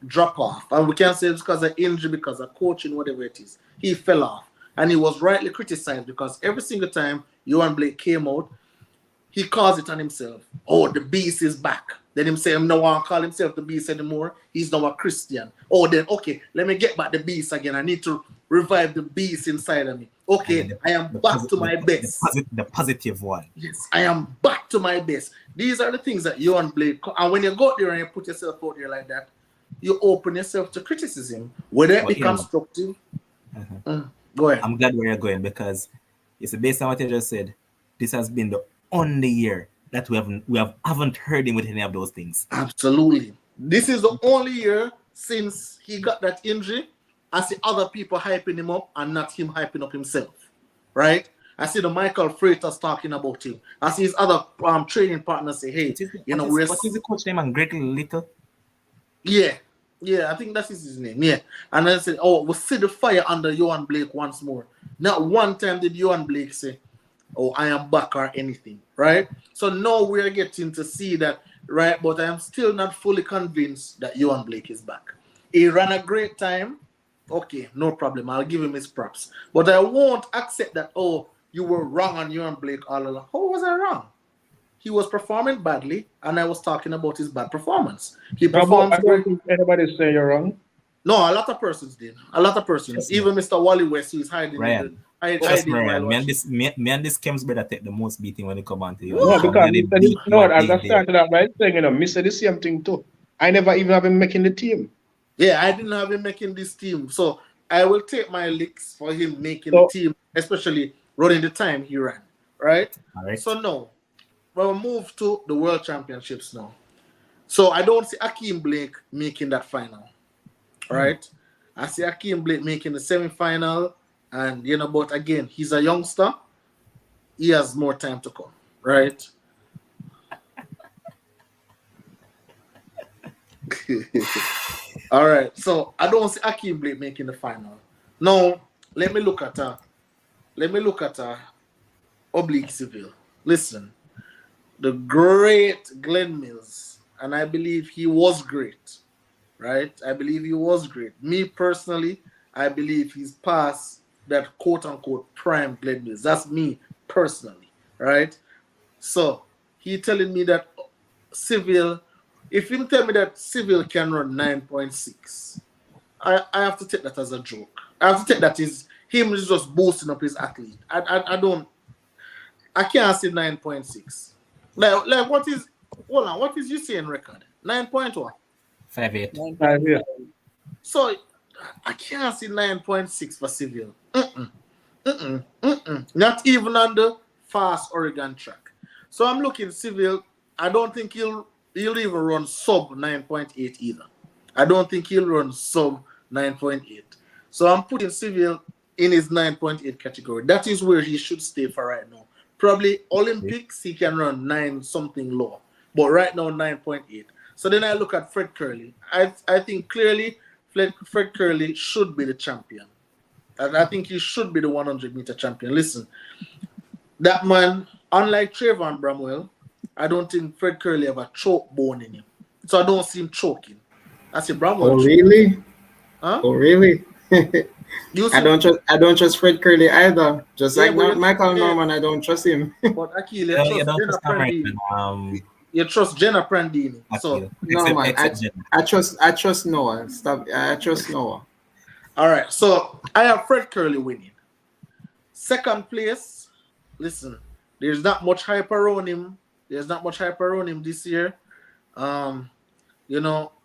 drop off. And we can't say it's because of injury, because of coaching, whatever it is. He fell off. And he was rightly criticized because every single time Johan Blake came out, he calls it on himself. Oh, the beast is back. Then him say, I don't want to call himself the beast anymore. He's now a Christian. Oh, then, okay, let me get back the beast again. I need to revive the beast inside of me. Okay, I am back to my best. The positive one. Yes, I am back to my best. These are the things that Johan Blake, and when you go out there and you put yourself out there like that, you open yourself to criticism, whether it be constructive. Go ahead. I'm glad where you're going because it's based on what you just said. This has been the only year that we haven't heard him with any of those things. Absolutely. This is the only year since he got that injury. I see other people hyping him up and not him hyping up himself. Right? I see the Michael Freitas talking about him. I see his other training partners say, hey, what is the coach name? And Greg Little? Yeah, I think that's his name. Yeah. And then I said, oh, we'll see the fire under Johan Blake once more. Not one time did Johan Blake say, oh, I am back or anything, right? So now we're getting to see that, right? But I am still not fully convinced that Johan Blake is back. He ran a great time. Okay, no problem. I'll give him his props. But I won't accept that, oh, you were wrong on Johan Blake all along. How was I wrong? he was performing badly, and I was talking about his bad performance. He No, but performs I great. don't think anybody's saying you're wrong. No, a lot of persons did. A lot of persons. Yes, Even Mr. Wally West, who is hiding Ryan. in the Trust hiding me, while Ryan. Me watching. and this Kems brother take the most beating when it come on to you. No, because Me Mr. beat No, man as I big deal. started out by saying, Mr. the same thing too. I never even have him making the team. Yeah, I didn't have him making this team. So I will take my licks for him making So- the team, especially running the time he ran. Right? All right. So now, we'll move to the World Championships now. So I don't see Akeem Blake making that final. Right? I see Akeem Blake making the semi-final, and but again, he's a youngster. He has more time to come, right? All right. So I don't see Akeem Blake making the final. Now, let me look at Oblique Seville. Listen, the great Glen Mills, and I believe he was great. Right? I believe he was great. Me personally, I believe he's past that quote-unquote prime Glen Mills. That's me personally, right? So he telling me that Seville, if him tell me that Seville can run 9.6, I have to take that as a joke. I have to take that as him is just boosting up his athlete. I can't see 9.6. Like what is you saying record? 9.1? 5'8". 5'8". So I can't see 9.6 for Seville. Not even on the fast Oregon track. So I'm looking Seville. I don't think he'll even run sub 9.8 either. I don't think he'll run sub 9.8. So I'm putting Seville in his 9.8 category. That is where he should stay for right now. Probably Olympics he can run 9 something lower, but right now 9.8. So then I look at Fred Kerley. I think clearly Fred Kerley should be the champion. And I think he should be the 100-meter champion. Listen, that man, unlike Johan Blake, I don't think Fred Kerley have a choke bone in him. So I don't see him choking. I see Bramwell. Oh really? Huh? Oh really? You see, I don't trust Fred Kerley either. Just Yeah, like but Michael yeah. Norman, I don't trust him. but Akil, You don't trust American. You trust Jenna Prandini. So Akil. No man, Except Jenna. I trust Noah. Stop. I trust Noah. all right. So I have Fred Kerley winning. Second place. Listen, there's not much hype around him. This year.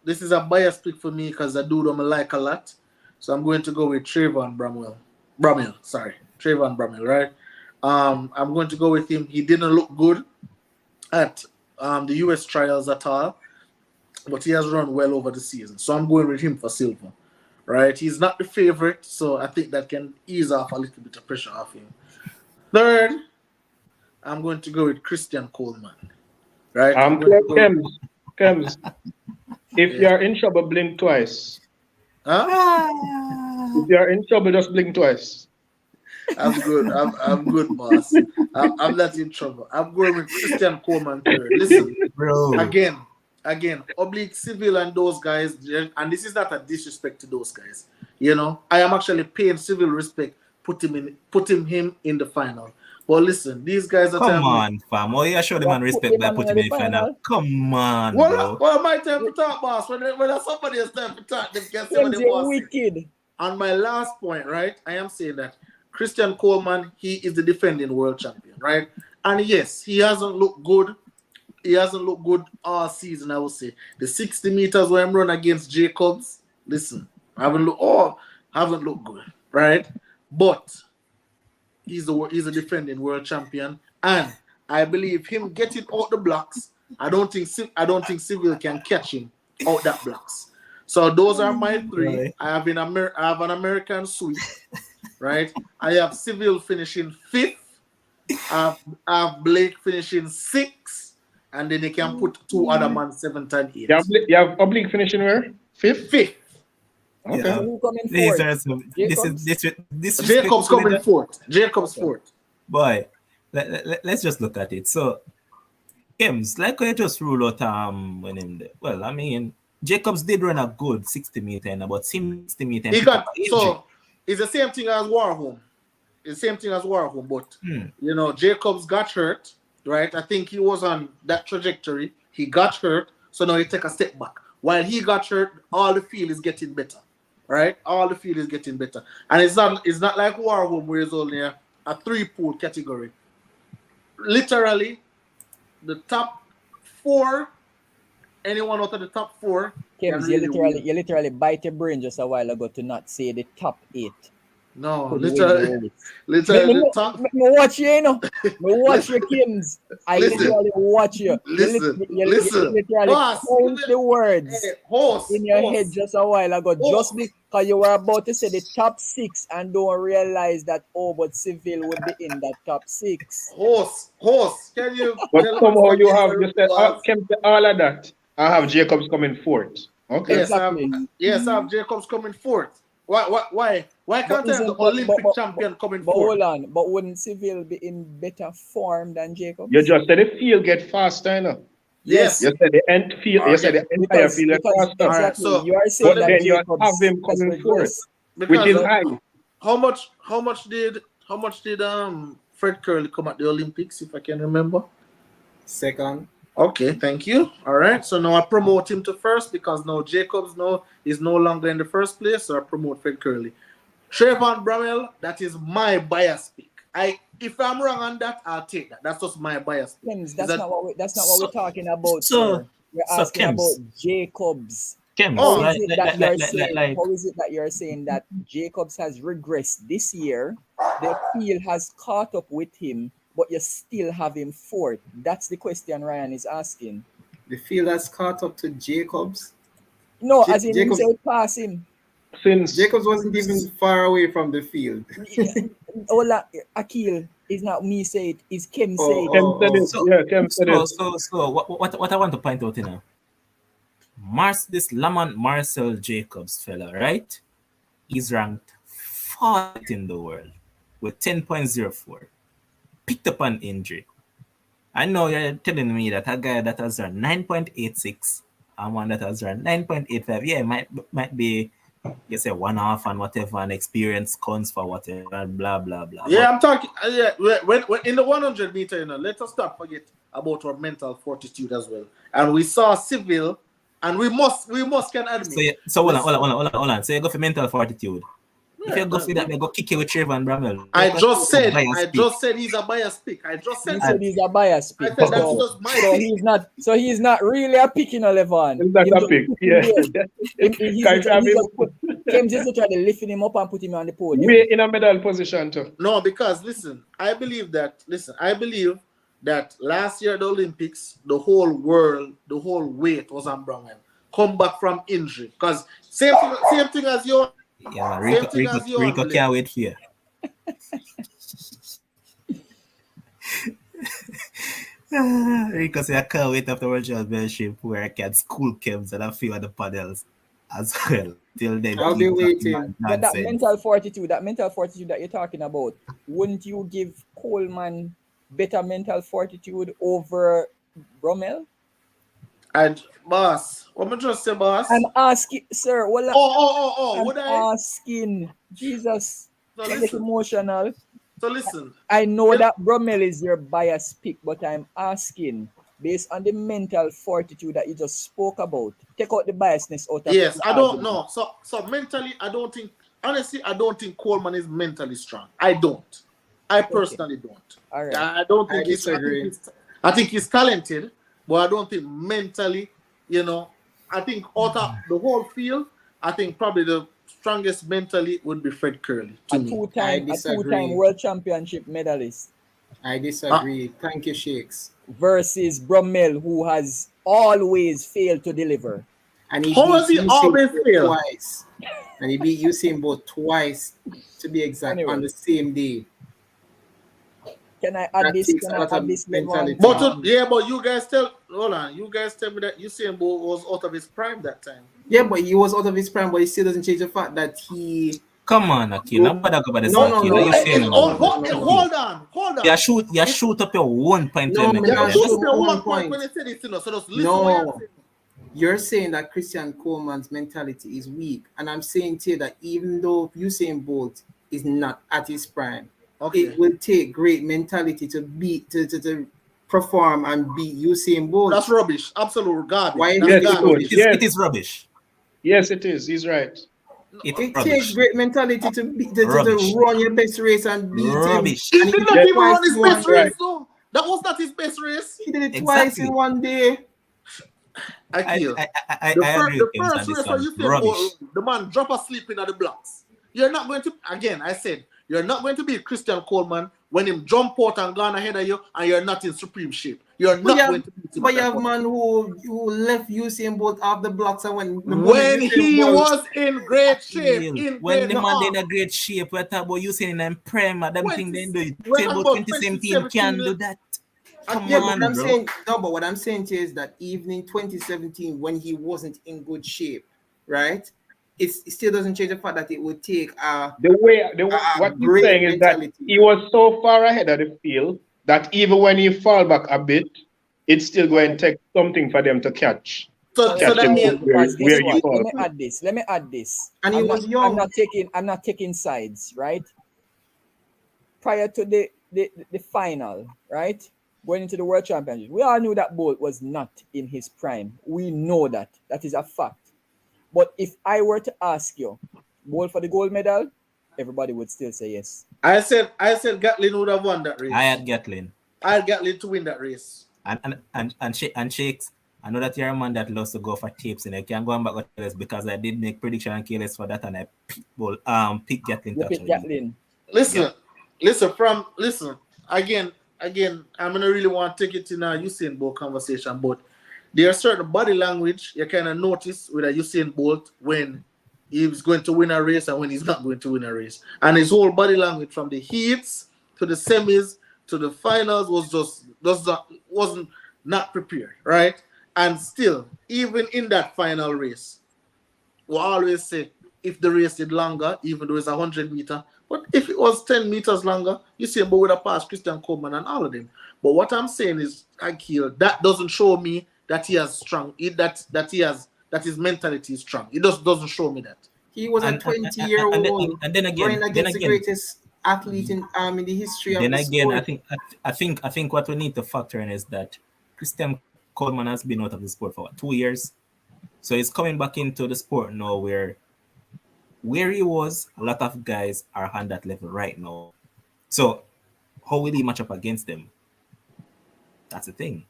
This is a biased pick for me because the dude I like a lot. So I'm going to go with Trayvon Bromel, right? I'm going to go with him. He didn't look good at the US trials at all, but he has run well over the season. So I'm going with him for silver, right? He's not the favorite, so I think that can ease off a little bit of pressure off him. Third, I'm going to go with Christian Coleman, right? Kems, if you're in trouble, blink twice. Huh? If you're in trouble, just blink twice. I'm good. I'm good, boss. I'm not in trouble. I'm going with Christian Coleman third. Listen, Bro. again, Oblique Seville and those guys, and this is not a disrespect to those guys. I am actually paying Seville respect, put him in the final. But listen, these guys are Come on, fam. Oh, you show the man respect by putting him in the final. Come on, bro. Well, my time to talk, boss. When somebody has time to talk, they can say what they want. Wicked. On my last point, right, I am saying that Christian Coleman, he is the defending world champion, right? And yes, he hasn't looked good. He hasn't looked good all season, I would say. The 60 meters where I'm running against Jacobs, listen, haven't looked good, right? But he's a defending world champion, and I believe him getting out the blocks. I don't think Seville can catch him out that blocks. So those are my three. Right. I have an American sweep, right? I have Seville finishing 5th. I have Blake finishing 6th, and then they can put 2 other man 7th and 8th. You have Oblique finishing where? 5th? 5th. Okay. Yeah. Who coming These fourth? are some. This Jacobs coming 4th. Jacobs 4th. Boy, let's just look at it. So, Kems, like I just rule out when him there. Well, I mean, Jacobs did run a good 60 meter and about 60 meter. He got so it's the same thing as Warholm. It's the same thing as Warholm, but Jacobs got hurt, right? I think he was on that trajectory. He got hurt, so now he take a step back. While he got hurt, all the field is getting better, right? All the field is getting better, and it's not like Warholm where it's only a 3-pool category. Literally, the top 4, anyone out of the top 4. Kems, you literally bite your brain just a while ago to not say the top 8. No, Could win literally the race. top. Me watch you, you know. Me watch your Kims. I Listen. literally watch you. Listen. You literally Boss, count the words Hey, horse, in your horse. head just a while ago. Horse. Just because you were about to say the top 6 and don't realize that but Seville would be in that top 6. Horse. Can you? But tell us somehow what you the have result just was? kept all of that. I have Jacobs coming 4th. Okay. Yes, Exactly. I have Jacobs coming 4th. Why can't I have the Olympic champion coming But 4th? hold on. But wouldn't Seville be in better form than Jacobs? You just said the field get faster, you know. Yes. You said the end field. You said the entire field get faster. Exactly. so- You are saying But that then you Jacobs have him has coming regressed. Which is Because high. how much did Fred Kerley come at the Olympics, if I can remember? Second. Okay, thank you. All right, so now I promote him to first because now Jacobs is no longer in the first place, so I promote Fred Kerley. Johan Blake, that is my bias pick. If I'm wrong on that, I'll take that. That's just my bias pick. Kems, Is that's that- not what we're talking about, so- sir. We're so asking Kems. about Jacobs. Kems, Oh, How is it that like you're saying that Jacobs has regressed this year? The field has caught up with him, but you still have him 4th. That's the question Ryan is asking. The field has caught up to Jacobs. No, as in Jacobs- you say pass him. Since Jacobs wasn't even far away from the field. Hola, Akil is not me say it. It's Kim Oh, say it. Kem said it. So- Yeah, Kem said it. So what I want to point out, you know, this Lamont Marcel Jacobs fella, right? He's ranked 4th in the world with 10.04. Picked up an injury. I know you're telling me that a guy that has run 9.86 and one that has run 9.85, yeah, might be, you say, one off and whatever, and experience counts for whatever, and blah, blah, blah. Yeah, I'm talking. Yeah, when in the 100 meter, let us not forget about our mental fortitude as well. And we saw Seville, and we must can admit. So hold on. So you go for mental fortitude. If you go for that, they go kick you with Johan Blake. I just said he's a bias pick. I just said He said he's a bias pick. I said that's just my So pick. he's not really a pick in 11. That's a pick. Yeah. James is literally lifting him up and putting him on the podium. We're in a medal position too. No, because listen, I believe that last year at the Olympics, the whole weight was on Bromel. Come back from injury. Because same thing as your Yeah, Rico can't wait for you. Rico say I can't wait after World Championship where I can school Kems and a few other paddles as well. Till then, I'll be waiting. But that mental fortitude that you're talking about, wouldn't you give Coleman better mental fortitude over Bromel? and boss. What am I just say, boss? I'm asking, sir. Well, Oh, would I'm asking. Jesus, So I get listen. emotional. So listen. I know that Bromel is your bias pick, but I'm asking based on the mental fortitude that you just spoke about. Take out the biasness out of Yes, the I don't argument. know. So mentally, I don't think Coleman is mentally strong. I don't. I personally don't. All right. I don't think I disagree. I think he's talented, but I don't think mentally, I think out of the whole field, I think probably the strongest mentally would be Fred Kerley to A me. two-time disagree. world championship medalist I disagree. Thank you, Shakes. versus Bromel, who has always failed to deliver. And he How beat has he Usain always Bolt failed? twice. And he beat Usain Bolt twice, to be exact, Anyway. on the same day. Can I add That this? takes Can a I lot add of this? mentality. But you guys tell me that Usain Bolt was out of his prime that time. Yeah, but he was out of his prime, but it still doesn't change the fact that he... Come on, Akil. I'm about to go by the No, Akil. no, What you no. saying now? Hold on. You shoot up your 1 point. No, to me make not it. shoot. Just the one one point. point when they said it, so just listen what you're No. saying. You're saying that Christian Coleman's mentality is weak. And I'm saying to you that even though Usain Bolt is not at his prime, Okay. it will take great mentality to beat, to perform and beat Usain Bolt. That's rubbish. Absolute garbage. Why That's Yes, is it garbage. would. Yes. It is rubbish. Yes, it is. He's right. It's It rubbish. takes great mentality to Rubbish. run your best race and beat Rubbish. He him. And did he not did it even run his twice best in one- race, though. That was not his best race. He did it twice Exactly. in one day. I Akil. I The agree with James first on this race where one. you say, Rubbish. oh, the man drop asleep in the blocks. You're not going to, again, I said, you're not going to beat Christian Coleman when him jump out and gone ahead of you and you're not in supreme shape. You're not going to beat him. But at you that have point. man who left Usain Bolt off the blocks and When he was in great shape, When the man in a great shape, we talk about Usain in them prem, I don't think they do it. We're Say talking about about 2017 can do that. Come Yeah, on, but I'm bro. saying no. But what I'm saying to you is that even in 2017, when he wasn't in good shape, right? It still doesn't change the fact that it would take What he's great saying is that mentality. he was so far ahead of the field that even when he fall back a bit, it's still going to take something for them to catch. So Catch that him means where Because guess you what? fall. Let me add this. And he was young. I'm not taking sides, right? Prior to the final, right? Going into the World Championship, we all knew that Bolt was not in his prime. We know that. That is a fact. But if I were to ask you, Bolt for the gold medal, everybody would still say yes. I said Gatlin would have won that race. I had Gatlin. I had Gatlin to win that race. And Shakes, I know that you're a man that loves to go for tips and I can't go back with this because I did make prediction and careless for that and I picked Gatlin. You pick Gatlin. Listen, again, I'm gonna really want to take it in a Usain Bolt conversation, but there are certain body language you kind of notice with a Usain Bolt when he's going to win a race and when he's not going to win a race. And his whole body language from the heats to the semis to the finals wasn't prepared, right? And still, even in that final race, we always say if the race did longer, even though it's 100 meters, but if it was 10 meters longer, Usain Bolt would have passed Christian Coleman and all of them. But what I'm saying is, Akil, that doesn't show me that he has strong, that his mentality is strong. It just doesn't show me that. He was a 20-year-old and then again, going against the greatest athlete in the history of the sport. I think what we need to factor in is that Christian Coleman has been out of the sport for 2 years, so he's coming back into the sport now where he was. A lot of guys are on that level right now. So how will he match up against them? That's the thing.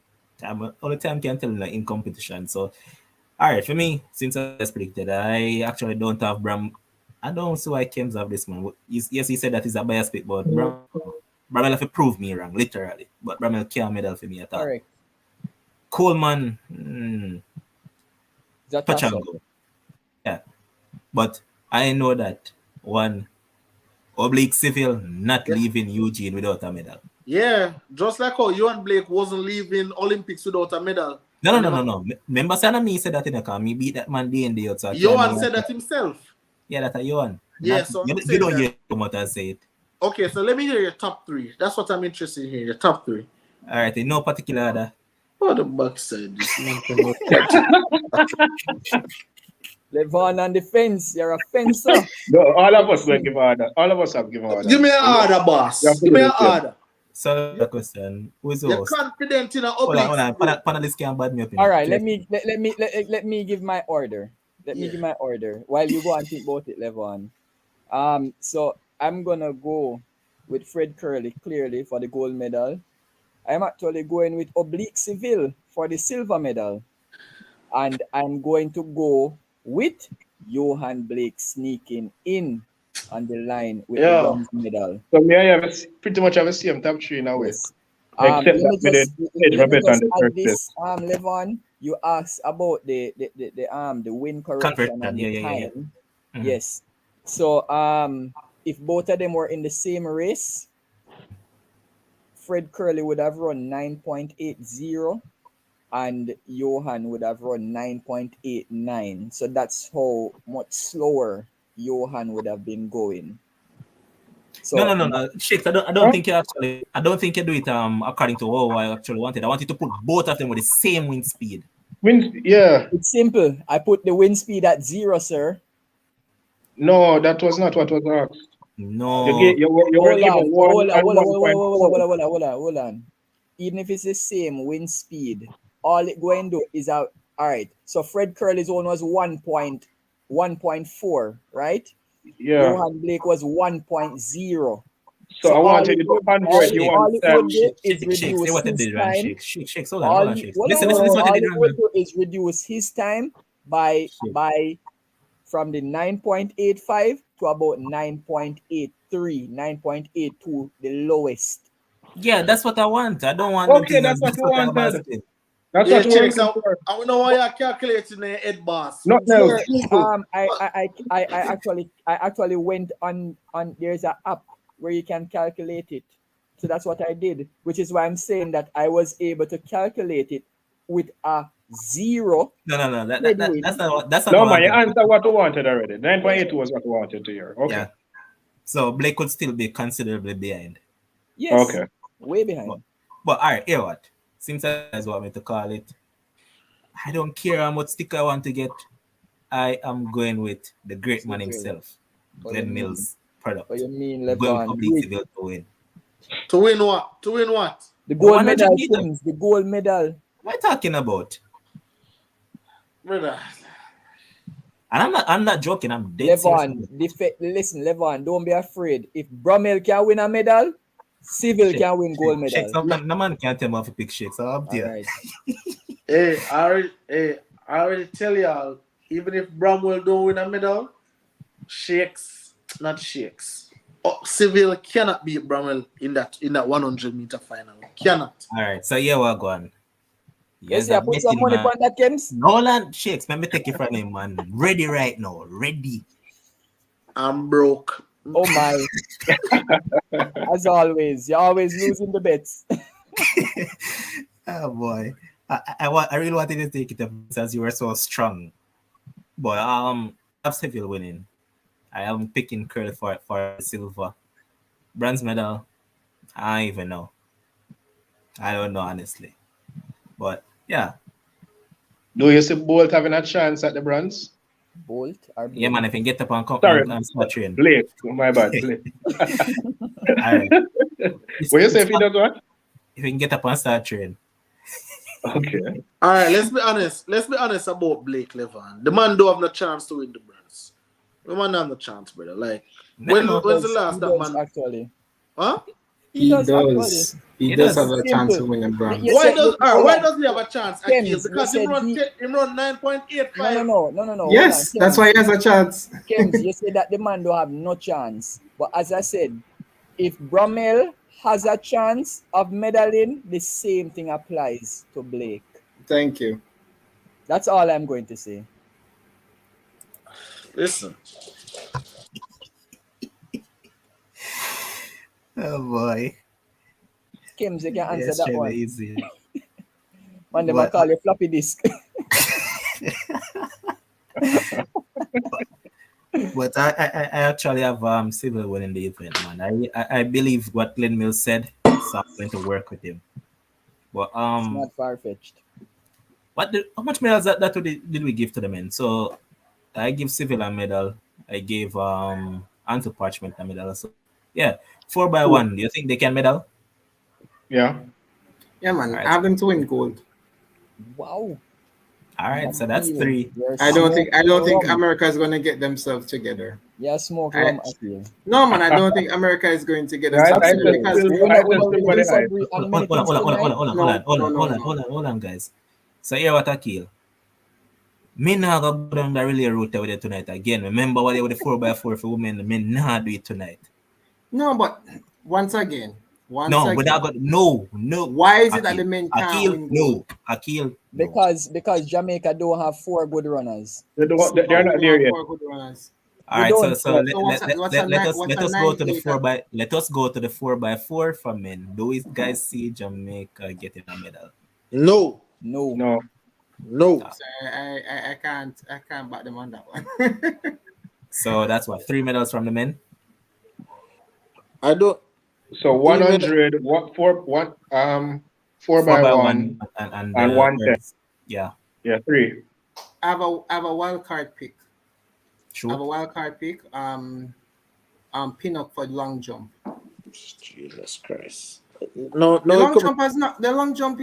Only time can tell in competition. So, all right, for me, since I just predicted, I actually don't have Bram. I don't see why Kems have this man. Yes, he said that he's a bias pick, but Bramel have to prove me wrong, literally. But Bramel can't medal for me at all. Correct. Coleman, touch and go. Yeah, but I know that one Oblique Seville not leaving Eugene without a medal. Yeah, just like how Johan Blake wasn't leaving Olympics without a medal. No. Remember, Sana me said that in the car. Me beat that man day in the outside. Johan said that himself. Yeah, that's a Johan. Yeah, so you don't hear come out and say it. Okay, so let me hear your top three. That's what I'm interested in here. Your top three. All right, in no particular order. Oh, the backside. This man Levon on the fence. You're a fencer. No, all of us will give order. All of us have given order. Give me an order, boss. Give me an order. So the question, who is the You're host? confident in a Hold on. Oblique. Panelists can bad me up. All right, let me give my order. Let me give my order while you go and think about it, Levon. So I'm gonna go with Fred Kerley clearly for the gold medal. I'm actually going with Oblique Seville for the silver medal, and I'm going to go with Johan Blake sneaking in on the line with the bronze medal. So me, I have pretty much have the same top three now. Yes. Except that Let me just add this, Levon. You asked about the win correction and the time. Mm-hmm. Yes. So if both of them were in the same race, Fred Kerley would have run 9.80 and Johan would have run 9.89. So that's how much slower Johan would have been going. So No. Shakes, I don't think you do it according to how I actually wanted. I wanted to put both of them with the same wind speed. It's simple. I put the wind speed at 0, sir. No, that was not what was asked. No. You were given Hold on. even if it's the same wind speed, all it going to do is all right. So Fred Kerley's one was 1.4, right? Yeah. Johan Blake was 1.0. So I all wanted it you to would- convert. all You it- all it understand? would do is Shake, reduce say what they his did, man. time. Shake, hold on, hold on, shake. Listen, All what they did, it would man. do is reduce his time by from the 9.85 to about 9.83, 9.82, the lowest. Yeah, that's what I want. I don't want Okay, nothing else. that's what you I'm wanted. asking. That's Yeah, what we're checks looking out. for. I don't know why you're calculating the head boss. Nothing else. I actually went on there's an app where you can calculate it. So that's what I did, which is why I'm saying that I was able to calculate it with a 0. No. That's not what I No, man, you wanted. answered what you wanted already. 9.82 was what you wanted to hear. Okay. Yeah. So Blake could still be considerably behind. Yes. Okay. Way behind. But all right, here what? Since that's what I meant to call it, I don't care how much stick I want to get. I am going with the great man himself, Glen Mills product. What you mean, Going with Levon? Oblique Seville to win. To win what? To win what? The gold 100 medal, meters. Kings, the gold medal. What are you talking about? Brother. And I'm not joking. I'm dead serious. Levon, listen, Levon, don't be afraid. If Bromel can win a medal, Seville can win gold medal. Shakes. No man can't tell me how to pick shakes. So I'm there. All right. Hey, I already tell y'all, even if Bromwell don't win a medal, not shakes. Oh, Seville cannot beat Bromwell in that 100-meter final. Cannot. All right. So here we're going. Yes, I put some money on that, Kems. Nolan Shakes. Let me take it from him, man. Ready right now. Ready. I'm broke. Oh my. As always, you're always losing the bets. Oh boy. I really wanted to take it up since you were so strong. But I have Seville winning. I am picking Kerley for silver. Bronze medal. I don't even know. I don't know honestly. But yeah. Do you see Bolt having a chance at the bronze? Bolt or Blake? Yeah, man, if you get up Sorry. and start training. Blake. My bad. Blake. All right. What you say if he does what? If you can get up and start training. Okay. All right, let's be honest. Let's be honest about Blake Levon. The man don't have no chance to win the bronze. The man don't have no chance, brother. Like, when's the last that man? Actually. Huh? He does. Actually. He He does does. have a chance to win a bronze. You Why said- does he have a chance, Kems, Akil? Because you he said run 9.85. No. Yes, Hold on, that's why he has a chance. Kems, you said that the man don't have no chance. But as I said, if Bromel has a chance of medaling, the same thing applies to Blake. Thank you. That's all I'm going to say. Listen, Oh boy. Kems, you can answer Yes, that Trevor, one. easy. Man, they What? might call you floppy disk. But I actually have Seville winning the event, man. I believe what Glen Mills said, so I'm going to work with him. But It's not far-fetched. how much medals that did we give to the men? So I give Seville a medal. I gave Anto Parchment a medal. So yeah, 4x1. Do you think they can medal? Yeah. Yeah, man. Alright. I have them to win gold. Wow. All right, so that's 3. I don't think America is going to get themselves together. Yeah, smoke I- rum, Akil. No, man. I don't think America is going to get Right, themselves I together just because feel- I just feel very high. Disagree on many things tonight. Hold on, guys. So here what Akil. Me not go down the relay route with it tonight again. Remember what they were the 4x4 for women. Me not do it tonight. No, but once again. No, but I got no. Why is it that Akil, the men can't Akil, win no. gold? Akil, no. Because Jamaica don't have 4 good runners. They're not there yet. Four good runners. All right, don't. so what's a let us go to the 9-8? let us go to the 4x4 for men. Do you guys see Jamaica getting a medal? no. No. So I can't back them on that one. So that's what 3 medals from the men. I don't. So 100, 4x1, and 110. Yeah, Yeah, 3. I have a wild card pick. true. I have a wild card pick. Pin up for long jump. Jesus Christ. No, The long jump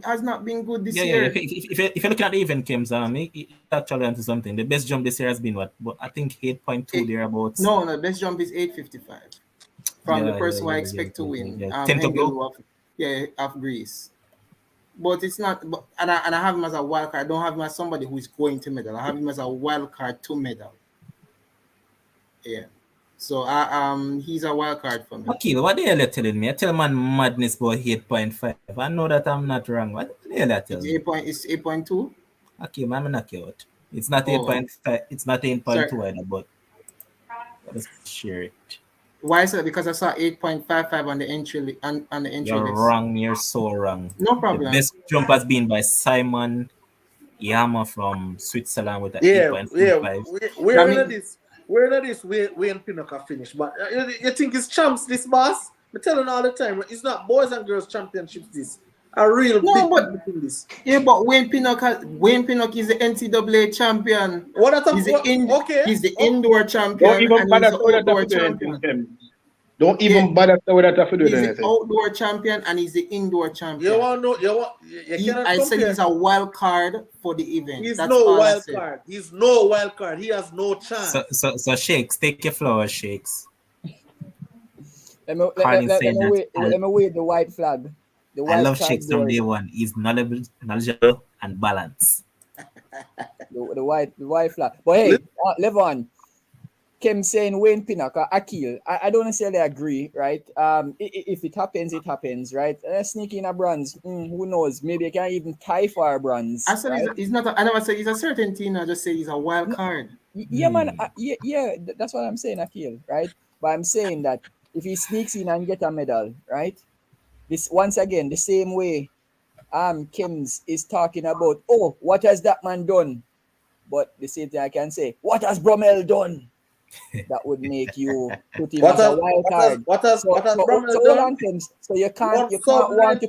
has not been good this Yeah, year. if you're looking at the event games, it actually onto something. The best jump this year has been what? But I think 8.2 thereabouts. No, the best jump is 8:55 from the person who I expect to win. 10 to go. Of Greece. But it's not. But and I have him as a wild card. I don't have him as somebody who is going to medal. I have him as a wild card to medal. Yeah. So he's a wild card for me. Okay, what the hell you telling me? I tell man madness about 8.5. I know that I'm not wrong. What the hell you telling me? It's 8.2. Okay, man, I'm knock you out. It's not 8.5. It's not 8.2 either, but let's share it. Why is that? Because I saw 8.55 on the entry on the entry You're list. wrong. You're so wrong. No problem. The best jump has been by Simon Yama from Switzerland with a 8.5. We're in this Wayne Pinnock finish, but you think it's champs this, boss? I'm telling you all the time, it's not boys and girls championships this. A real big thing this. Yeah, but Wayne Pinnock is the NCAA champion. He's the indoor champion. Don't even bother to do that champion. Don't even bother to do that. He's the outdoor champion and he's the indoor champion. I said he's a wild card for the event. He's no wild card. He's no wild card. He has no chance. So Shakes, take your flowers, Shakes. Let me wave the white flag. I love Shakes from day one. He's knowledgeable and balanced. the white flag. But hey, Levon, Kim saying Wayne Pinnock or Akil. I don't necessarily agree, right? If it happens, right? Sneaky in a bronze, who knows? Maybe I can even tie for a bronze. I said right? He's not. I never said he's a certainty. I just say he's a wild card. Yeah, man. Yeah, that's what I'm saying, Akil, right? But I'm saying that if he sneaks in and get a medal, right? This once again the same way Kims is talking about, oh, what has that man done? But the same thing I can say, what has Bromel done? That would make you put him as a wild card. What has Bromel done? Kims, so you can't want to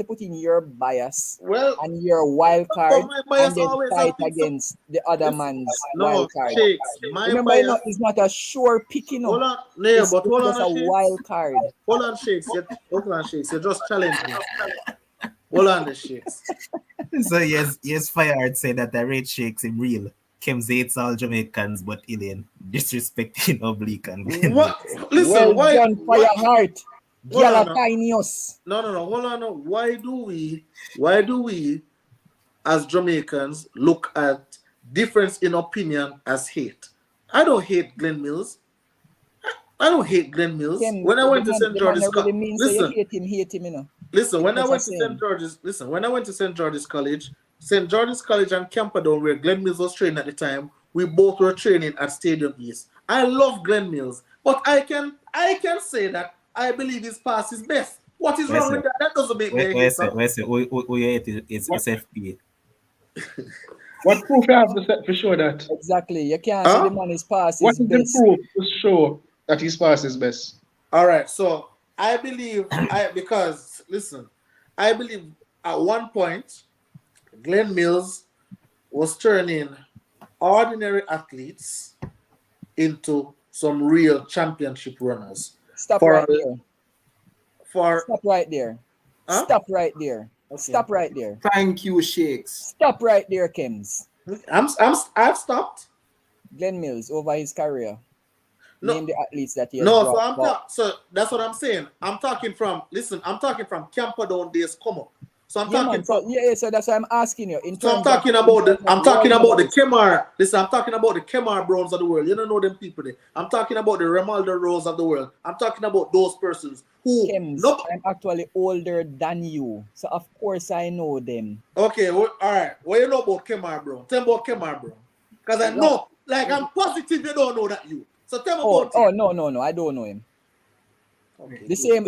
put in your bias and your wild card and then fight against the other man's wild card. Remember, it's not a sure picking up. It's just a wild card. Hold on, Shakes. You're just challenging me. Hold on, the Shakes. So yes, Fireheart said that the rate Shakes him real. Kems hates all Jamaicans, but Ilian disrespecting Oblique and Glen. What? Listen, why? Fireheart. Galatinius. No. Hold on. Why do we, as Jamaicans, look at difference in opinion as hate? I don't hate Glen Mills. I don't hate Glen Mills. When I went to St. George's College, listen. When I went to St. George's College. St. George's College and Camperdown, where Glen Mills was training at the time, we both were training at Stadium East. I love Glen Mills, but I can say that I believe his past is best. What is wrong with that? That doesn't make me hate him. It's SFP. What proof you have to set for sure that? Exactly. You can't say the man his past what is is best. the proof to show that his past is best? All right. So I believe because listen, I believe at one point Glen Mills was turning ordinary athletes into some real championship runners. Stop right there. Huh? Stop right there. Okay. Stop right there. Thank you, Shakes. Stop right there, Kims. I've stopped. Glen Mills over his career. No. Name the athletes that he has so that's what I'm saying. I'm talking from Camperdown days come up. So I'm talking so that's why I'm asking you. I'm talking about the Kemar. Listen, I'm talking about the Kemar Browns of the world. You don't know them people there. I'm talking about the Romaldo Rose of the world. I'm talking about those persons who. Kims, I'm actually older than you, so of course I know them. Okay, all right. What you know about Kemar Brown? Tell me about Kemar Brown, because I know, I'm positive you don't know that you. So tell me about him. No, I don't know him. Okay. The same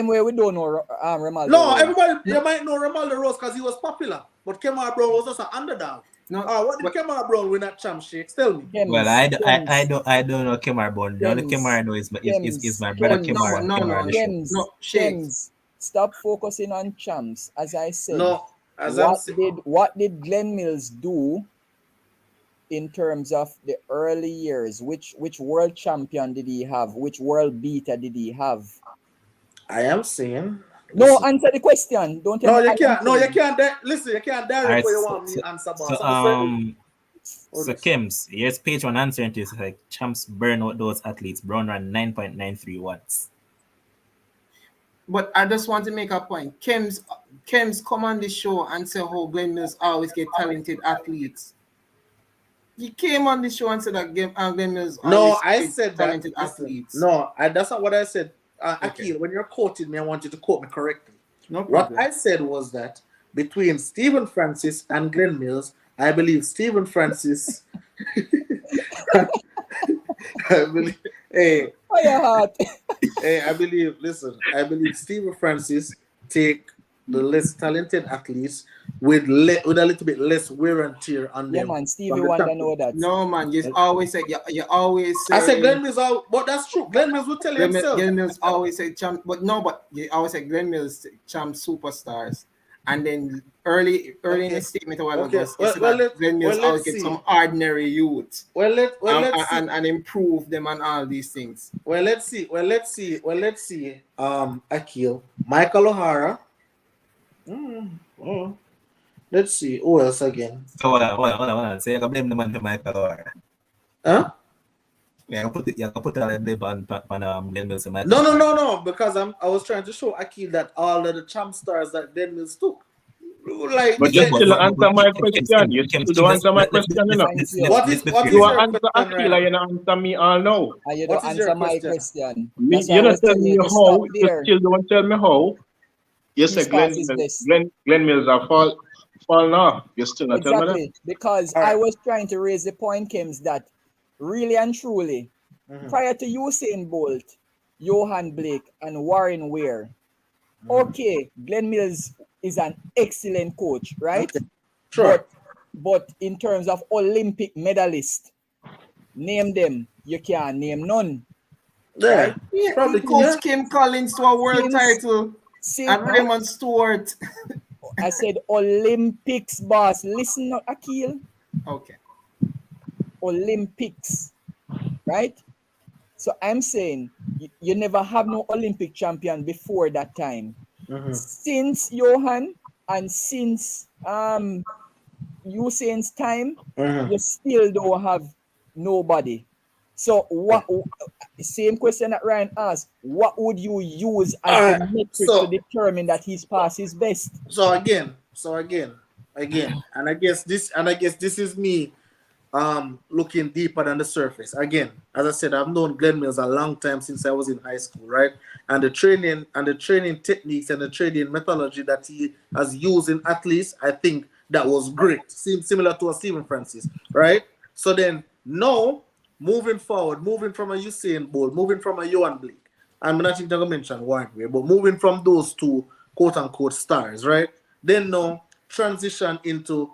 way we don't know Romaldo. No, everybody you might know Romaldo Rose because he was popular, but Kemar Brown was just an underdog. No, what did Kemar Brown win at Championship? Tell me. Well, I don't know Kemar Brown. The only Kemar I know is my brother Kemar. No, James, stop focusing on champs. As I said, what did Glen Mills do in terms of the early years? Which world champion did he have? Which world beater did he have? I am saying. No, listen. answer the question. Don't tell No, me you I can't. am No, you saying. can't. Listen, you can't direct Alright, where you want me to answer. Boss. So Kims, here's page one answering to this, like champs burn out those athletes. Brown ran 9.93 watts. But I just want to make a point. Kems come on the show and say how Glen Mills always get talented athletes. He came on the show and said that Glen Mills No, always I get said talented that. Listen, athletes. no, that's not what I said. Okay. Akil, when you're quoting me, I want you to quote me correctly. No What problem. I said was that between Stephen Francis and Glen Mills, I believe Stephen Francis. I believe. Hey, Fire heart. hey, I believe. Listen, I believe Stephen Francis take the less talented athletes with a little bit less wear and tear on Yeah, them. man. Stevie Wonder know that. No, man. You always say you always say. I said Glen Mills, but that's true. Glen Mills will tell you himself. Glen Mills always say champ, but you always say Glen Mills champ superstars, and then early in the statement a while ago, Glen Mills always get some ordinary youth. And improve them and all these things. Well, let's see. Akil, Michael O'Hara. Let's see. Who else again? So hold on. So you can blame the man for Michael O'Hara. Huh? Yeah, you can put all the blame on Glen Mills and Michael. No. Because I was trying to show Akil that all of the champ stars that Glen Mills took. Like, but you still answer my question. You still don't answer my question enough. What is you your answer Akil, you don't answer me all now. And you don't answer my question. You don't tell me how. You still don't tell me how. You say Glen Mills are fall now. You still not tell me that. Exactly, because I was trying to raise the point, Kims, that really and truly, prior to Usain Bolt, Johan Blake, and Warren Weir, okay, Glen Mills is an excellent coach, right? Okay. Sure. But in terms of Olympic medalists, name them. You can't name none. Yeah, right? Yeah, probably coach Kim Collins to a world title. And Raymond Stewart. I said Olympics, boss. Listen, not Akil. Okay. Olympics, right? So I'm saying you never have no Olympic champion before that time. Since Johan and since Usain's time, you still don't have nobody. So what? Same question that Ryan asked. What would you use as the metric to determine that he's past his best? So again, and I guess this is me looking deeper than the surface. Again, as I said, I've known Glen Mills a long time since I was in high school, right? And the training techniques and the training methodology that he has used in athletes, I think that was great. Seems similar to a Stephen Francis, right? So then now, moving forward, moving from a Usain Bolt, moving from a Johan Blake, I'm not even going to mention Warren Weir, but moving from those two quote-unquote stars, right? Then now transition into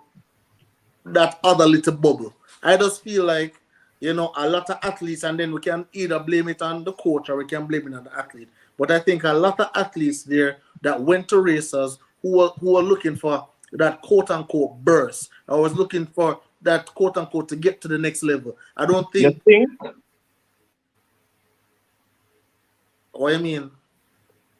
that other little bubble. I just feel like, a lot of athletes, and then we can either blame it on the coach or we can blame it on the athlete. But I think a lot of athletes there that went to racers who were looking for that quote-unquote burst. I was looking for that quote-unquote to get to the next level. I don't think... You think? What do you mean?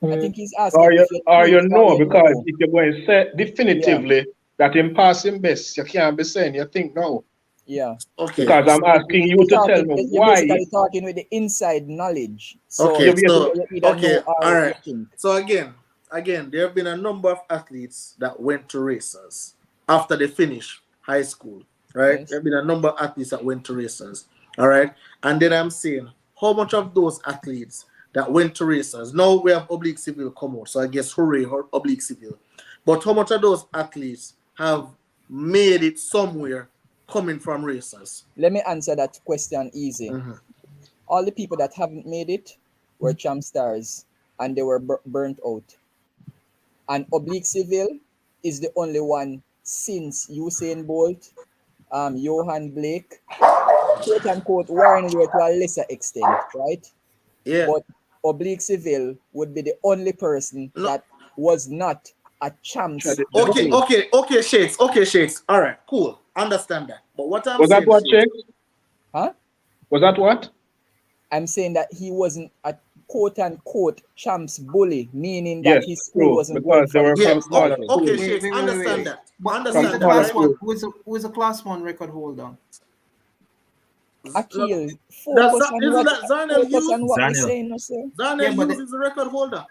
I think he's asking. Or you know, because if you're going to say definitively that in passing best, you can't be saying you think no. Yeah. Okay. Because I'm asking you to tell me why. You're basically talking with the inside knowledge. So okay. All right. So again, there have been a number of athletes that went to racers after they finished high school, right? Yes. There have been a number of athletes that went to racers, all right? And then I'm saying, how much of those athletes that went to racers, now we have Oblique Seville come out, so I guess hooray, Oblique Seville. But how much of those athletes have made it somewhere coming from racers? Let me answer that question easy. All the people that haven't made it were champ stars and they were burnt out. And Oblique Seville is the only one since Usain Bolt, Johan Blake, quote unquote Warren Weir to a lesser extent, right? Yeah. But Oblique Seville would be the only person that was not a champ. Okay, Shakes. All right, cool. Understand that. But what I'm was saying, that what, Shakes? Huh? Was that what? I'm saying that he wasn't a quote unquote champs bully, meaning Yes, that his school true. wasn't going Because they for were the Yeah. from smaller Okay, schools. okay, Shakes. Understand that. But Understand who's a that, class right? one? Who's a class one record holder? Akil. That's Focus on isn't what that Zarnell focus on Hughes? what we're Zanel. saying, no, sir. Zarnell Yeah, but Hughes is the record holder.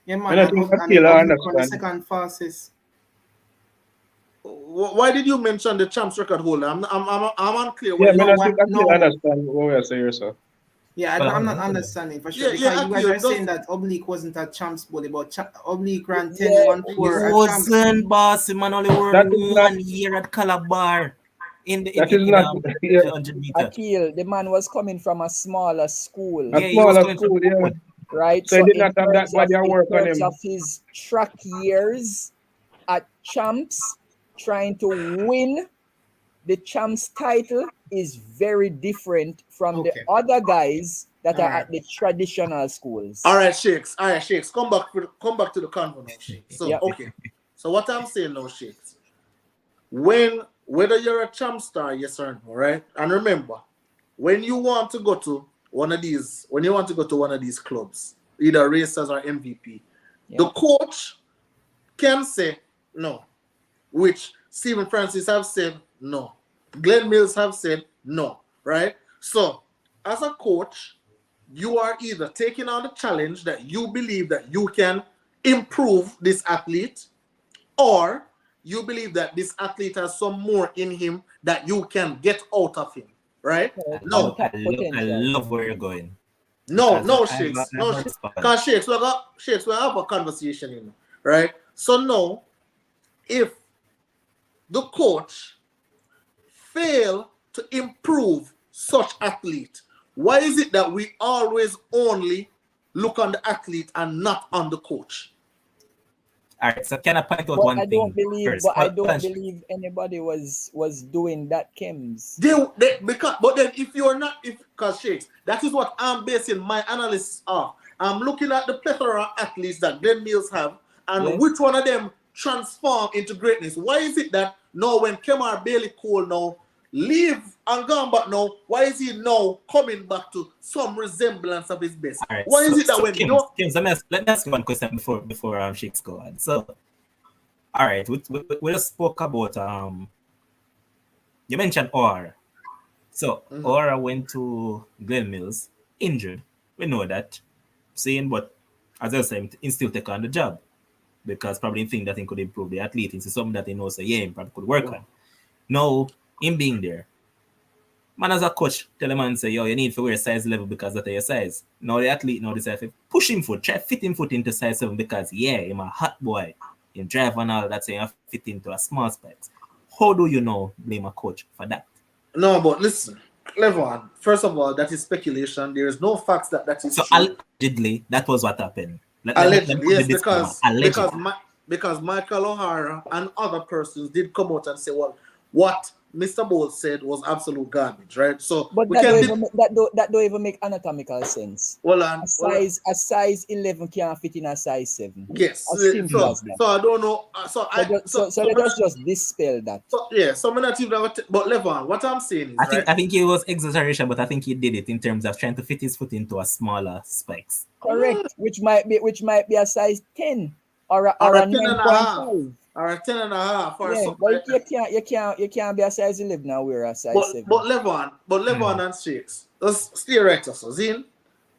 Yeah, And man, I and, think and Akil, then I Oblique on the understand. second fastest. Why did you mention the champs record holder? I'm unclear. Yeah, What man, you, I think Akil No. understand what we are saying, sir. Yeah, Well, I'm not understanding for sure Yeah, because yeah, you guys Akil, are saying that Oblique wasn't a champs bully, but Oblique ran 10 Yeah, 1 4 at champs. Wasn't boss, man only That worked is not, 1 year at Calabar in the that is in not, yeah, 100 meter. Akil, the man was coming from a smaller school, a Yeah, he was smaller coming from school, yeah. right? So he So did not have that body of in work on terms him. of his track years at champs, trying to win the champs title is very different from the Okay. other guys that are Alright. at the traditional schools. all right, Shakes. All right, Shakes. Come back to the convo now, Shakes. So Yeah. okay. So what I'm saying now, Shakes, whether you're a champ star, yes or no, right? And remember, when you want to go to one of these clubs, either racers or MVP, Yeah. the coach can say no, which Stephen Francis have said no. Glen Mills have said no, right? So, as a coach, you are either taking on the challenge that you believe that you can improve this athlete, or you believe that this athlete has some more in him that you can get out of him, right? No, I love where you're going. no, Because Shakes, I no, have a Shakes. response. Because Shakes, we have a conversation, you know, right? So now, if the coach fail to improve such athlete, why is it that we always only look on the athlete and not on the coach? All right, so can I point out But one I thing don't believe. first? But I Hold on, don't believe anybody was doing that, Kims. But then if you're not, because Shakes, that is what I'm basing my analysis off. I'm looking at the plethora of athletes that Glen Mills have, and Yes. which one of them transform into greatness. Why is it that now when Kemar Bailey Cole now leave and gone back now, why is he now coming back to some resemblance of his best? All right, Why is it that when Kim, let me ask you one question before Shakes go on. So, all right, we just spoke about you mentioned Aura. So Aura went to Glen Mills injured. We know that. Saying, but as I said, he still take on the job because probably think that he could improve the athlete. It's something that he knows. So yeah, he probably could work on. Now, him being there, man, as a coach, tell him and say, yo, you need to wear size 11 because that's your size. Now the athlete now decide to push him foot, try fit him foot into size 7 because, yeah, he's a hot boy. He drive and all that, so you fit into a small specs. How do you know blame a coach for that? No, but listen, clever one. First of all, that is speculation. There is no facts that is so true. Allegedly, that was what happened. Allegedly, yes, Allegedly. because Michael O'Hara and other persons did come out and say, well, what Mr. Bolt said was absolute garbage, right? So But we that don't even make anatomical sense. Well, A size 11 can't fit in a size 7. yes. As simple as that. So I don't know. So let's just dispel that. So I'm not even. But Levon, what I'm saying is, I think it was exaggeration, but I think he did it in terms of trying to fit his foot into a smaller spikes. Correct. Which might be a size 10 or a 9.5. Or a 10 and a half or Yeah, something. but you can't be a size 11 now. We're a size 7. But Levon and Shakes, let's stay right us. Zin,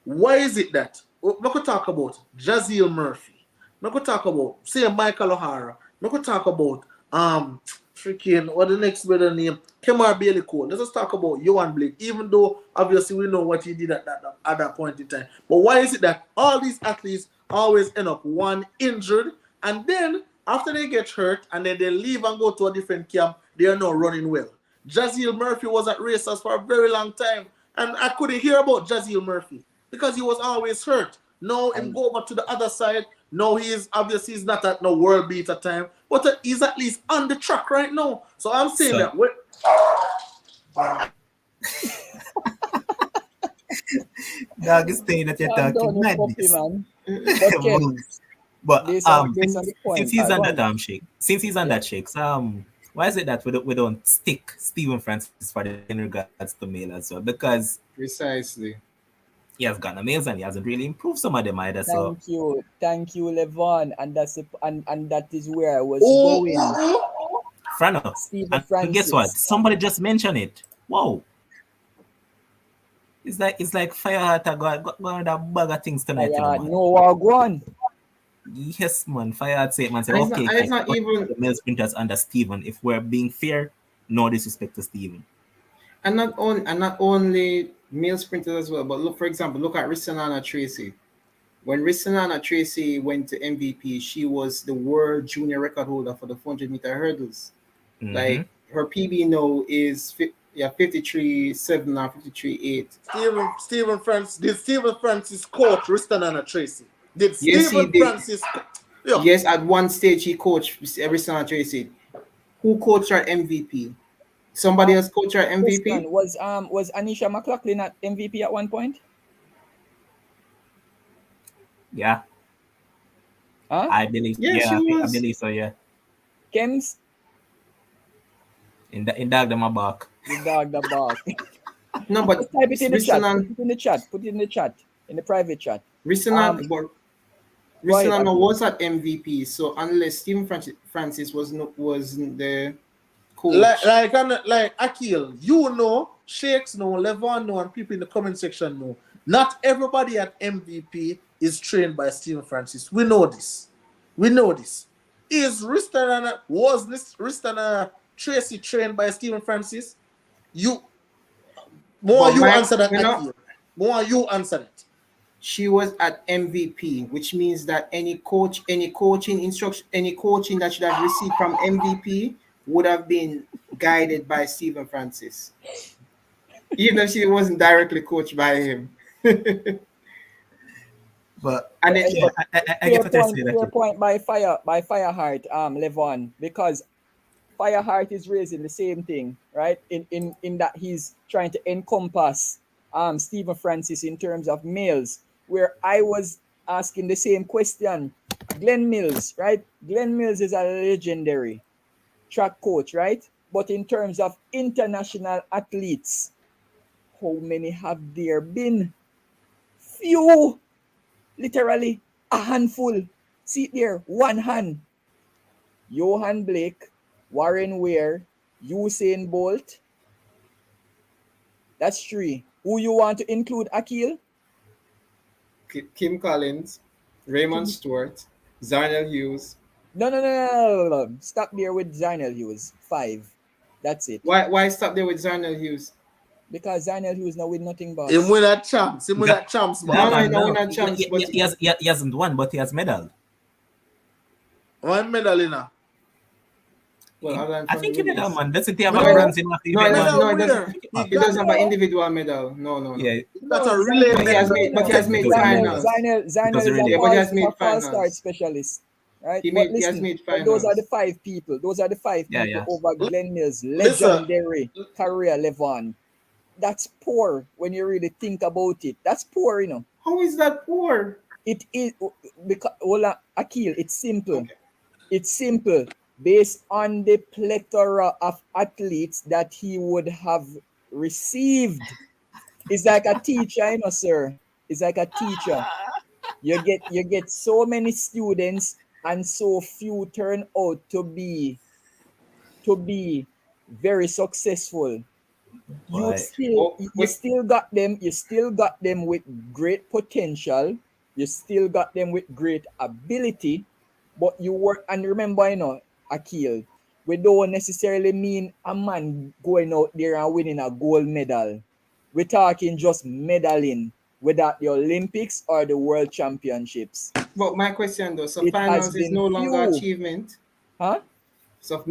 why is it that we could talk about Jaziel Murphy? We could talk about say Michael O'Hara. We could talk about freaking what the next better name? Kemar Bailey Cole. Let's just talk about Johan Blake, even though obviously we know what he did at that point in time. But why is it that all these athletes always end up one injured and then after they get hurt and then they leave and go to a different camp, they are not running well? Jaziel Murphy was at Racers for a very long time, and I couldn't hear about Jaziel Murphy because he was always hurt. Now him go over to the other side. No, he's not at no world beat at time, but he's at least on the track right now. So I'm saying that. Dog is saying that you're talking madness. But since he's on that Shakes, why is it that we don't stick Stephen Francis for the in regards to male as well? Because precisely he has gone amazing. He hasn't really improved some of them either. So Thank you, Levon, and that is where I was Oh, going. Frano, Stephen and guess Francis. what? Somebody just mentioned it. Wow. It's like Fireheart got that bag of things tonight. You know, man. No, go on. Yes, man. Fireheart said, man, say, And okay, it's not even the male sprinters under Stephen. If we're being fair, no disrespect to Stephen. and not only male sprinters as well, but look, for example, look at Risanana Tracy. When Risanana Tracy went to MVP, she was the world junior record holder for the 400-meter hurdles. Mm-hmm. Like her PB now is 53.7 or 53.8. Stephen Francis. Did Stephen Francis coach Ristanana Tracy? Did Yes, he Stephen did. Francis? Yeah. Yes, at one stage he coached Risanana Tracy. Who coached her MVP? Somebody else coached her MVP? Question, was Anisha McLaughlin at MVP at one point? Yeah. Huh? I believe. Yeah, she I was. believe so. Yeah. Kems? In dog them a bark. The dog the bark. No, but Just type it in the chat. Risanana- Put it in the chat. Put it in the chat. In the private chat. Risanana Go ahead, Risanana Akil. was at MVP, so unless Stephen Francis wasn't the coach. Like Akil, you know, Shakes know, Levon know, and people in the comment section know. Not everybody at MVP is trained by Stephen Francis. We know this. Was Ristanana Tracy trained by Stephen Francis? Answer that, Akil. You answer that. She was at MVP, which means that any coaching that should have received from MVP would have been guided by Stephen Francis, even if she wasn't directly coached by him. But And then, I get what you're saying. Fair point by Fireheart, Levon, because Fireheart is raising the same thing, right? In that he's trying to encompass Stephen Francis in terms of males, where I was asking the same question. Glen Mills, right? Glen Mills is a legendary track coach, right? But in terms of international athletes, how many have there been? Few. Literally a handful. See there, one hand. Johan Blake, Warren Ware, Usain Bolt. That's 3. Who you want to include, Akil? Kim Collins, Raymond Stewart, Zarnell Hughes. No. Stop there with Zarnell Hughes. 5. That's it. Why stop there with Zarnell Hughes? Because Zarnell Hughes now with nothing but. Him win that champs. No, not champs. He hasn't won, but he has medal. One medal in her. Well, I think he did that, man. Doesn't he have No, a bronze in No, the it doesn't have an individual medal. No. Yeah, That's a relay But he has medal. made finals. Zarnell is really- a but he has made false finals. start specialist. Right? He But has listen, made but those are finals. the 5 people. Those are the 5 Yeah, people yeah. over Glen Mills' Listen. legendary career, Levon. That's poor when you really think about it. That's poor, you know. How is that poor? It is because Akil, it's simple. Okay. It's simple. Based on the plethora of athletes that he would have received. It's like a teacher, you know, sir. It's like a teacher. You get so many students and so few turn out to be very successful. You Right. still got them with great potential. You still got them with great ability, but you work. And remember, you know, Akil, we don't necessarily mean a man going out there and winning a gold medal. We're talking just medaling, whether the Olympics or the World Championships. But my question though, so It finals has is been no longer few. achievement. Huh? So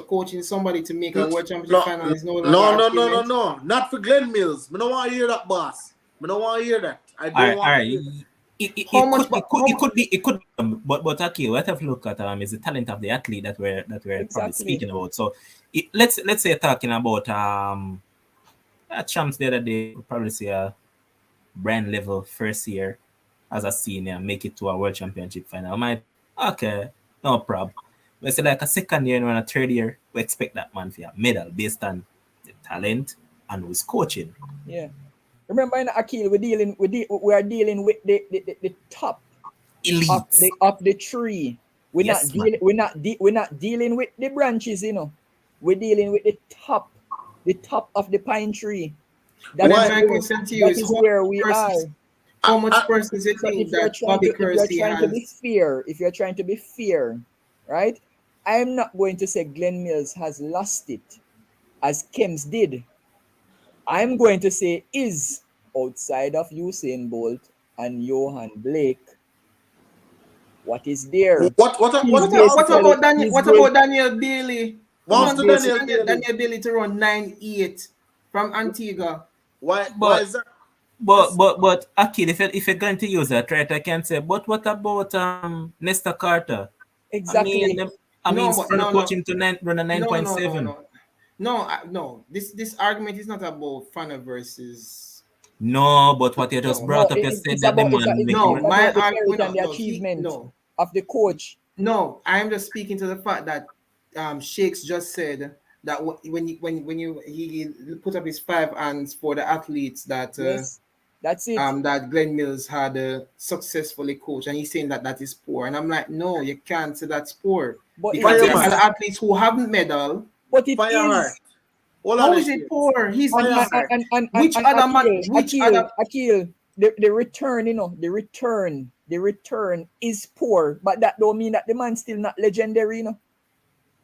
coaching somebody to make a world championship final is no longer No. achievement. Not for Glen Mills. I don't want to hear that, boss. I don't want to hear that. I don't All want right. to hear that. It could be, but okay, what I've looked at is the talent of the athlete that we're probably Exactly. speaking about. So let's say talking about champs the other day, we'll probably say a brand level first year as a senior make it to a world championship final. Okay, no problem. Let's say like a second year and a third year, we expect that man for a medal based on the talent and who's coaching. Yeah. Remember, in Akil, we are dealing with the top Elites. of the tree. We're Yes, not dealing with the branches, you know. We're dealing with the top of the pine tree. But Why- then my question to you That is is where we are. how much persons you So think if you're that trying Bobby to, if you're Kersey trying to be has? fair, right? I'm not going to say Glen Mills has lost it as Kems did. I'm going to say is outside of Usain Bolt and Johan Blake. What is there? What What after? about Daniel? He's What going- about Daniel Bailey? What Come after on, Daniel Bailey? Daniel Bailey to run 9.8 from Antigua. Why But- is that? But Akil, if you're going to use that, right, I can say, but what about Nesta Carter? Exactly. I mean, No, but still no. coach him to run a 9.7. No. This argument is not about Fana versus. No, but what you just No. brought No, up, you it's said that the about- man it's make No, him- about my the argument- merit and the no, achievement no. of the coach. No, I'm just speaking to the fact that Shakes just said that when he put up his 5 hands for the athletes that Yes, that's it. that Glen Mills had successfully coached, and he's saying that is poor, and I'm like, no, you can't say that's poor But because there are Fireman. other athletes who haven't medal. But it Fireheart. is. Hold How on is a it second. poor? Which And other man? Akil, Which other? Akil, the return, you know, the return is poor, but that don't mean that the man's still not legendary, you know,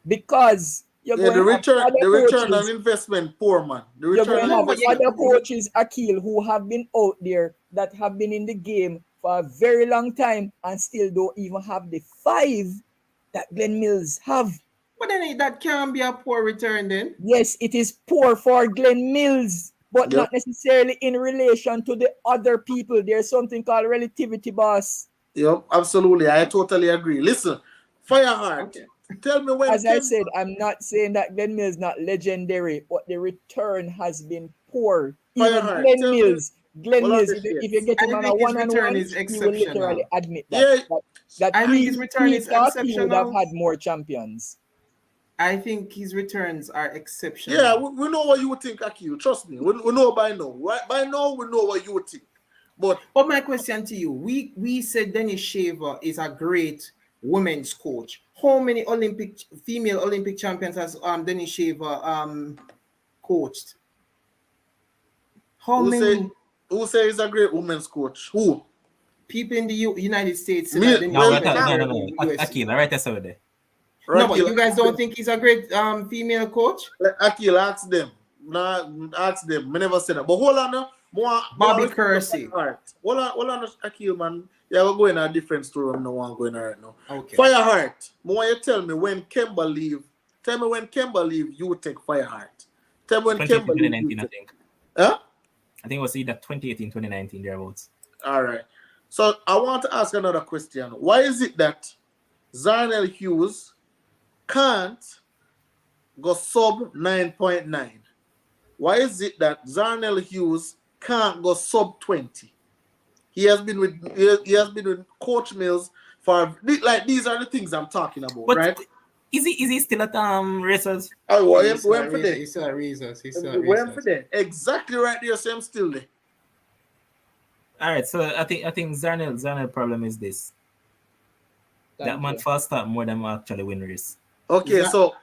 because you're Yeah, going the to have other return on coaches. investment, poor man. The You're return going to on have investment. other coaches, Akil, who have been out there that have been in the game for a very long time and still don't even have the 5 that Glen Mills have. But then that can't be a poor return then. Yes, it is poor for Glen Mills, but Yep. not necessarily in relation to the other people. There's something called relativity, boss. Yep, absolutely. I totally agree. Listen, Fireheart, Okay. tell me when As I Kemba- said, I'm not saying that Glen Mills not legendary, but the return has been poor. Even Fireheart, Glen tell me- Mills, Hold on, if you get I him on a think his one-on-one, return is he will exceptional. literally admit that. Yeah. That I think his return he is thought he would have exceptional. had more champions. I think his returns are exceptional. Yeah, we know what you think, Akil. Trust me. We know by now. Right? By now, we know what you think. But my question to you, we said Dennis Shaver is a great women's coach. How many female Olympic champions has Dennis Shaver coached? How who many say he's a great women's coach? Who? people in the United States? say Me- that Dennis No, Well, wait, Shaver no, is no, great no. in USA? Akil, right there, there. No, but Akil, you guys don't think he's a great female coach? Akil, ask them. Nah, ask them. I never said that. But hold on now. Bobby Kersey. Hold on, Akil, man. Yeah, we're going a different story. I'm not one going right now. Okay. Fireheart. More you tell me when Kemba leave. Tell me when Kemba leave, you take Fireheart. Tell me when 2018, Kemba leave. 2019, You I take. think. Huh? I think it was either 2018, 2019, thereabouts. All right. So I want to ask another question. Why is it that Zarnell Hughes can't go sub 9.9? Why is it that Zarnell Hughes can't go sub 20? He has been with Coach Mills for like these are the things I'm talking about, But right? is he still at racers? Oh, why He's went for that? He's still reasons. Went for that. Exactly right there. So I'm still there. All right, so I think Zarnell problem is this. That man fast start more than actually win race. Okay, so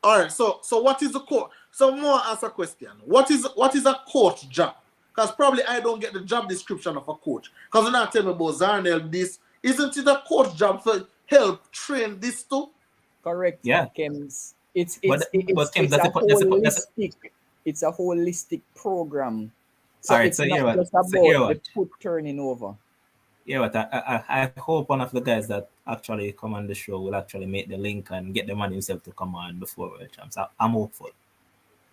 all right, so what is the coach? So more ask a question. What is a coach job? Because probably I don't get the job description of a coach. Because you're not telling me about Zarnell this. Isn't it a coach job to help train this too? Correct. Yeah. Kems. It's But Kems, it's a holistic program. So All right, it's so not hear what- just so about hear the what? foot turning over. Yeah, but I hope one of the guys that actually come on the show will actually make the link and get the man himself to come on before World Champs. I'm hopeful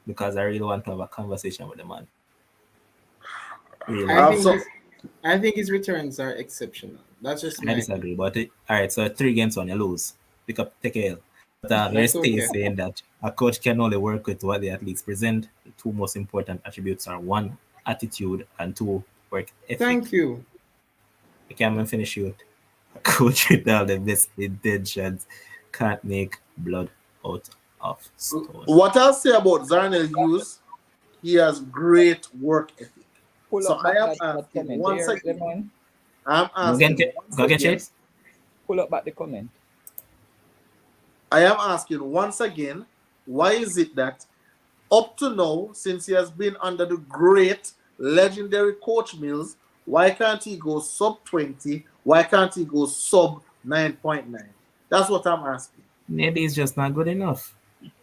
because I really want to have a conversation with the man. Really. I think his returns are exceptional. That's just I my disagree, but all right, so 3 games on, you lose. Take a L. But there's still okay. saying that a coach can only work with what the athletes present. The 2 most important attributes are 1, attitude, and 2, work ethic. Thank you. I can't even finish you. A coach with all the best intentions can't make blood out of stone. What I'll say about Zarnell Hughes, he has great work ethic. pull So up back I am that asking comment once there, again. Lemon. I'm Go asking get once go get again. it. Pull up back the comment. I am asking once again, why is it that up to now, since he has been under the great legendary Coach Mills, why can't he go sub 20? Why can't he go sub 9.9? That's what I'm asking. Maybe it's just not good enough.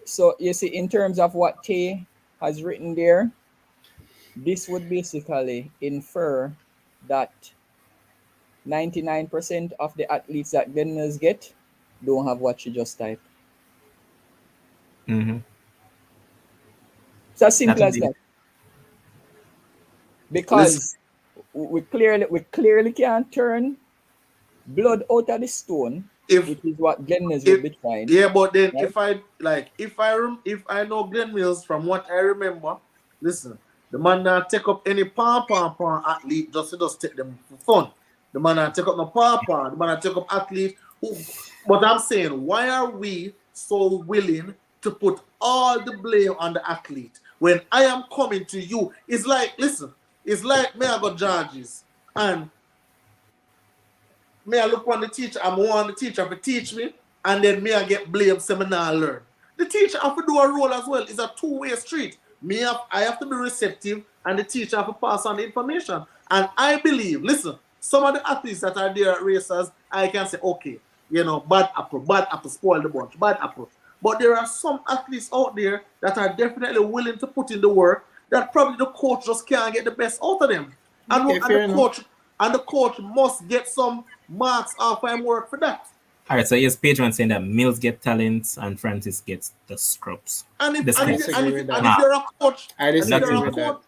So you see, in terms of what Tay has written there, this would basically infer that 99% of the athletes that Glen Mills get don't have what you just typed. Mm-hmm. It's as simple That as would be- that. Because we clearly can't turn blood out of the stone, If which is what Glen Mills would be trying. yeah, but then Right. if I know Glen Mills from what I remember, listen, the man not take up any pom athlete just to just take them for fun. The man not take up no pom. The man not take up athlete who. But I'm saying, why are we so willing to put all the blame on the athlete when I am coming to you? It's like, listen, it's like me I got judges and me I look on the teacher, I'm want the teacher to teach me, and then me I get blamed, say me not learn. The teacher have to do a role as well. It's a two-way street. I have to be receptive, and the teacher have to pass on the information. And I believe, listen, some of the athletes that are there at races, I can say, okay, you know, bad apple spoil the bunch, bad apple. But there are some athletes out there that are definitely willing to put in the work that probably the coach just can't get the best out of them. And, Okay, fair enough. the coach must get some marks off him work for that. All right, so here's page one saying that Mills get talents and Francis gets the scrubs. And if Discuss. you're a coach, I disagree with that.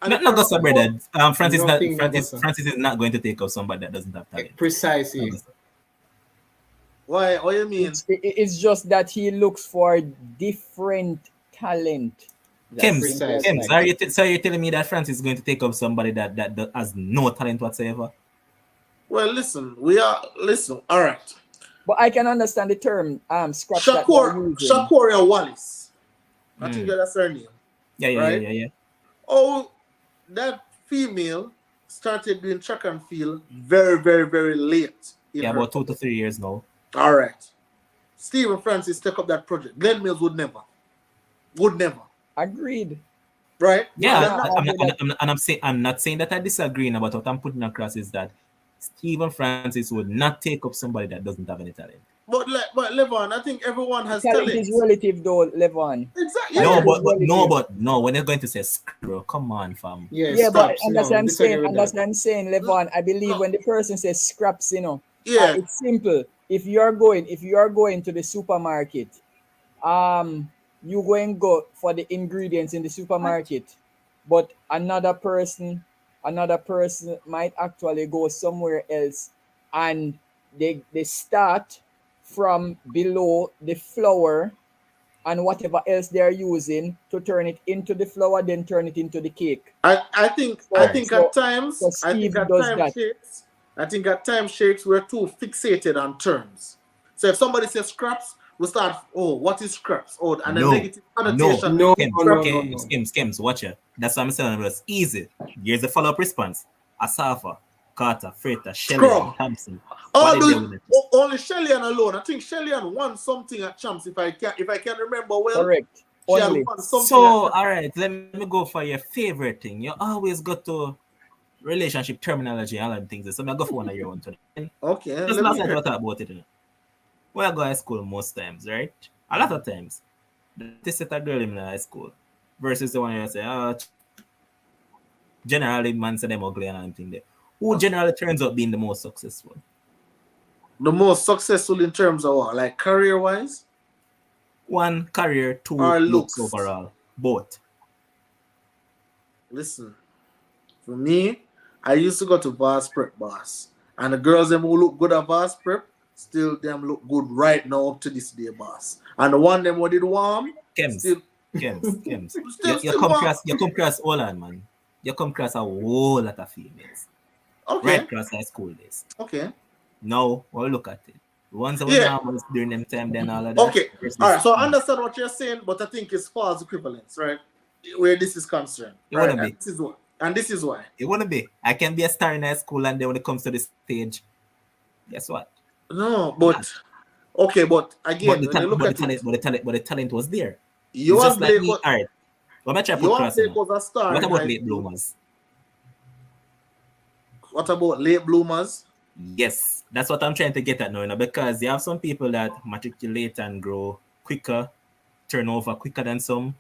Not Augusta, brother. Francis Nothing Francis is not going to take up somebody that doesn't have talent. Precisely. Why? What do you mean? It's just that he looks for different talent. Kems, so you're telling me that Francis is going to take up somebody that has no talent whatsoever? Well, listen, all right. But I can understand the term scratch Shakoria Wallace. I think that's her name. Yeah. Oh, that female started doing track and field very, very, very late. About 2 to 3 years now. All right. Stephen Francis took up that project. Glen Mills would never. Agreed. Right? Yeah, I'm not saying that I disagree, but what I'm putting across is that Stephen Francis would not take up somebody that doesn't have any talent. But Levon, I think everyone has talent. Talent is relative though, Levon. Exactly. No, when they're going to say screw, come on, fam. Yeah, but that's what I'm saying. And that's what I'm saying, Levon. I believe when the person says scraps, it's simple. If you are going to the supermarket, you go for the ingredients in the supermarket, but another person might actually go somewhere else, and they start from below the flour and whatever else they're using to turn it into the flour, then turn it into the cake. I think at times Shakes we're too fixated on terms. So if somebody says scraps, we start, what is scraps? And the negative connotation. Skims, watch it. That's what I'm saying. It's easy. Here's the follow-up response. Asafa, Carter, Freighter, Shelley, Thompson. Only Shellyan alone. I think Shellyan won something at Champs, if I can remember well. Correct. So, all right, let me go for your favorite thing. You always go to relationship terminology and all them things. So I'm going to go for one of your own today. Okay. Just last night we talk about it. When I go to high school most times, right? A lot of times, they set a girl in high school versus the one you say, generally man say them ugly and everything there. Who generally turns out being the most successful? The most successful in terms of what? Like career-wise? 1, career, 2, or looks overall. Both. Listen, for me, I used to go to Vast Prep, boss. And the girls them who look good at Vast Prep, still them look good right now up to this day, boss. And the one them who did warm, Kems. Still You come across all on, man. You come across a whole lot of females. Okay. Right across high school days. Okay. Now, we'll look at it. The ones that were normal during them time, then all of that. Okay. All right. So I understand what you're saying, but I think it's false equivalence, right? Where this is concerned. It wouldn't be. This is what. And this is why. It wouldn't be. I can be a star in high school, and then when it comes to the stage, guess what? No, but okay, but again, when you look at it, but the talent was there. you It's and just like Blake, me. All right. What am I trying to put you and across? Blake was a star. What in about high late school. bloomers? What about late bloomers? Yes, that's what I'm trying to get at now, because you have some people that matriculate and grow quicker, turn over quicker than some,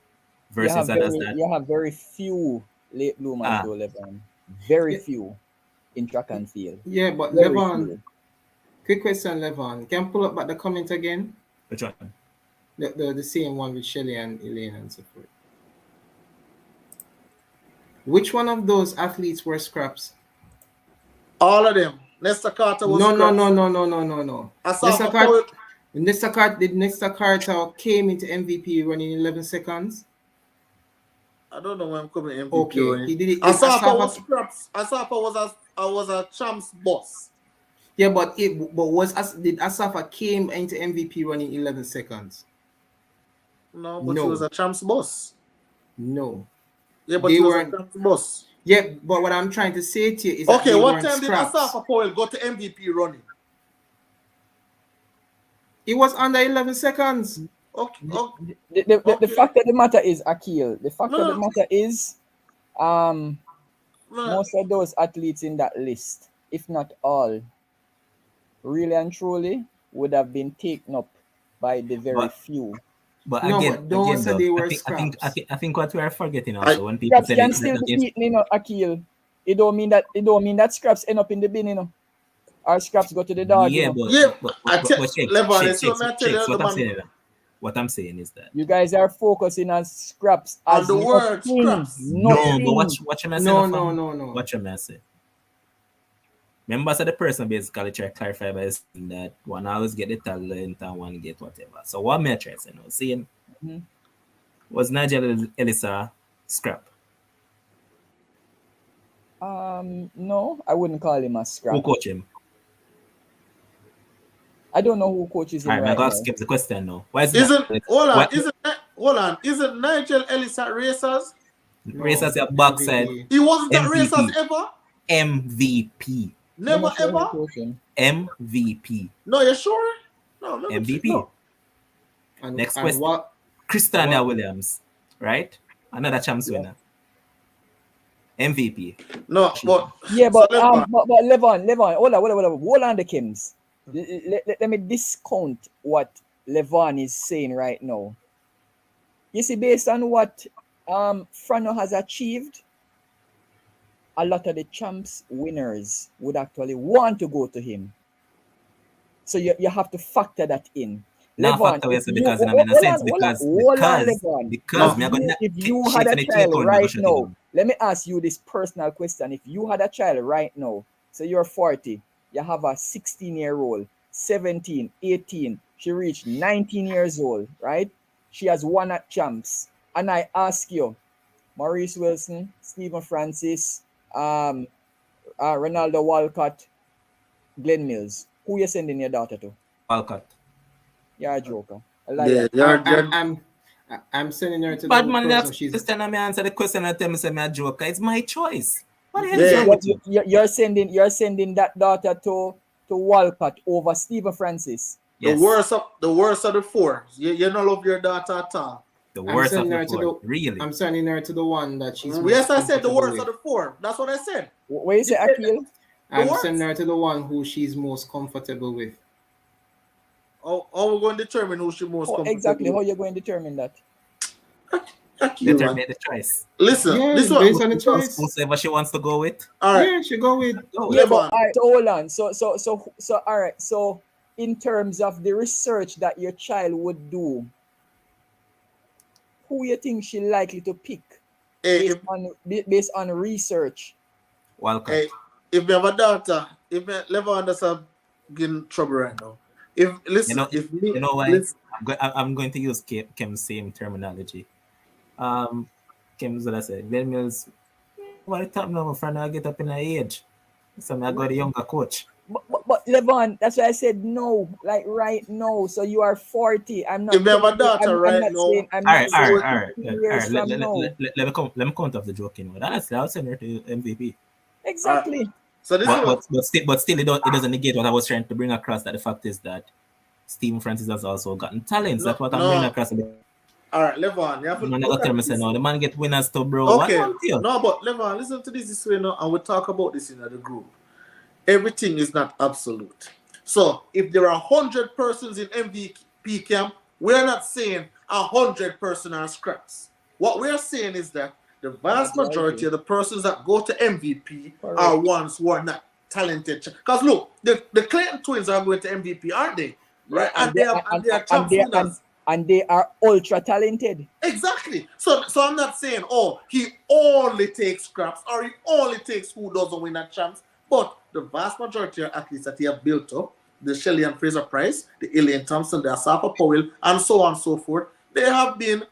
versus others that You have very few late bloomers though, Levon. Very few in track and field. Yeah, but Very Levon, few. quick question, Levon. Can you pull up back the comment again? which one? The same one with Shelly and Elaine and so forth. Which one of those athletes were scraps? All of them. Nesta Carter was No. Asafa Nesta Carter came into MVP running 11 seconds. I don't know when I'm coming MVP. Okay, running. he did it. Asafa was scraps. Asafa was a champ's boss. Yeah, did Asafa came into MVP running 11 seconds? No, but he was a champ's boss. No. Yeah, but he was a champ's boss. Yeah, but what I'm trying to say to you is okay, that what time did Asafa Powell go to MVP running? It was under 11 seconds. Okay. The fact of the matter is, Akil, the fact of the matter is, most of those athletes in that list, if not all, really and truly would have been taken up by the very few. But again, they were I think what we are forgetting also when people scraps say can still be eaten, Akil. It don't mean that scraps end up in the bin, Or scraps go to the dog. Yeah, what I'm saying is that you guys are focusing on scraps as the word scraps. No, but watch your message. No. Watch your message. Remember, so the person basically try to clarify by saying that one always get the talent and one get whatever. So what may I try to say now? Saying was Nigel Elisa scrap? No, I wouldn't call him a scrap. Who coach him? I don't know who coaches him. All right, I'm going to skip the question now. Why is hold on. Isn't Nigel Ellis at Racers? Racers are backside. He wasn't at Racers ever? MVP. Never ever? MVP. No, you're sure? No, MVP. No. Next question. Christina Williams, right? Another champs winner. MVP. No, but Levon, hold on the Kims. Let me discount what Levon is saying right now. You see, based on what Frano has achieved, a lot of the champs winners would actually want to go to him. So you have to factor that in. Levon, if you had a child right now, let me ask you this personal question. If you had a child right now, so you're 40, you have a 16-year-old, 17, 18, she reached 19 years old, right? She has won at champs. And I ask you, Maurice Wilson, Stephen Francis, Ronaldo Walcott, Glen Mills, who you sending your daughter to? Walcott. You're a joker. I'm sending her to Bad man, that's question. I answer the question and tell me say I'm a joker. It's my choice. What the hell is wrong with you? You're sending that daughter to Walcott over Stephen Francis. Yes. The worst of the four. You don't love your daughter at all. The worst of the four. Really? I'm sending her to the one that she's. Yes, I said the worst of the four. That's what I said. What is it, Akil? I'm sending her to the one who she's most comfortable with. How are we going to determine who she's most comfortable exactly with? how you're going to determine that? Determine the choice. Listen, this one based on the choice. Whoever she wants to go with. All right. Yeah, she go with. But all right, so hold on. So all right. So in terms of the research that your child would do, who you think she likely to pick based on research? Welcome. Hey, if you have a daughter, if Levon doesn't get in trouble right now. You know why? I'm going to use Kim's same terminology. Kim's what I said. Glen Mills, what the top now, my friend, I get up in her age. So I got a younger coach. But Levon, that's why I said no, like right now. So you are 40. I'm not. If you have a daughter I'm right not now, saying. I'm All not right, saying all right, all right, 15 all years right. from now. Let me count off the joking. That's I'll send her to MVP. Exactly. so this is what But still, it doesn't negate what I was trying to bring across. That the fact is that Stephen Francis has also gotten talents. That's what I'm bringing across. all right, Levon, you have to Man, I look got tell at me this. say no. The man get winners too, bro. Okay, What you? no, but Levon, listen to this way now, and we'll talk about this in the group. Everything is not absolute. So if there are 100 persons in MVP camp, we're not saying 100% are scraps. What we're saying is that the vast majority of the persons that go to MVP are ones who are not talented. Because look, the Clayton twins are going to MVP, aren't they? Right? Yeah, And they are champ winners. And they are ultra talented. Exactly. So I'm not saying, oh, he only takes scraps or he only takes who doesn't win at champs. But the vast majority of athletes that he have built up, the Shelley and Fraser Price, the Elaine Thompson, the Asafa Powell, and so on and so forth, they have been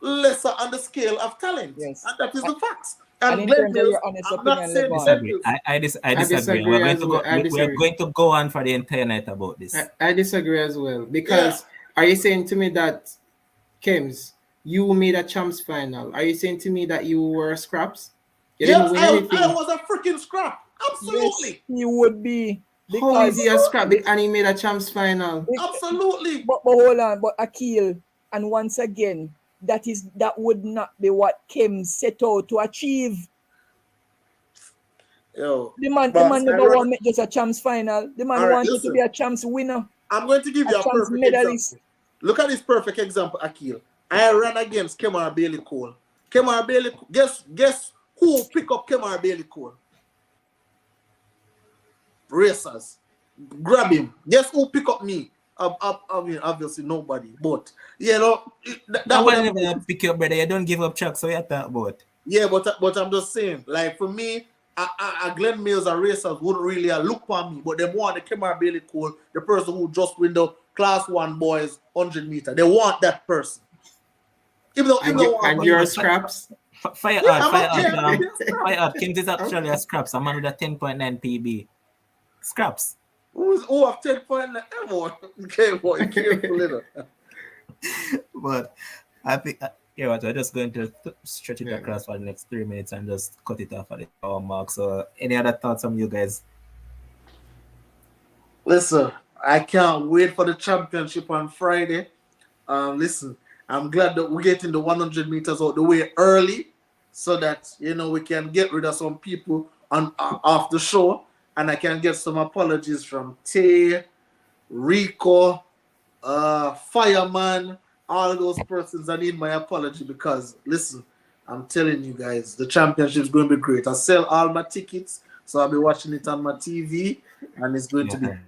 lesser on the scale of talent. Yes. And that is the facts. And in terms of your honest opinion, disagree. I disagree. We're going to go on for the entire night about this. I disagree as well. Because are you saying to me that, Kems, you made a champs final? Are you saying to me that you were scraps? You Yes, I was a freaking scrap. Absolutely. Yes, he would be. How is he a scrap and he made a champs final? Absolutely. But hold on, but Akil, and once again, that would not be what Kim set out to achieve. Yo, the man never want to make just a champs final. The man wanted to be a champs winner. I'm going to give you a perfect medalist. Example. Look at this perfect example, Akil. I ran against Kemar Bailey Cole. Kemar Bailey, guess who pick up Kemar Bailey Cole? Racers. Grab him. Guess who pick up me? I mean, obviously nobody. But you know, that would never pick your brother. You don't give up track, so you talk about. Yeah, but I'm just saying, like for me, a Glen Mills and Racers wouldn't really look for me, but they want the Kemar Bailey Cole, the person who just win the Class 1 boys 100 meter. They want that person. And your scraps? Fire out. Kings is actually a scraps. A man with a 10.9 PB. Scraps. Who have 10.9? Okay, boy, careful. But I think, I'm just going to stretch it across for the next 3 minutes and just cut it off at the hour mark. So, any other thoughts from you guys? Listen, I can't wait for the championship on Friday. Listen, I'm glad that we're getting the 100 meters out the way early so that, we can get rid of some people off the show. And I can get some apologies from Tay, Rico, Fireman, all those persons. I need my apology because, listen, I'm telling you guys, the championship is going to be great. I sell all my tickets, so I'll be watching it on my TV, and it's going to be great.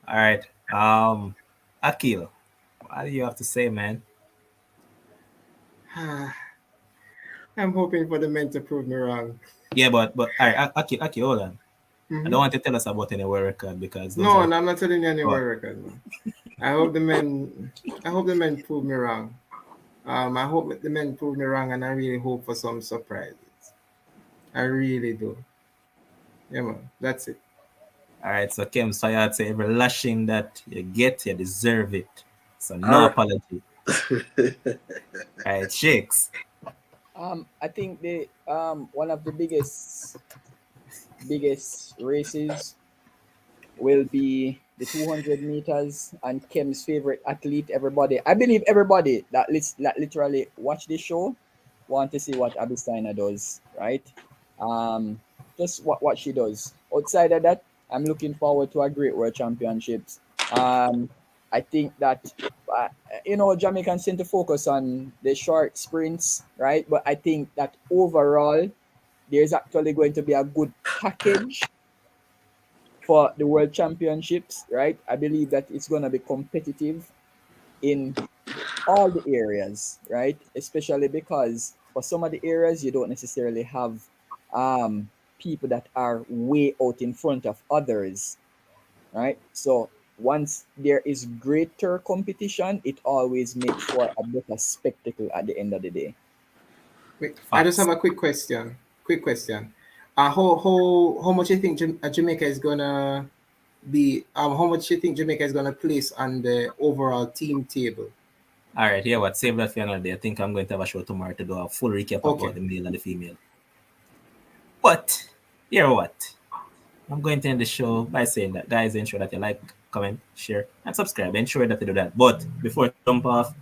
All right. Akil, what do you have to say, man? I'm hoping for the men to prove me wrong. Yeah, but all right, Akil, hold on. Mm-hmm. I don't want to tell us about any world record because I'm not telling you any world record. Man. I hope the men prove me wrong. I hope the men prove me wrong, and I really hope for some surprises. I really do. Yeah, man, that's it. All right, so Kim, so I'd say every lashing that you get, you deserve it. So no apology. All right, Shakes. I think one of the biggest races will be the 200 meters, and Kim's favorite athlete. I believe everybody that literally watch this show want to see what Abby Steiner does, right? Just what she does. Outside of that, I'm looking forward to a great World Championships. I think that, Jamaicans tend to focus on the short sprints, right? But I think that overall, there's actually going to be a good package for the World Championships, right? I believe that it's going to be competitive in all the areas, right? Especially because for some of the areas, you don't necessarily have people that are way out in front of others, right? So once there is greater competition, it always makes for a better spectacle at the end of the day. Wait, I just have a quick question. how much you think Jamaica is gonna be? How much you think Jamaica is gonna place on the overall team table? All right, yeah, what? Save that for another day. I think I'm going to have a show tomorrow to do a full recap Okay. about the male and the female. But, hear what? I'm going to end the show by saying that, guys, ensure that you like, comment, share, and subscribe. Ensure that you do that. But before I jump off,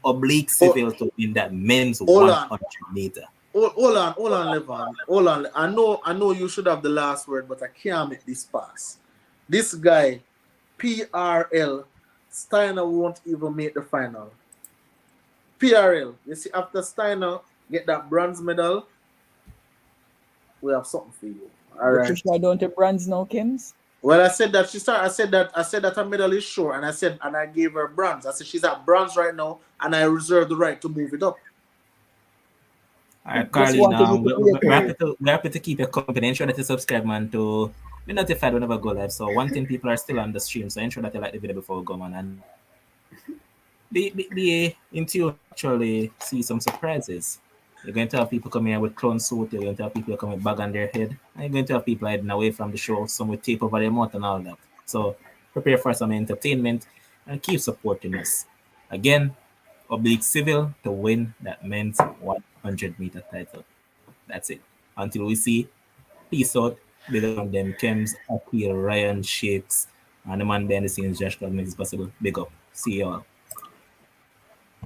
Oblique Seville to win that men's 100 meter. Hold on, Levan. Hold on. I know you should have the last word, but I can't make this pass. This guy, PRL, Steiner won't even make the final. PRL, you see, after Steiner get that bronze medal, we have something for you. All right. You sure don't take bronze now, Kims? Well, I said that I said that her medal is sure, and I gave her bronze. I said she's at bronze right now, and I reserve the right to move it up. All right, Kerley, now we have to keep your company. Ensure that you subscribe, man, to be notified whenever I go live. So one thing, people are still on the stream, so ensure that you like the video before we go, man, and be in tune to actually see some surprises. You're going to have people coming here with clown suit. You're going to have people coming with bag on their head. And you're going to have people hiding away from the show, some with tape over their mouth and all that. So prepare for some entertainment and keep supporting us. Again, Oblique Seville to win that men's 100 meter title. That's it. Until we see, peace out. Big up them, Kems, Akil, Ryan, Shakes, and the man behind the scenes, Josh, God makes it possible. Big up. See you all.